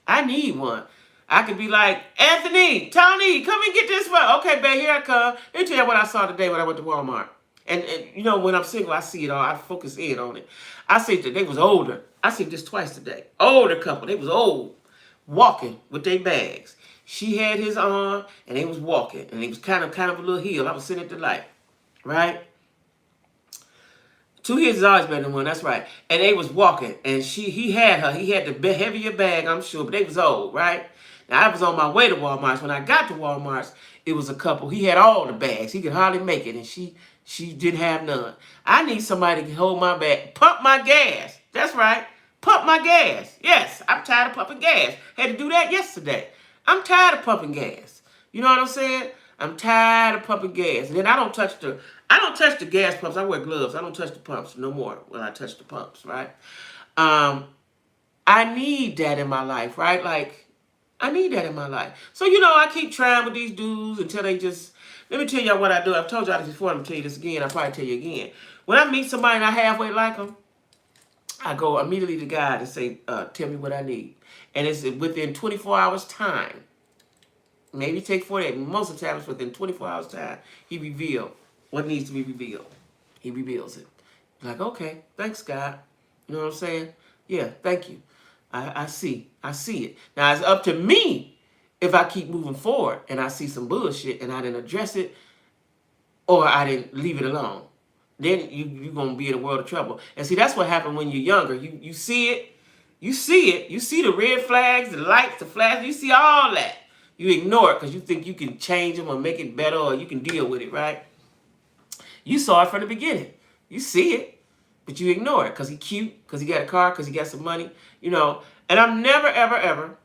Speaker 1: I need one. I could be like, Anthony, Tony, come and get this one. Okay, babe, here I come. Let me tell you what I saw today when I went to Walmart. And you know, when I'm single, I see it all. I focus in on it. I see that they was older. I see this twice today. Older couple. They was old. Walking with their bags. She had his arm, and they was walking. And it was kind of a little hill. I was sitting at the light. Right? 2 years is always better than 1. That's right. And they was walking. And he had her. He had the heavier bag, I'm sure. But they was old, right? Now, I was on my way to Walmart's. When I got to Walmart's, it was a couple. He had all the bags. He could hardly make it. And she didn't have none. I need somebody to hold my bag. Pump my gas. That's right. Pump my gas. Yes, I'm tired of pumping gas. Had to do that yesterday. I'm tired of pumping gas. You know what I'm saying? I'm tired of pumping gas. And then I don't touch the gas pumps. I wear gloves. I don't touch the pumps no more when I touch the pumps, right? I need that in my life, right? Like, I need that in my life. So, you know, I keep trying with these dudes until they just... Let me tell y'all what I do. I've told y'all this before. I'm going to tell you this again. I'll probably tell you again. When I meet somebody and I halfway like them, I go immediately to God and say, tell me what I need. And it's within 24 hours time. Maybe take 48. Most of the time it's within 24 hours time. He reveals what needs to be revealed. He reveals it. Like, okay, thanks, God. You know what I'm saying? Yeah, thank you. I see. I see it. Now, it's up to me if I keep moving forward and I see some bullshit and I didn't address it or I didn't leave it alone. Then you're going to be in a world of trouble. And see, that's what happened when you're younger. You see it. You see it. You see the red flags, the lights, the flashes. You see all that. You ignore it because you think you can change them or make it better or you can deal with it, right? You saw it from the beginning. You see it, but you ignore it because he's cute, because he got a car, because he got some money, you know. And I'm never, ever, ever.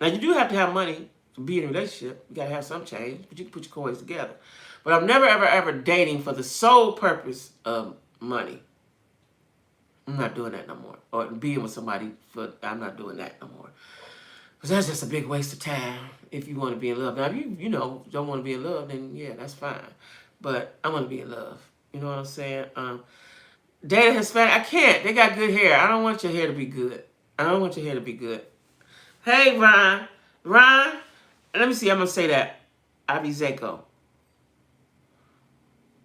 Speaker 1: Now, you do have to have money to be in a relationship. You got to have some change, but you can put your coins together. But I'm never, ever, ever dating for the sole purpose of money. I'm not doing that no more. Or being with somebody I'm not doing that no more. Because that's just a big waste of time if you want to be in love. Now, if you know, don't want to be in love, then yeah, that's fine. But I want to be in love. You know what I'm saying? Date a Hispanic. I can't. They got good hair. I don't want your hair to be good. I don't want your hair to be good. Hey, Ron. Ron, let me see. I'm going to say that. Abizeko.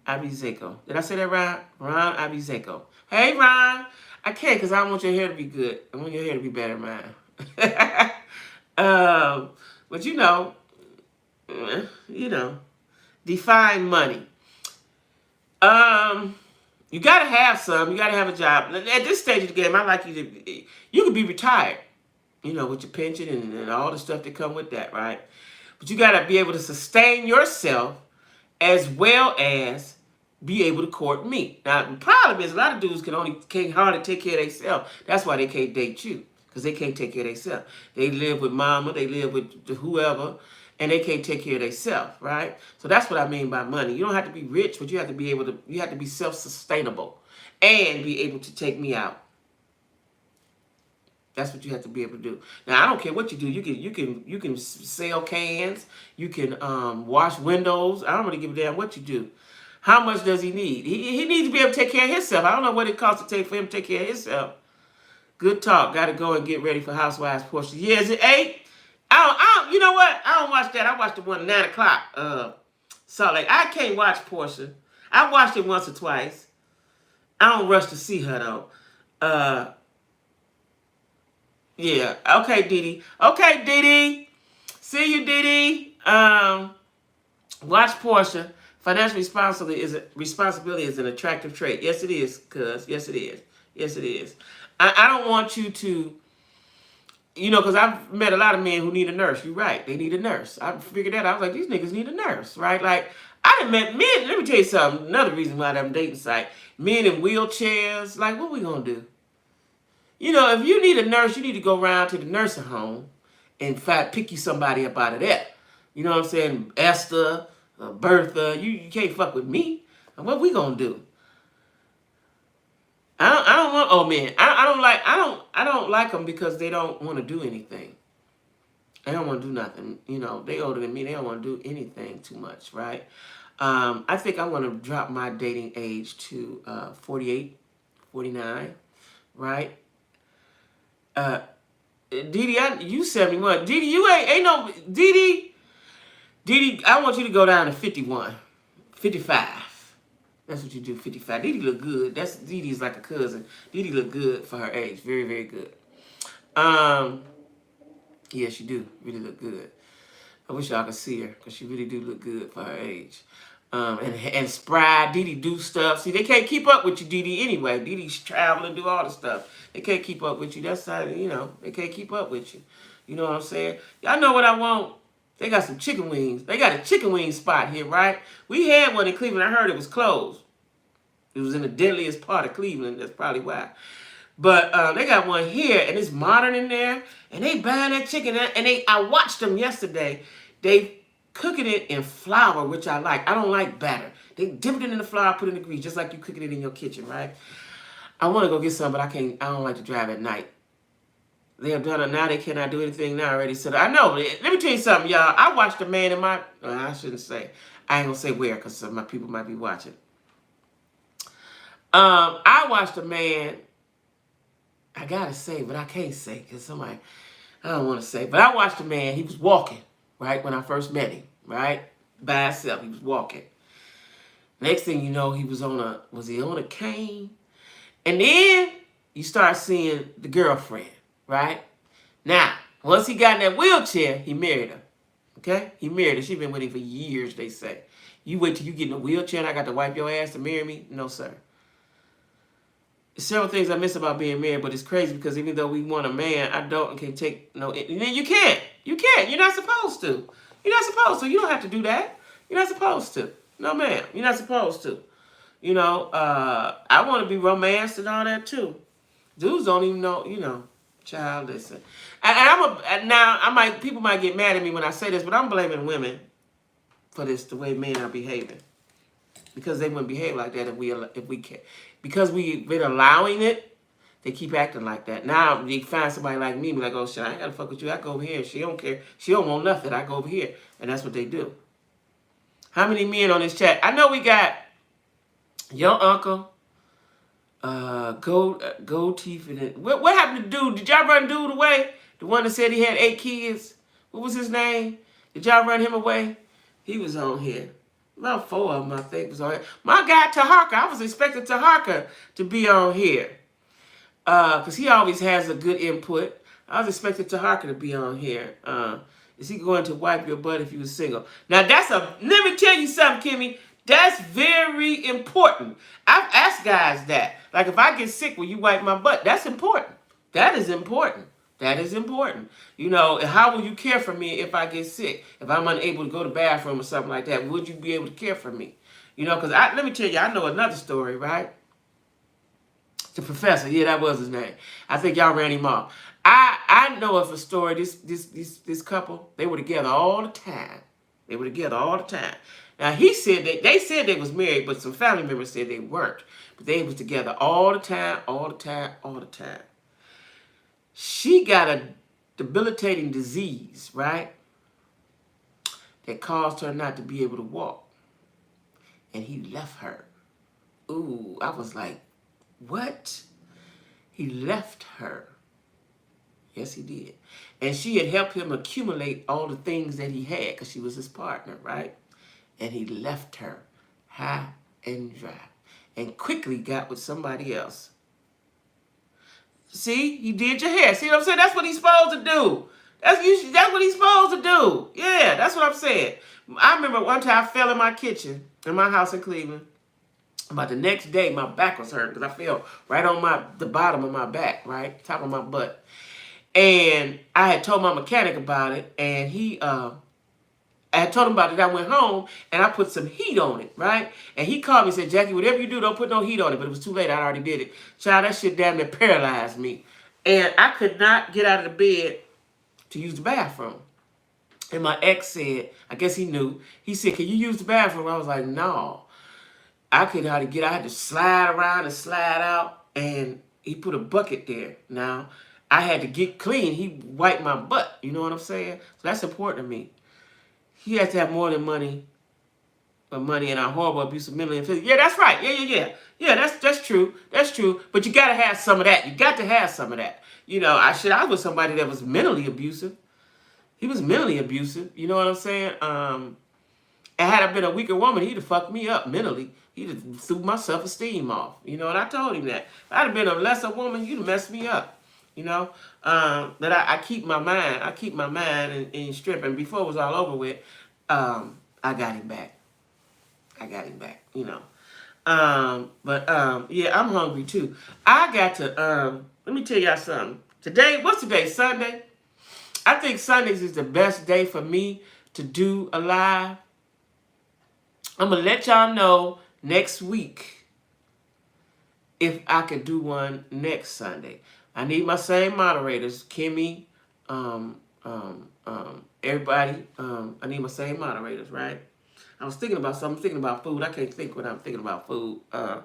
Speaker 1: Abizeko. Did I say that right? Ron Abizeko. Hey, Ron. I can't because I don't want your hair to be good. I want your hair to be better than mine. But define money. You gotta have some. You gotta have a job. At this stage of the game, I like you could be retired, with your pension and all the stuff that come with that, right? But you gotta be able to sustain yourself as well as be able to court me. Now, the problem is a lot of dudes can't hardly take care of themselves. That's why they can't date you, because they can't take care of themselves. They live with mama, they live with whoever, and they can't take care of themselves, right? So that's what I mean by money. You don't have to be rich, but you have to be self-sustainable and be able to take me out. That's what you have to be able to do. Now, I don't care what you do. You can sell cans. You can wash windows. I don't really give a damn what you do. How much does he need? He needs to be able to take care of himself. I don't know what it costs to for him to take care of himself. Good talk. Got to go and get ready for Housewives portion. Yeah, is it 8? You know what? I don't watch that. I watch the one at 9 o'clock. Salt Lake. I can't watch Portia. I watched it once or twice. I don't rush to see her though. Yeah. Okay, Didi. Okay, Didi. See you, Didi. Watch Portia. Financial responsibility is an attractive trait. Yes, it is, cuz. Yes, it is. Yes, it is. I don't want you to, because I've met a lot of men who need a nurse. You're right. They need a nurse. I figured that out. I was like, these niggas need a nurse, right? Like, I done met men. Let me tell you something. Another reason why I'm dating site. Men in wheelchairs. Like, what we going to do? If you need a nurse, you need to go around to the nursing home and, in fact, pick you somebody up out of that. You know what I'm saying? Esther, Bertha, you can't fuck with me. What we gonna do? I don't want old men. I don't like them because they don't want to do anything. They don't want to do nothing. They older than me. They don't want to do anything too much, right? I think I'm gonna drop my dating age to 48, 49, right? Didi, you 71. Didi, you ain't no Didi. Didi, I want you to go down to 51, 55. That's what you do, 55. Didi look good. Didi's like a cousin. Didi look good for her age. Very, very good. Yeah, she do. Really look good. I wish y'all could see her, because she really do look good for her age. And spry. Didi do stuff. See, they can't keep up with you, Didi, anyway. Didi's traveling, do all the stuff. They can't keep up with you. That's how, they can't keep up with you. You know what I'm saying? Y'all know what I want. They got some chicken wings. They got a chicken wing spot here, right? We had one in Cleveland. I heard it was closed. It was in the deadliest part of Cleveland. That's probably why. But they got one here, and it's modern in there. And they buying that chicken. And I watched them yesterday. They cooking it in flour, which I like. I don't like batter. They dipped it in the flour, put it in the grease, just like you cooking it in your kitchen, right? I want to go get some, but I don't like to drive at night. They have done it now. They cannot do anything now already. So I know. Let me tell you something, y'all. I watched a man in my... I shouldn't say. I ain't going to say where, because my people might be watching. I watched a man... I got to say, but I can't say, because somebody... I don't want to say. But I watched a man. He was walking, right, when I first met him, right? By himself. He was walking. Next thing you know, he was on a... Was he on a cane? And then you start seeing the girlfriend. Right? Now, once he got in that wheelchair, he married her. Okay? He married her. She's been with him for years, they say. You wait till you get in a wheelchair and I got to wipe your ass to marry me? No, sir. There's several things I miss about being married, but it's crazy because even though we want a man, I don't and can take no... You can't. You can't. You're not supposed to. You're not supposed to. You don't have to do that. You're not supposed to. No, ma'am. You're not supposed to. I want to be romanced and all that, too. Dudes don't even know, Child, listen. People might get mad at me when I say this, but I'm blaming women for this, the way men are behaving. Because they wouldn't behave like that if we can. Because we've been allowing it, they keep acting like that. Now, you find somebody like me, be like, oh, shit, I ain't got to fuck with you. I go over here. She don't care. She don't want nothing. I go over here. And that's what they do. How many men on this chat? I know we got your uncle, gold teeth in it. What happened to dude? Did y'all run dude away? The one that said he had 8 kids? What was his name? Did y'all run him away? He was on here. About 4 of them, I think, was on here. My guy, Taharka, I was expecting Taharka to be on here. Because he always has a good input. I was expecting Taharka to be on here. Is he going to wipe your butt if you were single? Now, let me tell you something, Kimmy. That's very important. I've asked guys that. Like, if I get sick, will you wipe my butt? That's important. That is important. That is important. You know, how will you care for me if I get sick? If I'm unable to go to the bathroom or something like that, would you be able to care for me? You know, because let me tell you, I know another story, right? The professor, yeah, that was his name. I think y'all ran him off. I know of a story. This couple, they were together all the time. They were together all the time. Now he said they said they was married, but some family members said they weren't. But they was together all the time, all the time, all the time. She got a debilitating disease, right? That caused her not to be able to walk. And he left her. Ooh, I was like, what? He left her. Yes, he did. And she had helped him accumulate all the things that he had because she was his partner, right? And he left her high and dry and quickly got with somebody else. See, he did your hair. See what I'm saying? That's what he's supposed to do. That's what he's supposed to do. Yeah, that's what I'm saying. I remember one time I fell in my kitchen in my house in Cleveland. About the next day, my back was hurting because I fell right on the bottom of my back, right? Top of my butt. And I had told my mechanic about it, and I had told him about it. I went home, and I put some heat on it, right? And he called me and said, Jackie, whatever you do, don't put no heat on it. But it was too late. I already did it. Child, that shit damn near paralyzed me. And I could not get out of the bed to use the bathroom. And my ex said, I guess he knew. He said, can you use the bathroom? I was like, no. I couldn't hardly get out. I had to slide around and slide out. And he put a bucket there. Now, I had to get clean. He wiped my butt. You know what I'm saying? So that's important to me. He has to have more than money. But money and our horrible abuse of mentally and physically. Yeah, that's right. Yeah. Yeah, that's true. That's true. But you got to have some of that. You got to have some of that. You know, I was with somebody that was mentally abusive. He was mentally abusive. You know what I'm saying? And had I been a weaker woman, he'd have fucked me up mentally. He'd have threw my self-esteem off. You know, and I told him that. If I'd have been a lesser woman, you'd have messed me up. You know? But I keep my mind. I keep my mind in strip. And before it was all over with, I got him back. You know. Yeah, I'm hungry too. I got to, let me tell y'all something. What's today? Sunday? I think Sundays is the best day for me to do a live. I'm going to let y'all know next week if I could do one next Sunday. I need my same moderators, Kimmy, everybody. I need my same moderators, right? I was thinking about something. I'm thinking about food. I can't think when I'm thinking about food. At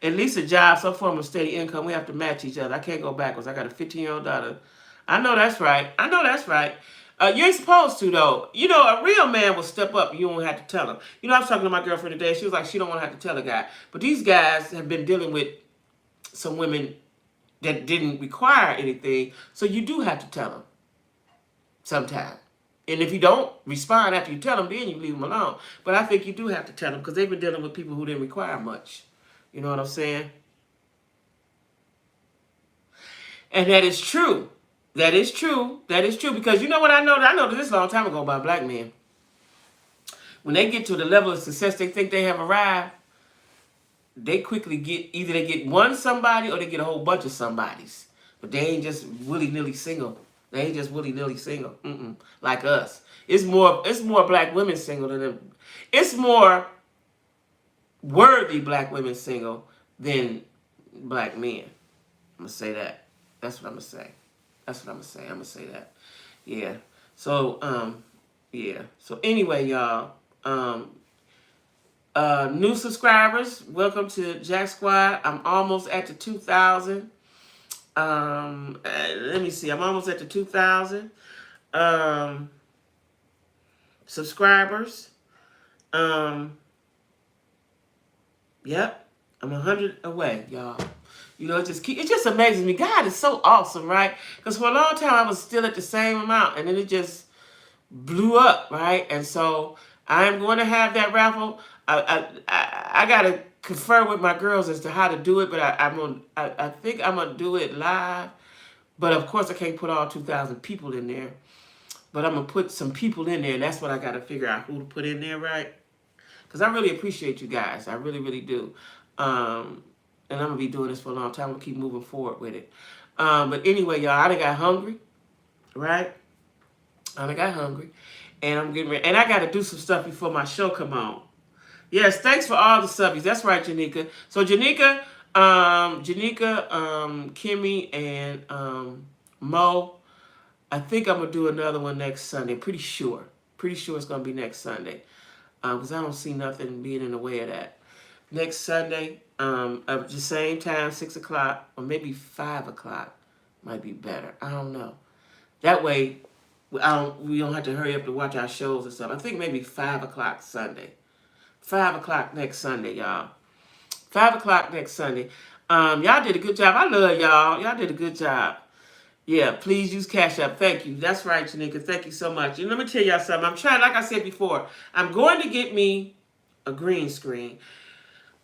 Speaker 1: least a job, some form of steady income. We have to match each other. I can't go backwards. I got a 15-year-old daughter. I know that's right. You ain't supposed to, though. You know, a real man will step up and you won't have to tell him. You know, I was talking to my girlfriend today. She was like, she don't want to have to tell a guy. But these guys have been dealing with some women that didn't require anything. So you do have to tell them sometime. And if you don't respond after you tell them, then you leave them alone. But I think you do have to tell them because they've been dealing with people who didn't require much. You know what I'm saying? And that is true. That is true. Because you know what I know? I know this a long time ago about black men. When they get to the level of success they think they have arrived, they quickly either they get one somebody or they get a whole bunch of somebodies. But they ain't just willy-nilly single. Like us. It's more black women single than them. It's more worthy black women single than black men. I'm going to say that. That's what I'm going to say. I'm going to say that. Yeah. So, yeah. So anyway, y'all, new subscribers, welcome to Jack Squad. I'm almost at the 2,000. Let me see. I'm almost at the 2,000 subscribers. Yep. I'm 100 away, y'all. You know, it just amazes me. God is so awesome, right? Because for a long time I was still at the same amount, and then it just blew up, right? And so I'm going to have that raffle. I got to confer with my girls as to how to do it, but I think I'm gonna do it live. But of course, I can't put all 2,000 people in there. But I'm gonna put some people in there, and that's what I got to figure out who to put in there, right? Because I really appreciate you guys. I really, really do. And I'm gonna be doing this for a long time. I'm gonna keep moving forward with it. But anyway, y'all, I done got hungry, right? I done got hungry, and I'm getting ready. And I got to do some stuff before my show come on. Yes, thanks for all the subbies. That's right, Janika. So Kimmy, and Mo. I think I'm gonna do another one next Sunday. Pretty sure. Pretty sure it's gonna be next Sunday. Because I don't see nothing being in the way of that. Next Sunday, at the same time, 6 o'clock, or maybe 5 o'clock, might be better. I don't know. That way, we don't have to hurry up to watch our shows and stuff. I think maybe 5 o'clock Sunday. 5 o'clock next Sunday, y'all. 5 o'clock next Sunday. Y'all did a good job. I love y'all. Y'all did a good job. Yeah, please use Cash App. Thank you. That's right, Janika. Thank you so much. And let me tell y'all something. I'm trying, like I said before, I'm going to get me a green screen.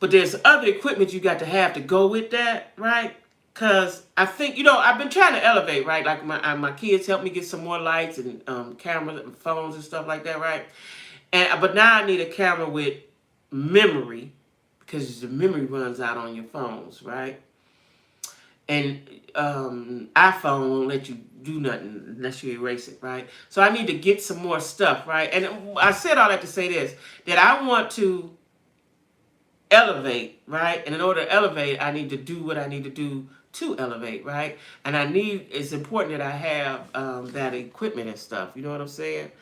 Speaker 1: But there's other equipment you got to have to go with that, right? Because I think, I've been trying to elevate, right? Like my kids helped me get some more lights and cameras and phones and stuff like that, right? But now I need a camera with memory because the memory runs out on your phones, right? And iPhone won't let you do nothing unless you erase it, right? So I need to get some more stuff, right? And I said all that to say this, that I want to elevate, right? And in order to elevate, I need to do what I need to do to elevate, right? And it's important that I have that equipment and stuff. You know what I'm saying?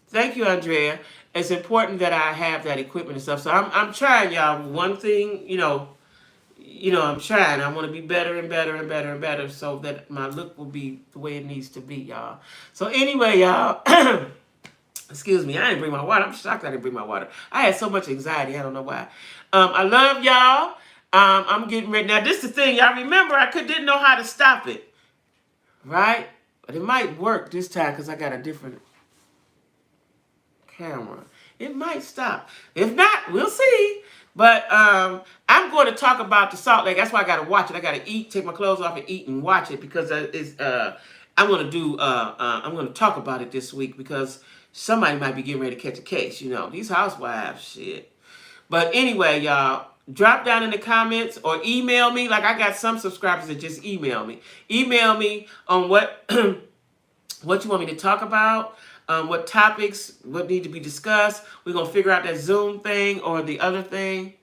Speaker 1: Thank you, Andrea. It's important that I have that equipment and stuff. So I'm trying, y'all. One thing, I'm trying. I want to be better and better and better and better so that my look will be the way it needs to be, y'all. So anyway, y'all, excuse me, I didn't bring my water. I'm shocked I didn't bring my water. I had so much anxiety. I don't know why. I love y'all. I'm getting ready. Now, this is the thing. Y'all remember I didn't know how to stop it, right? But it might work this time because I got a different camera. It might stop. If not, we'll see. But I'm going to talk about the Salt Lake. That's why I got to watch it. I got to eat, take my clothes off and eat and watch it because I'm going to talk about it this week because somebody might be getting ready to catch a case. These housewives, shit. But anyway, y'all, drop down in the comments or email me. Like I got some subscribers that just email me. Email me on what what you want me to talk about. What topics, what need to be discussed. We're going to figure out that Zoom thing or the other thing.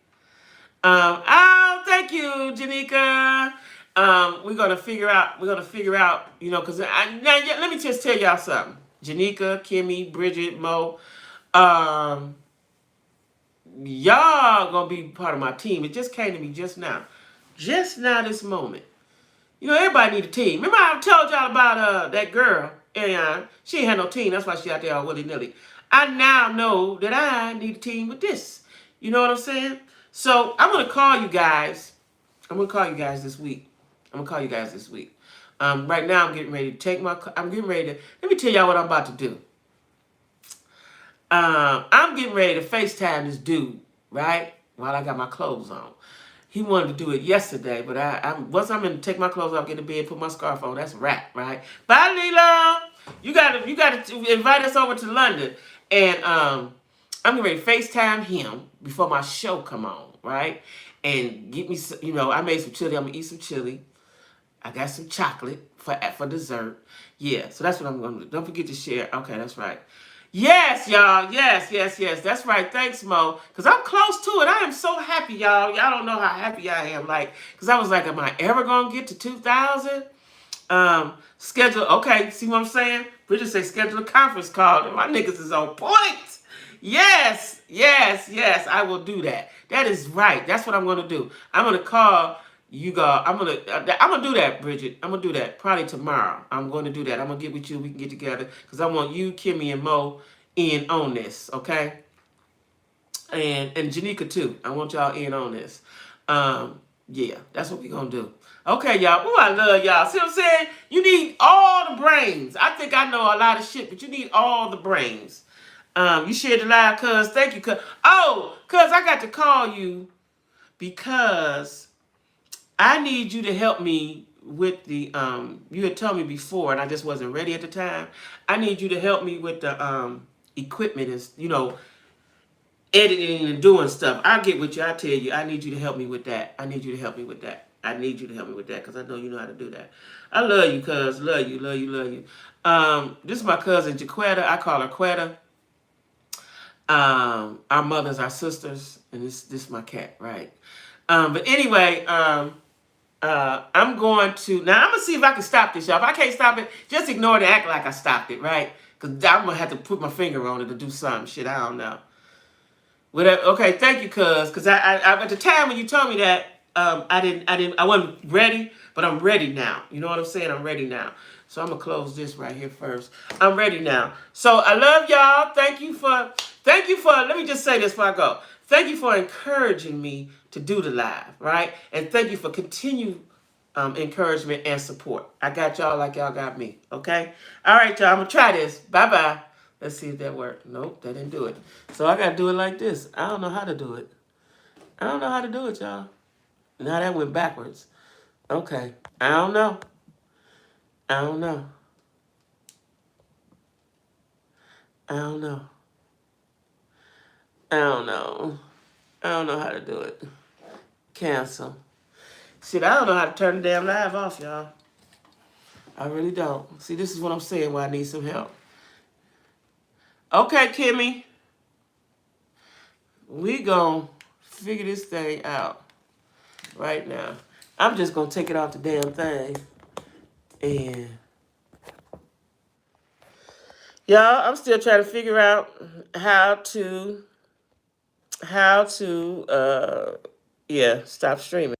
Speaker 1: Thank you, Janika. We're going to figure out, because let me just tell y'all something. Janika, Kimmy, Bridget, Mo, y'all going to be part of my team. It just came to me just now. Just now, this moment. Everybody need a team. Remember I told y'all about that girl, and she ain't had no team. That's why she out there all willy-nilly. I now know that I need a team with this. You know what I'm saying? So I'm going to call you guys. This week. Right now I'm getting ready to let me tell y'all what I'm about to do. I'm getting ready to FaceTime this dude, right? While I got my clothes on. He wanted to do it yesterday, but once I'm in, take my clothes off, get to bed, put my scarf on. That's a wrap, right? Bye, Lilo. You gotta invite us over to London, and I'm getting ready to FaceTime him before my show come on, right? And get me, I made some chili. I'm gonna eat some chili. I got some chocolate for dessert. Yeah, so that's what I'm gonna do. Don't forget to share. Okay, that's right. Yes, y'all. Yes. That's right. Thanks, Mo. Because I'm close to it. I am so happy, y'all. Y'all don't know how happy I am. Because I was like, am I ever going to get to 2,000? Schedule. Okay, see what I'm saying? Bridget say schedule a conference call. And my niggas is on point. Yes. I will do that. That is right. That's what I'm going to do. I'm going to call you guys. I'm gonna do that, Bridget. I'm gonna do that probably tomorrow. I'm going to do that. I'm gonna get with you. We can get together because I want you, Kimmy, and Mo in on this, okay? And Janika too. I want y'all in on this. Yeah, that's what we're gonna do. Okay, y'all. Oh, I love y'all. See what I'm saying? You need all the brains. I think I know a lot of shit, but you need all the brains. You shared the live, cuz. Thank you, cuz. Oh, cuz I got to call you because I need you to help me with the you had told me before and I just wasn't ready at the time. I need you to help me with the equipment and editing and doing stuff. I'll get with you. I tell you, I need you to help me with that. I need you to help me with that. I need you to help me with that because I know you know how to do that. I love you, cuz. Love you, love you, love you. This is my cousin Jaquetta. I call her Quetta. Our mothers, our sisters, and this is my cat, right? But anyway, I'm going to now. I'm gonna see if I can stop this, y'all. If I can't stop it, just ignore it and act like I stopped it, right? Because I'm gonna have to put my finger on it to do something. Shit, I don't know. Whatever. Okay, thank you, cuz. Because I at the time when you told me that, I wasn't ready, but I'm ready now. You know what I'm saying? I'm ready now. So I'm gonna close this right here first. I'm ready now. So I love y'all. Thank you for. Let me just say this before I go. Thank you for encouraging me to do the live, right? And thank you for continued encouragement and support. I got y'all like y'all got me. Okay. All right, y'all. I'm gonna try this. Bye bye. Let's see if that worked. Nope, that didn't do it. So I gotta do it like this. I don't know how to do it. I don't know how to do it, y'all. Now that went backwards. Okay. I don't know. I don't know. I don't know. I don't know. I don't know how to do it. Cancel. Shit, I don't know how to turn the damn live off, y'all. I really don't. See, this is what I'm saying why I need some help. Okay, Kimmy. We gonna figure this thing out right now. I'm just gonna take it off the damn thing. And y'all, I'm still trying to figure out how to stop streaming.